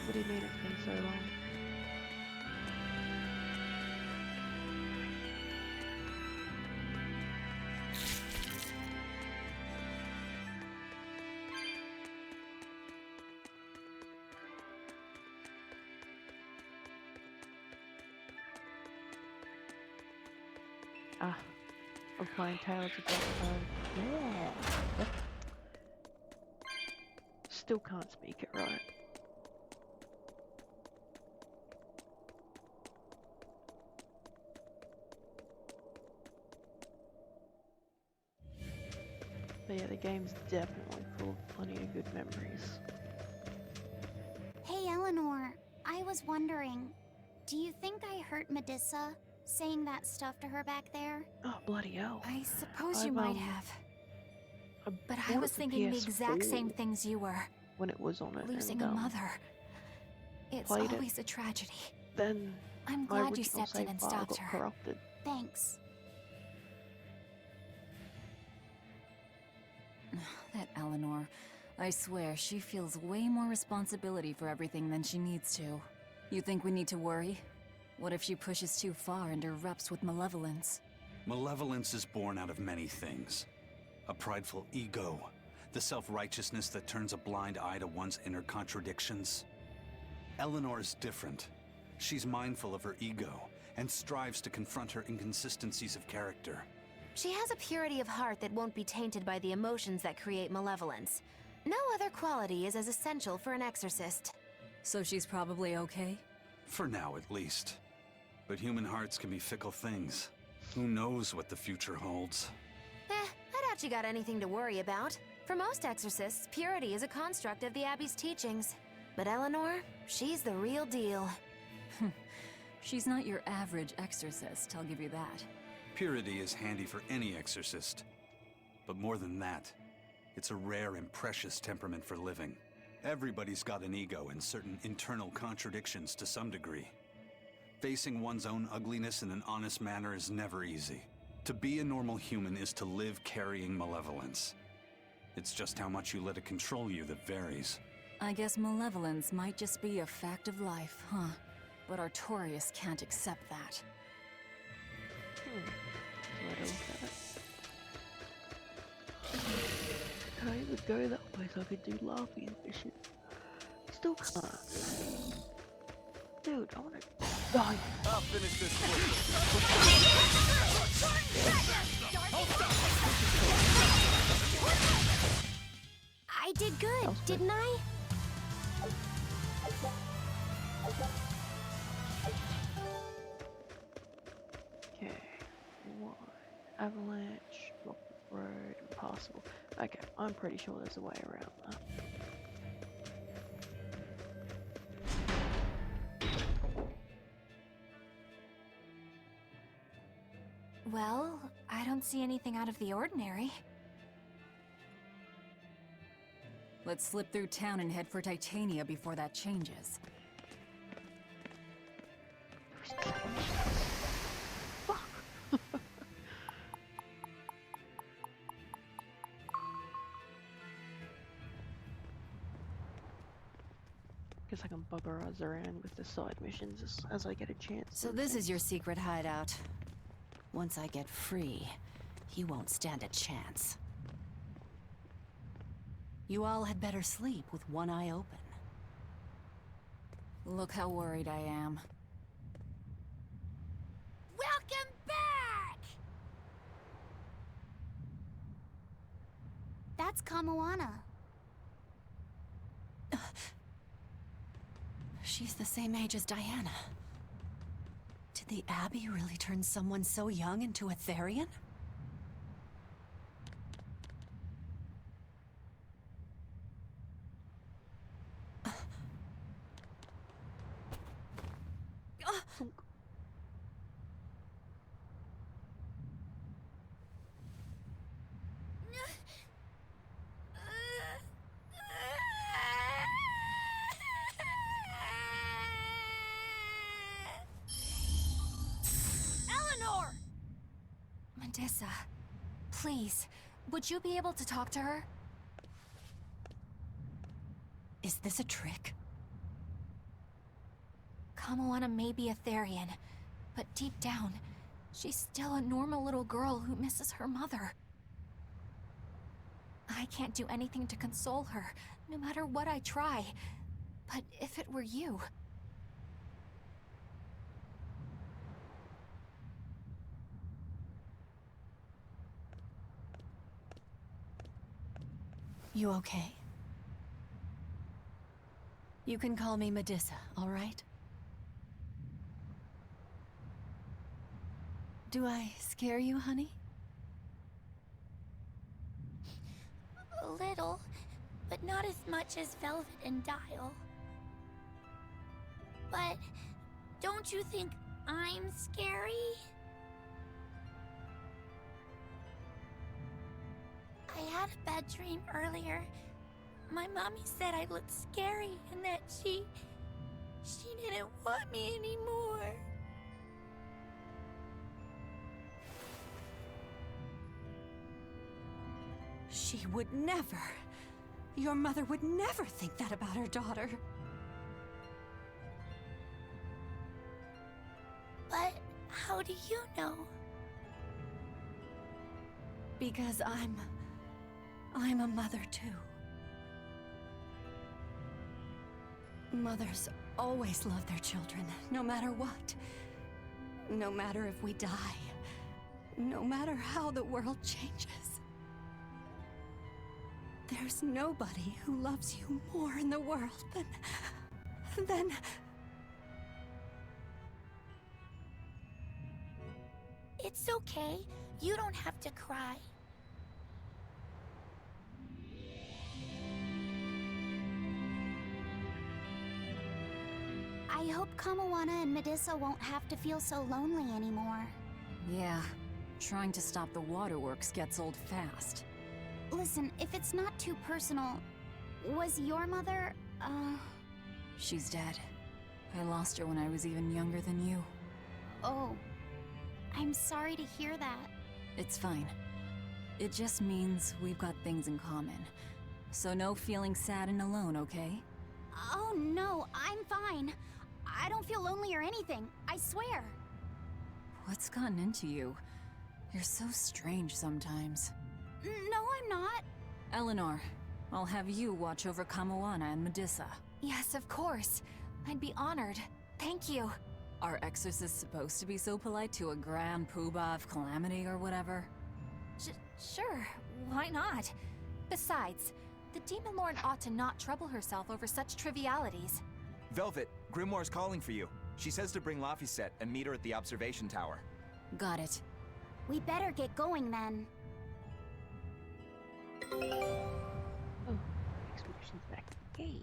What do you mean it's been so long? Ah, I'm playing Tales of Berseria. Yeah. Yep. Still can't speak it right. But yeah, the game's definitely full of plenty of good memories. Hey, Eleanor. I was wondering, do you think I hurt Medusa saying that stuff to her back there? Oh, bloody hell. I suppose you might have. But I bought was it for thinking the exact PS4 same things you were. when it was on it. Losing and, a mother. It's played always a tragedy. Then I'm my glad you original stepped in save and file stopped got her. corrupted. Thanks. That Eleanor. I swear, she feels way more responsibility for everything than she needs to. You think we need to worry? What if she pushes too far and erupts with malevolence? Malevolence is born out of many things. A prideful ego, the self-righteousness that turns a blind eye to one's inner contradictions. Eleanor is different. She's mindful of her ego and strives to confront her inconsistencies of character. She has a purity of heart that won't be tainted by the emotions that create malevolence. No other quality is as essential for an exorcist. So she's probably okay? For now, at least. But human hearts can be fickle things. Who knows what the future holds? I'd doubt you got anything to worry about. For most exorcists, purity is a construct of the Abbey's teachings. But Eleanor, she's the real deal. She's not your average exorcist, I'll give you that. Purity is handy for any exorcist. But more than that, it's a rare and precious temperament for living. Everybody's got an ego and certain internal contradictions to some degree. Facing one's own ugliness in an honest manner is never easy. To be a normal human is to live carrying malevolence. It's just how much you let it control you that varies. I guess malevolence might just be a fact of life, huh? But Artorias can't accept that. Can't even go that way so I could do laughing and fishing. Still can't. Dude, I wanna die. I'll finish this I did good, didn't I? Okay. One. Avalanche, block the road, impassable. Okay, I'm pretty sure there's a way around that. Well, I don't see anything out of the ordinary. Let's slip through town and head for Titania before that changes. Guess I can buggerize around with the side missions as I get a chance. So this is your secret hideout. Once I get free, he won't stand a chance. You all had better sleep with one eye open. Look how worried I am. Welcome back! That's Kamoana. She's the same age as Diana. Did the Abbey really turn someone so young into a Therian? Eleanor! Medissa, please, would you be able to talk to her? Is this a trick? Kamoana may be a Therian, but deep down, she's still a normal little girl who misses her mother. I can't do anything to console her, no matter what I try. But if it were you... You okay? You can call me Medissa, all right? Do I scare you, honey? A little, but not as much as Velvet and Dial. But don't you think I'm scary? I had a bad dream earlier. My mommy said I looked scary and that she didn't want me anymore. She would never. Your mother would never think that about her daughter. But how do you know? Because I'm a mother too. Mothers always love their children, no matter what. No matter if we die. No matter how the world changes. There's nobody who loves you more in the world than... It's okay. You don't have to cry. I hope Kamawana and Medusa won't have to feel so lonely anymore. Yeah, trying to stop the waterworks gets old fast. Listen, if it's not too personal, was your mother, She's dead. I lost her when I was even younger than you. Oh. I'm sorry to hear that. It's fine. It just means we've got things in common. So no feeling sad and alone, okay? Oh no, I'm fine. I don't feel lonely or anything, I swear. What's gotten into you? You're so strange sometimes. No, I'm not. Eleanor, I'll have you watch over Kamawana and Medusa. Yes, of course. I'd be honored. Thank you. Are exorcists supposed to be so polite to a grand poobah of calamity or whatever? Sure, why not? Besides, the Demon Lord ought to not trouble herself over such trivialities. Velvet, Grimoire's calling for you. She says to bring Laphicet and meet her at the observation tower. Got it. We better get going then. Oh, expedition's back. Yay.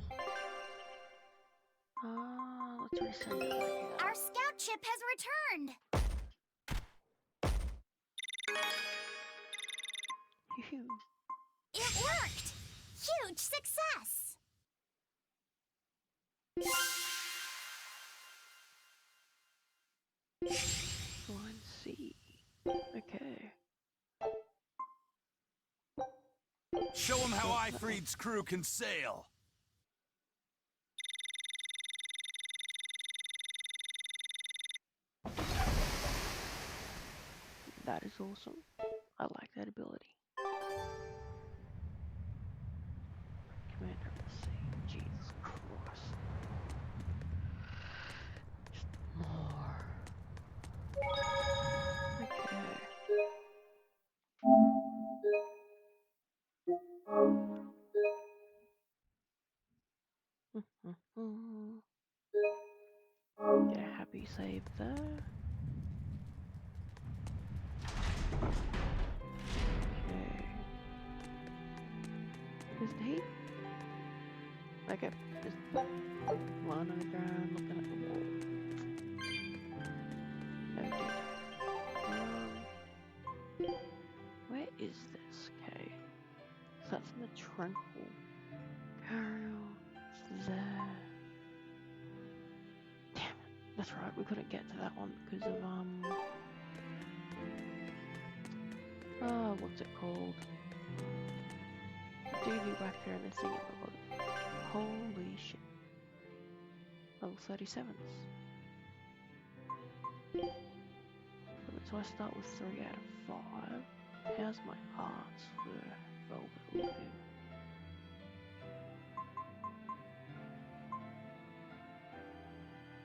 Let's resend it. Our scout ship has returned! It worked! Huge success! Line C. Okay. Show him how Ifrid's crew can sail. That is awesome. I like that ability. Commander of the Sea. Jesus Christ. Just more. Okay. Get a happy save there. Okay. Is the heat? Okay, just lying on the ground looking at the wall. Noted. Where is this? Okay. So that's in the tranquil. Carol. It's there. Damn it. That's right, we couldn't get to that one because of, what's it called? DV back there and they're singing the look. Holy shit. Level 37s. So I start with 3 out of 5. How's my arts for Velvet looking?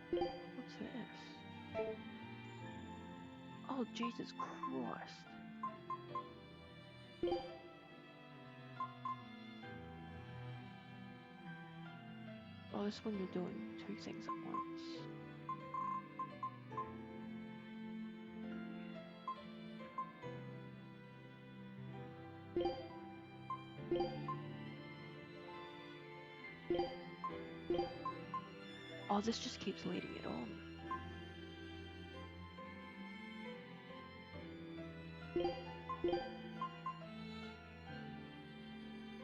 What's this? Oh, Jesus Christ. Oh, this one you're doing 2 things at once. Oh, this just keeps leading it on.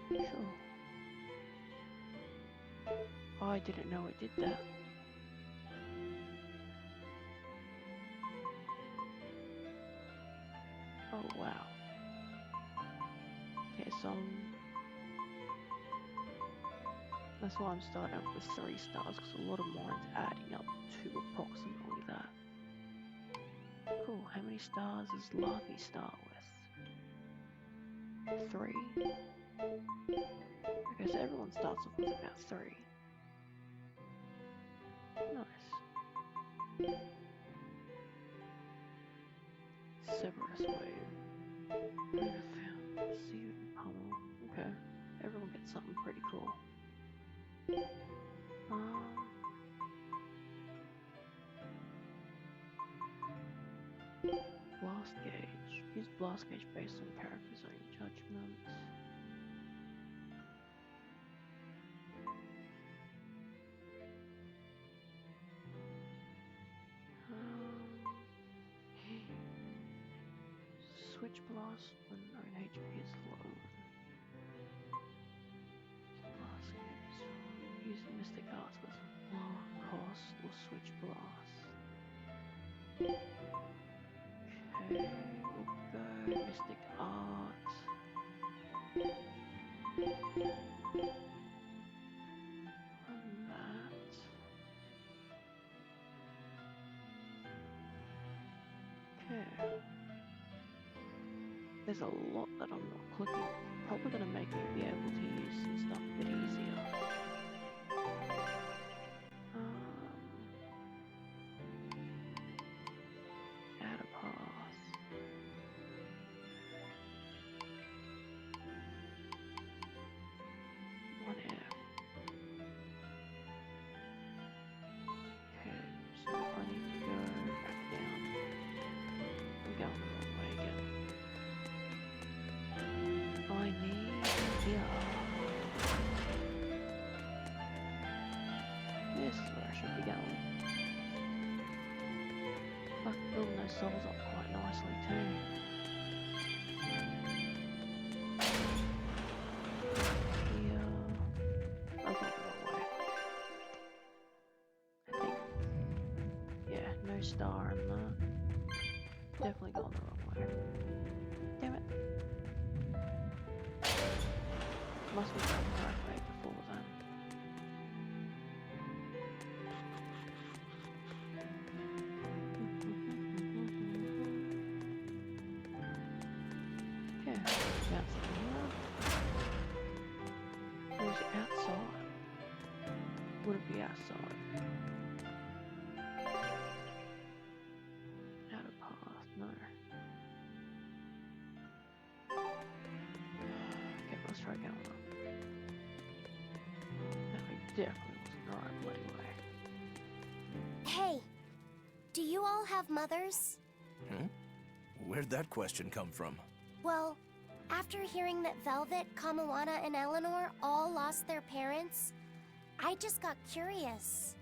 Sure. Oh, I didn't know it did that. Oh, wow. Okay, so that's why I'm starting out with 3 stars, because a lot of mine's adding up to approximately that. Cool, how many stars does Laffy start with? 3? Okay, so everyone starts off with about 3. Nice. Severus Wave. Seared Pummel. Okay, everyone gets something pretty cool. Blast Gauge. Use Blast Gauge based on character's own judgments. switch blast when own HP is low. Blast gives using Mystic Arts with lower cost or switch blast. Okay, we'll go Mystic Arts. And that. Okay. There's a lot that I'm not clicking. Probably gonna make me be able to use some stuff a bit easier. Add a path. One F. Okay, so I need to go back down. I'm going the wrong way again. I need here. This is where I should be going. Fuck, building those souls up quite nicely too. Here. I've got the wrong way. I think. Yeah, no star in that. Definitely gone the wrong way. Damn it. Must be going the right way before then. Yeah, that's here. Or is it outside? Would it be outside? Out of path, no. Okay, let's try going up. Definitely wasn't the right bloody way. Hey, do you all have mothers? Hmm? Where'd that question come from? Well, after hearing that Velvet, Kamawana, and Eleanor all lost their parents, I just got curious.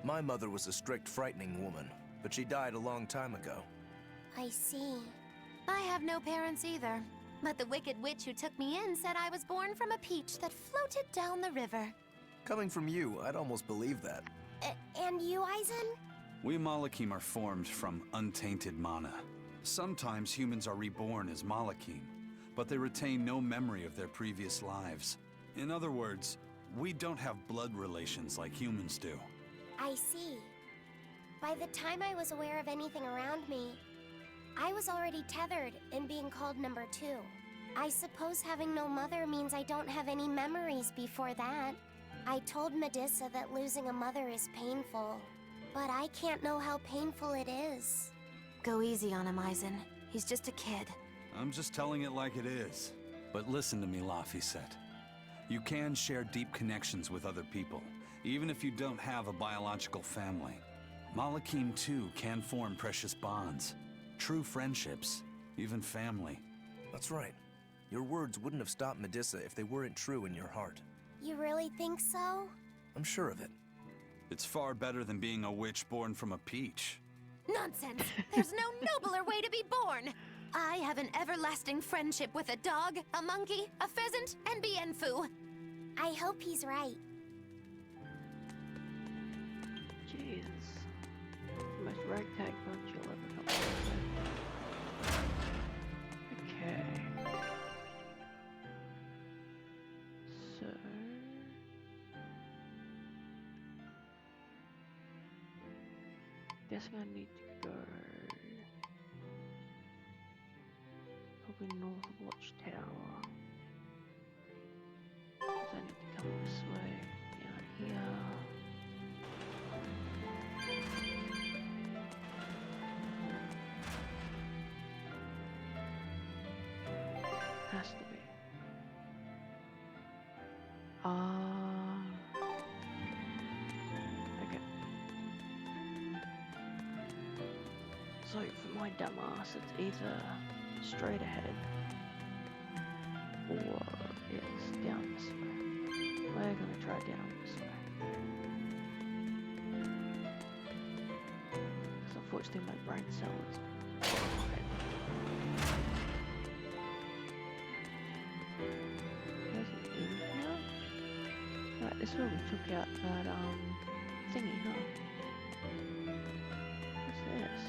My mother was a strict, frightening woman, but she died a long time ago. I see. I have no parents either. But the wicked witch who took me in said I was born from a peach that floated down the river. Coming from you, I'd almost believe that. And you, Eisen? We Malakim are formed from untainted mana. Sometimes humans are reborn as Malakim, but they retain no memory of their previous lives. In other words, we don't have blood relations like humans do. I see. By the time I was aware of anything around me, I was already tethered and being called number 2. I suppose having no mother means I don't have any memories before that. I told Medusa that losing a mother is painful, but I can't know how painful it is. Go easy on him, Eisen. He's just a kid. I'm just telling it like it is. But listen to me, Laphicet. You can share deep connections with other people, even if you don't have a biological family. Malakim, too, can form precious bonds. True friendships, even family. That's right. Your words wouldn't have stopped Medusa if they weren't true in your heart. You really think so? I'm sure of it. It's far better than being a witch born from a peach. Nonsense! There's no nobler way to be born! I have an everlasting friendship with a dog, a monkey, a pheasant, and Bienfu. I hope he's right. Jesus. Most ragtag bunch you'll ever come across. Okay. So... guessing I need to go... probably north of Watchtower. Because I need to come this way, down here. Has to be. Okay. So for my dumbass, it's either straight ahead or it's down this way. We're gonna try down this way. Because unfortunately my brain cell is behind. Right, this is where we took out that, thingy, huh? What's this?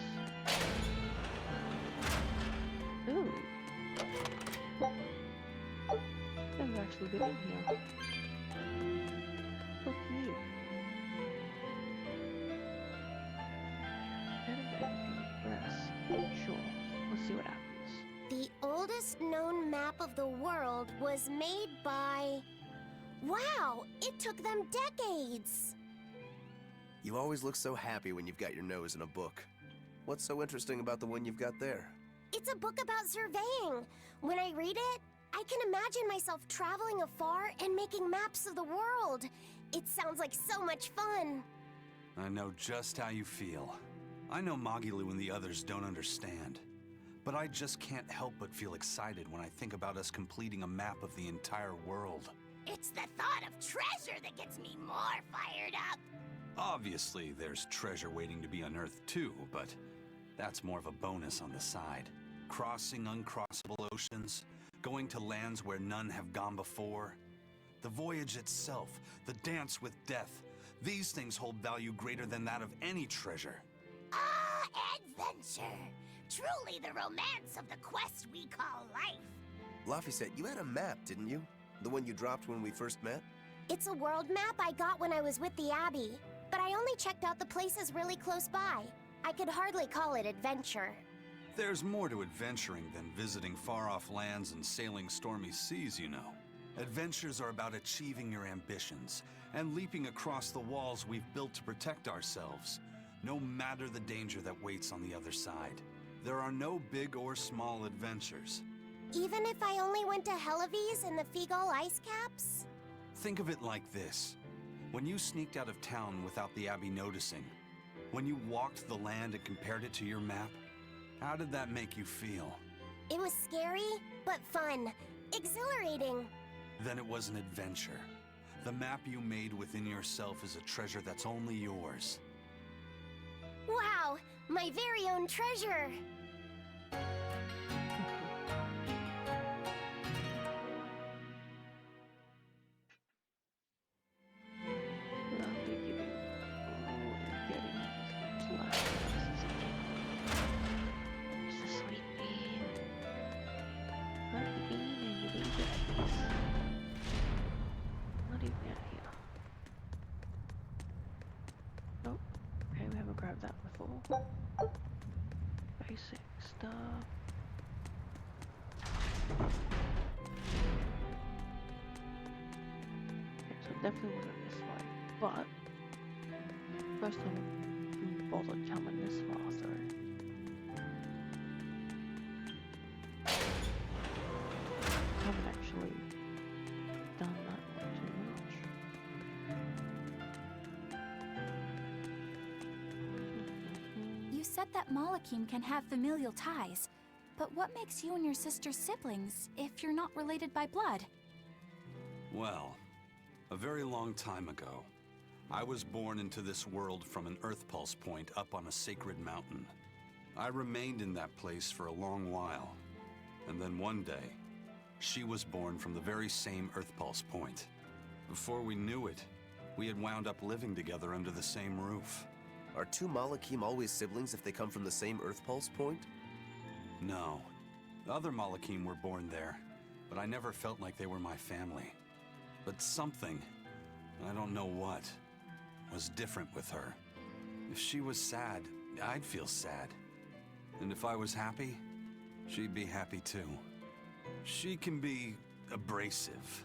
Ooh. Never actually been in here. Look here. Sure. Let's see what happens. The oldest known map of the world was made by... Wow! It took them decades! You always look so happy when you've got your nose in a book. What's so interesting about the one you've got there? It's a book about surveying. When I read it, I can imagine myself traveling afar and making maps of the world. It sounds like so much fun. I know just how you feel. I know Magilu and the others don't understand. But I just can't help but feel excited when I think about us completing a map of the entire world. It's the thought of treasure that gets me more fired up. Obviously, there's treasure waiting to be unearthed too, but that's more of a bonus on the side. Crossing uncrossable oceans, going to lands where none have gone before. The voyage itself, the dance with death, these things hold value greater than that of any treasure. Ah, adventure! Truly the romance of the quest we call life. Laphicet, you had a map, didn't you? The one you dropped when we first met? It's a world map I got when I was with the Abbey, but I only checked out the places really close by. I could hardly call it adventure. There's more to adventuring than visiting far-off lands and sailing stormy seas, you know. Adventures are about achieving your ambitions and leaping across the walls we've built to protect ourselves, no matter the danger that waits on the other side. There are no big or small adventures. Even if I only went to Helavis and the Figal ice caps? Think of it like this. When you sneaked out of town without the Abbey noticing, when you walked the land and compared it to your map, how did that make you feel? It was scary, but fun. Exhilarating. Then it was an adventure. The map you made within yourself is a treasure that's only yours. Wow! My very own treasure! Grabbed that before. Basic stuff. Okay, so it definitely wasn't this way, but first time I bothered coming this far through. I haven't actually done that too much. You said that Malakim can have familial ties, but what makes you and your sister siblings if you're not related by blood? Well, a very long time ago, I was born into this world from an Earth Pulse point up on a sacred mountain. I remained in that place for a long while, and then one day, she was born from the very same Earth Pulse point. Before we knew it, we had wound up living together under the same roof. Are two Malakim always siblings if they come from the same Earth Pulse point? No. The other Malakim were born there, but I never felt like they were my family. But something, I don't know what, was different with her. If she was sad, I'd feel sad. And if I was happy, she'd be happy too. She can be abrasive,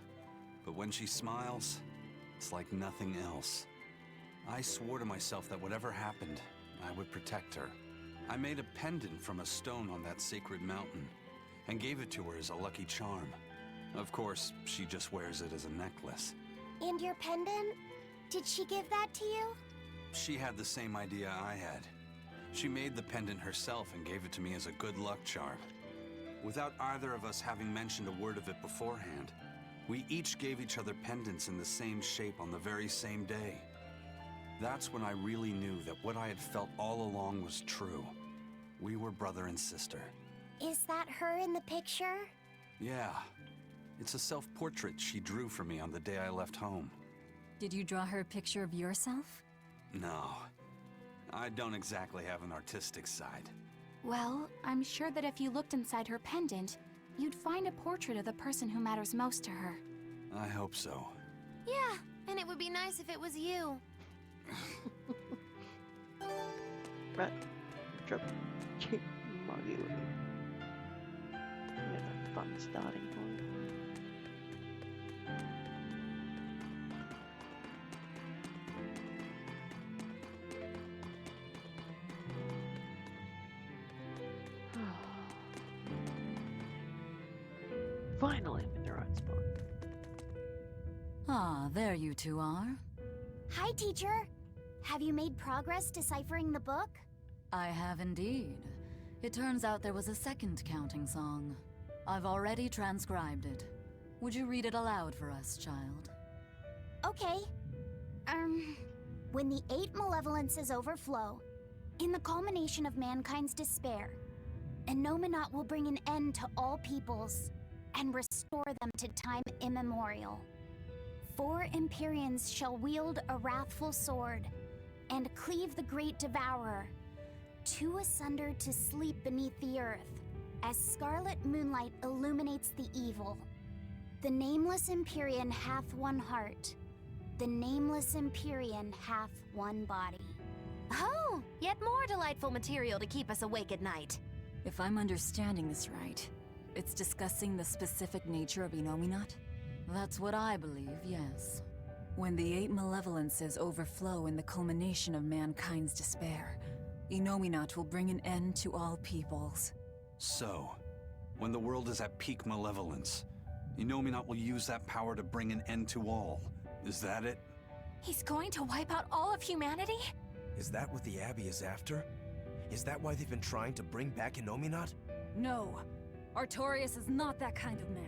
but when she smiles, it's like nothing else. I swore to myself that whatever happened, I would protect her. I made a pendant from a stone on that sacred mountain and gave it to her as a lucky charm. Of course, she just wears it as a necklace. And your pendant? Did she give that to you? She had the same idea I had. She made the pendant herself and gave it to me as a good luck charm. Without either of us having mentioned a word of it beforehand, we each gave each other pendants in the same shape on the very same day. That's when I really knew that what I had felt all along was true. We were brother and sister. Is that her in the picture? Yeah. It's a self-portrait she drew for me on the day I left home. Did you draw her a picture of yourself? No. I don't exactly have an artistic side. Well, I'm sure that if you looked inside her pendant, you'd find a portrait of the person who matters most to her. I hope so. Yeah, and it would be nice if it was you. Right. Drop muggy looking. We have a fun starting point. Finally, I'm in the right spot. Ah, there you two are. Hi, teacher. Have you made progress deciphering the book? I have indeed. It turns out there was a second counting song. I've already transcribed it. Would you read it aloud for us, child? Okay. When the 8 malevolences overflow, in the culmination of mankind's despair, Innominat will bring an end to all peoples and restore them to time immemorial. 4 Empyreans shall wield a wrathful sword and cleave the great devourer, 2 asunder to sleep beneath the earth, as scarlet moonlight illuminates the evil. The nameless Empyrean hath one heart. The nameless Empyrean hath one body. Oh, yet more delightful material to keep us awake at night. If I'm understanding this right, it's discussing the specific nature of Innominat? That's what I believe, yes. When the 8 malevolences overflow in the culmination of mankind's despair, Innominat will bring an end to all peoples. So, when the world is at peak malevolence, Innominat will use that power to bring an end to all. Is that it? He's going to wipe out all of humanity? Is that what the Abbey is after? Is that why they've been trying to bring back Innominat? No, Artorias is not that kind of man.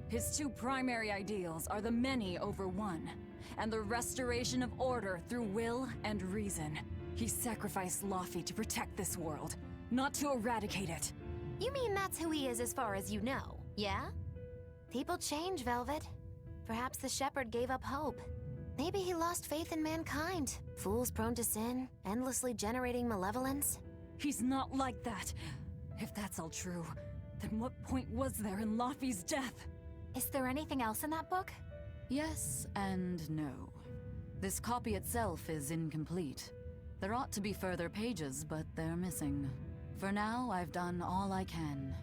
His 2 primary ideals are the many over one, and the restoration of order through will and reason. He sacrificed Laufey to protect this world, not to eradicate it. You mean that's who he is as far as you know, yeah? People change, Velvet. Perhaps the shepherd gave up hope. Maybe he lost faith in mankind. Fools prone to sin, endlessly generating malevolence. He's not like that. If that's all true, then what point was there in Laufey's death? Is there anything else in that book? Yes and no. This copy itself is incomplete. There ought to be further pages, but they're missing. For now, I've done all I can.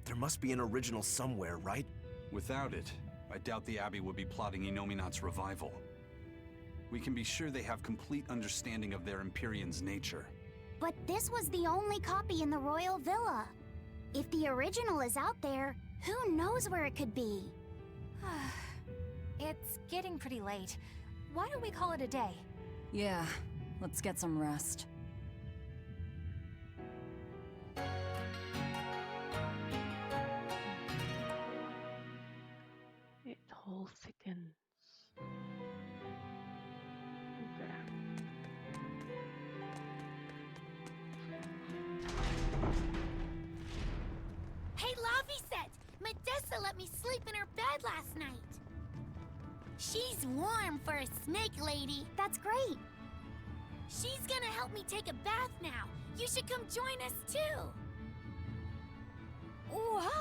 There must be an original somewhere, right? Without it, I doubt the Abbey would be plotting Innominat's revival. We can be sure they have complete understanding of their Empyrean's nature. But this was the only copy in the royal villa. If the original is out there, who knows where it could be? It's getting pretty late. Why don't we call it a day? Yeah, let's get some rest. It all thickens. Okay. Hey, Laufey, Medessa let me sleep in her bed last night. She's warm for a snake lady. That's great. She's gonna help me take a bath now. You should come join us too. What?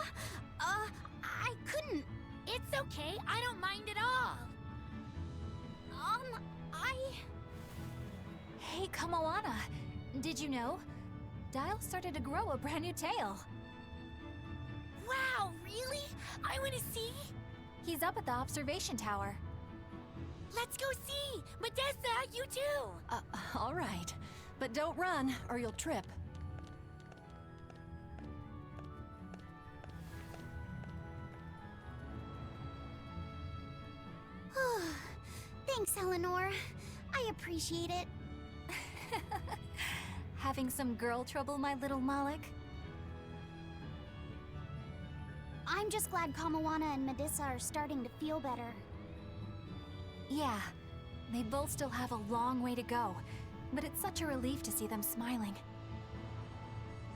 I couldn't. It's okay. I don't mind at all. Hey, Kamoana. Did you know? Dial started to grow a brand new tail. Wow, really? I want to see. He's up at the observation tower. Let's go see. Medessa, you too. All right. But don't run, or you'll trip. Thanks, Eleanor. I appreciate it. Having some girl trouble, my little Malik? I'm just glad Kamoana and Medissa are starting to feel better. Yeah, they both still have a long way to go, but it's such a relief to see them smiling.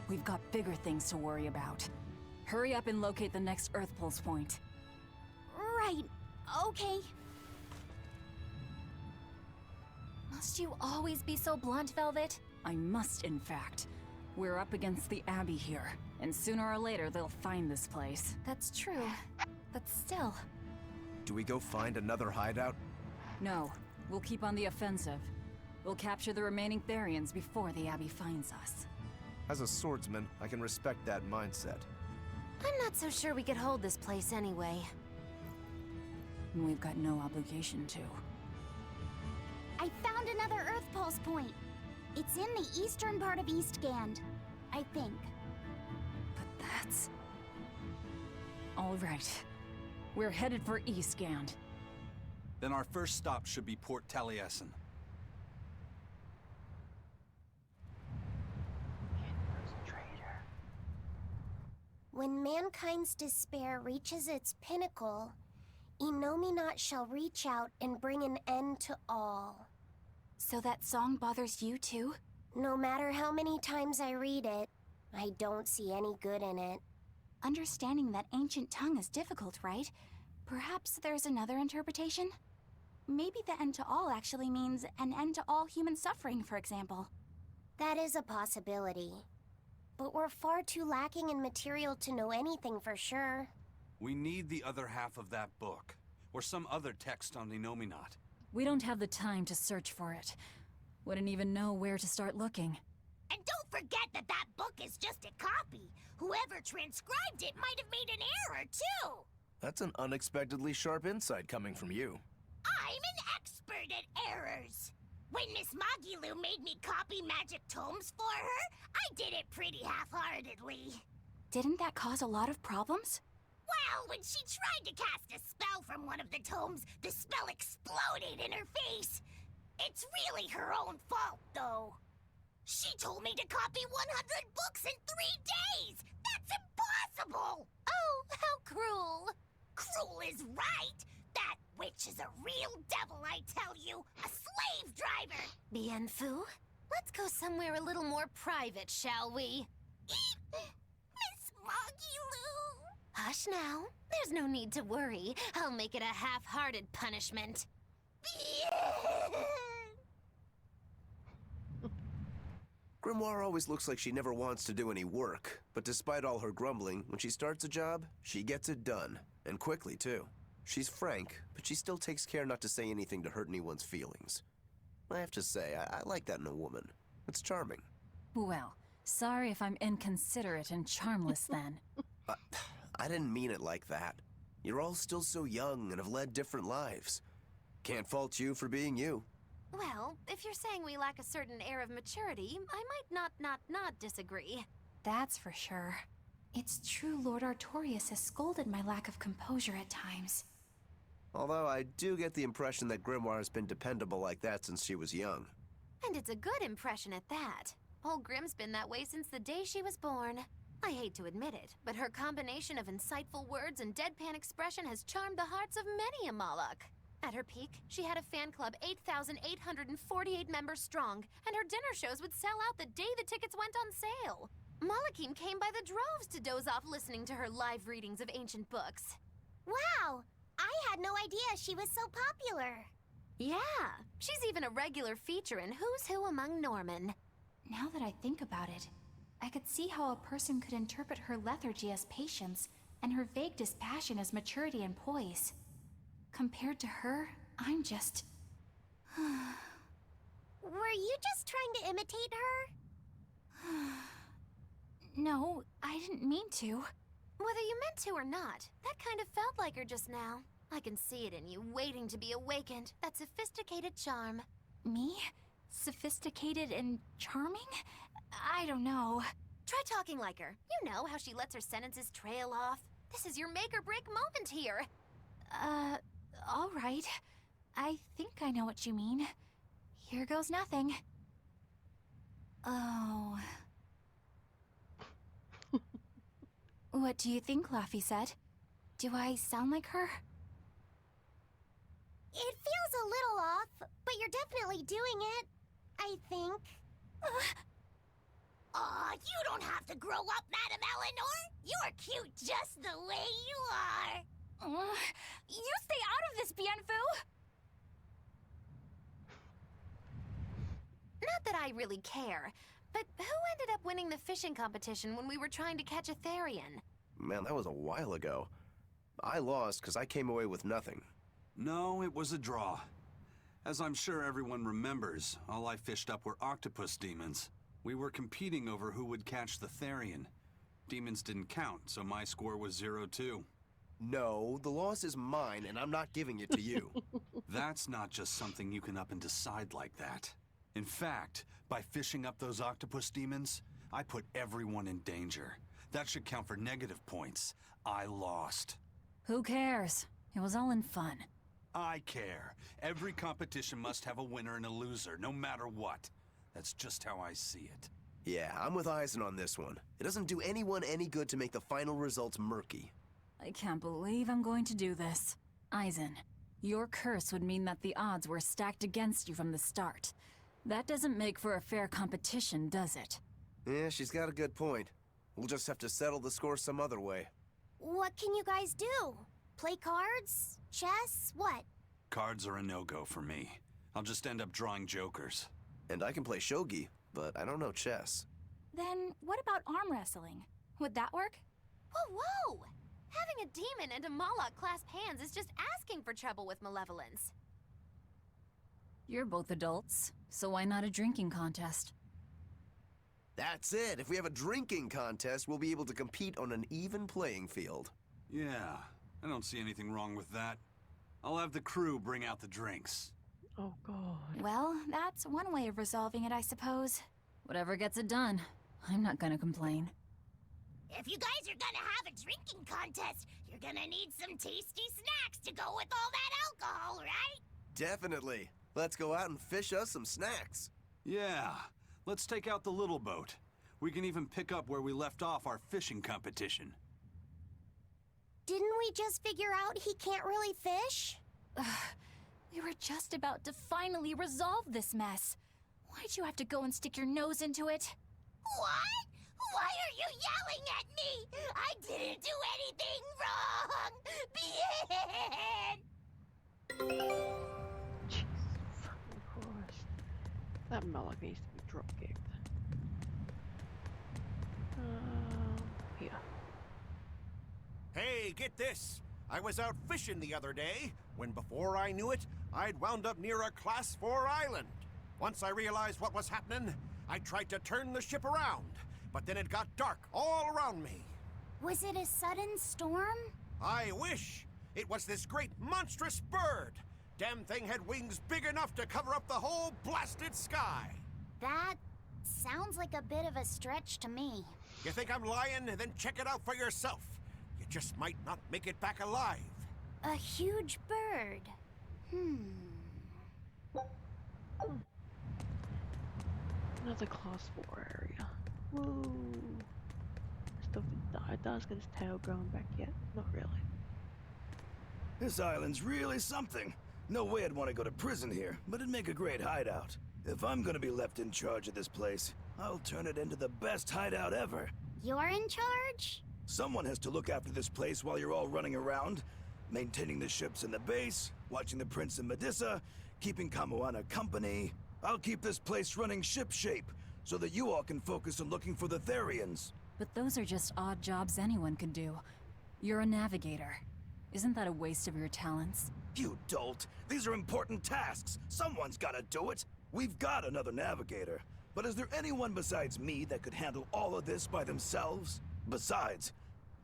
We've got bigger things to worry about. Hurry up and locate the next Earth Pulse point. Right. Okay. Must you always be so blunt, Velvet? I must, in fact. We're up against the Abbey here, and sooner or later they'll find this place. That's true. But still. Do we go find another hideout? No, we'll keep on the offensive. We'll capture the remaining Therians before the Abbey finds us. As a swordsman, I can respect that mindset. I'm not so sure we could hold this place anyway. And we've got no obligation to. I found another Earth Pulse point. It's in the eastern part of Eastgand, I think. But that's... All right. We're headed for Eastgand. Then our first stop should be Port Taliesin. When mankind's despair reaches its pinnacle, Innominat shall reach out and bring an end to all. So that song bothers you too? No matter how many times I read it, I don't see any good in it. Understanding that ancient tongue is difficult, right? Perhaps there's another interpretation? Maybe the end to all actually means an end to all human suffering, for example. That is a possibility. But we're far too lacking in material to know anything for sure. We need the other half of that book, or some other text on Innominat. We don't have the time to search for it. Wouldn't even know where to start looking. And don't forget that that book is just a copy. Whoever transcribed it might have made an error, too. That's an unexpectedly sharp insight coming from you. I'm an expert at errors. When Miss Magilu made me copy magic tomes for her, I did it pretty half-heartedly. Didn't that cause a lot of problems? Well, when she tried to cast a spell from one of the tomes, the spell exploded in her face. It's really her own fault, though. She told me to copy 100 books in 3 days! That's impossible! Oh, how cruel! Cruel is right! That witch is a real devil, I tell you! A slave driver! Bien Phu, let's go somewhere a little more private, shall we? Miss Magilu! Hush now. There's no need to worry. I'll make it a half-hearted punishment. Grimoire always looks like she never wants to do any work, but despite all her grumbling, when she starts a job, she gets it done. And quickly, too. She's frank, but she still takes care not to say anything to hurt anyone's feelings. I have to say, I like that in a woman. It's charming. Well, sorry if I'm inconsiderate and charmless then. I didn't mean it like that. You're all still so young and have led different lives. Can't fault you for being you. Well, if you're saying we lack a certain air of maturity, I might not disagree. That's for sure. It's true Lord Artorius has scolded my lack of composure at times. Although I do get the impression that Grimoire has been dependable like that since she was young. And it's a good impression at that. Old Grim's been that way since the day she was born. I hate to admit it, but her combination of insightful words and deadpan expression has charmed the hearts of many a Moloch. At her peak, she had a fan club 8,848 members strong, and her dinner shows would sell out the day the tickets went on sale. Molochim came by the droves to doze off listening to her live readings of ancient books. Wow! I had no idea she was so popular. Yeah, she's even a regular feature in Who's Who Among Norman. Now that I think about it, I could see how a person could interpret her lethargy as patience and her vague dispassion as maturity and poise. Compared to her, I'm just... Were you just trying to imitate her? No, I didn't mean to. Whether you meant to or not, that kind of felt like her just now. I can see it in you, waiting to be awakened. That sophisticated charm. Me? Sophisticated and charming? I don't know. Try talking like her. You know how she lets her sentences trail off. This is your make or break moment here. All right. I think I know what you mean. Here goes nothing. Oh. What do you think, Laffy said? Do I sound like her? It feels a little off, but you're definitely doing it. I think. Aw, you don't have to grow up, Madame Eleanor. You're cute just the way you are. You I really care. But who ended up winning the fishing competition when we were trying to catch a Therian? Man, that was a while ago. I lost because I came away with nothing. No, it was a draw. As I'm sure everyone remembers, all I fished up were octopus demons. We were competing over who would catch the Therian. Demons didn't count, so my score was 0-2. No, the loss is mine, and I'm not giving it to you. That's not just something you can up and decide like that. In fact, by fishing up those octopus demons, I put everyone in danger. That should count for negative points. I lost. Who cares? It was all in fun. I care. Every competition must have a winner and a loser, no matter what. That's just how I see it. Yeah, I'm with Eisen on this one. It doesn't do anyone any good to make the final results murky. I can't believe I'm going to do this. Eisen, your curse would mean that the odds were stacked against you from the start. That doesn't make for a fair competition, does it? Yeah, she's got a good point. We'll just have to settle the score some other way. What can you guys do? Play cards? Chess? What? Cards are a no-go for me. I'll just end up drawing jokers. And I can play shogi, but I don't know chess. Then what about arm wrestling? Would that work? Whoa, whoa! Having a demon and a Moloch clasp hands is just asking for trouble with malevolence. You're both adults, so why not a drinking contest? That's it. If we have a drinking contest, we'll be able to compete on an even playing field. Yeah, I don't see anything wrong with that. I'll have the crew bring out the drinks. Oh, God. Well, that's one way of resolving it, I suppose. Whatever gets it done. I'm not gonna complain. If you guys are gonna have a drinking contest, you're gonna need some tasty snacks to go with all that alcohol, right? Definitely. Let's go out and fish us some snacks. Yeah, let's take out the little boat. We can even pick up where we left off our fishing competition. Didn't we just figure out he can't really fish? We were just about to finally resolve this mess. Why'd you have to go and stick your nose into it? What? Why are you yelling at me? I didn't do anything wrong! Bien! Jesus fucking Christ. That Moloch needs to be drop-kicked. Here. Hey, get this! I was out fishing the other day, when before I knew it, I'd wound up near a Class 4 island. Once I realized what was happening, I tried to turn the ship around, but then it got dark all around me. Was it a sudden storm? I wish! It was this great monstrous bird! Damn thing had wings big enough to cover up the whole blasted sky! That sounds like a bit of a stretch to me. You think I'm lying? Then check it out for yourself. You just might not make it back alive. A huge bird. Another class 4 area. Woo! Stuff it does get his tail growing back yet. Not really. This island's really something. No way I'd want to go to prison here, but it'd make a great hideout. If I'm gonna be left in charge of this place, I'll turn it into the best hideout ever. You're in charge? Someone has to look after this place while you're all running around, maintaining the ships in the base, watching the Prince and Medusa, keeping Kamoana company. I'll keep this place running ship-shape, so that you all can focus on looking for the Therians. But those are just odd jobs anyone could do. You're a navigator. Isn't that a waste of your talents? You dolt! These are important tasks! Someone's gotta do it! We've got another navigator, but is there anyone besides me that could handle all of this by themselves? Besides,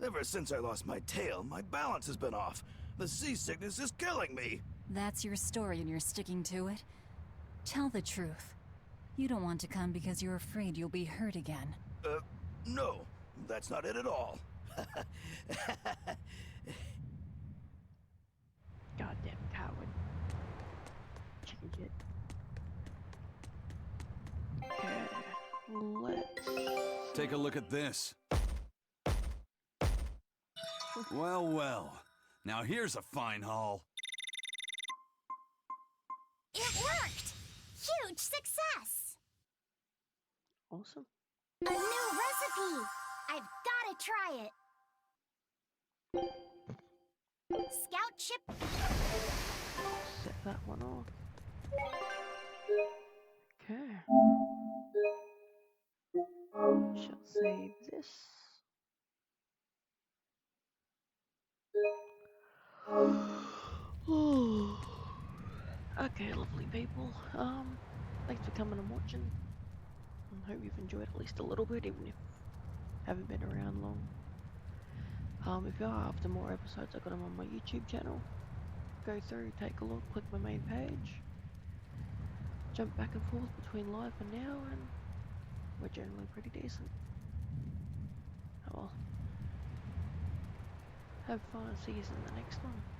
ever since I lost my tail, my balance has been off. The seasickness is killing me! That's your story and you're sticking to it? Tell the truth. You don't want to come because you're afraid you'll be hurt again. No, that's not it at all. Goddamn coward. Chicken shit. Okay, let's... Take a look at this. Well, well. Now here's a fine haul. It worked! Huge success! Awesome. A new recipe! I've gotta try it! Scout ship... Set that one off. Okay. Okay, lovely people. Thanks for coming and watching. I hope you've enjoyed at least a little bit, even if you haven't been around long. If you are after more episodes, I got them on my YouTube channel. Go through, take a look, click my main page. Jump back and forth between live and now, and we're generally pretty decent. Oh well. Have fun, see you in the next one.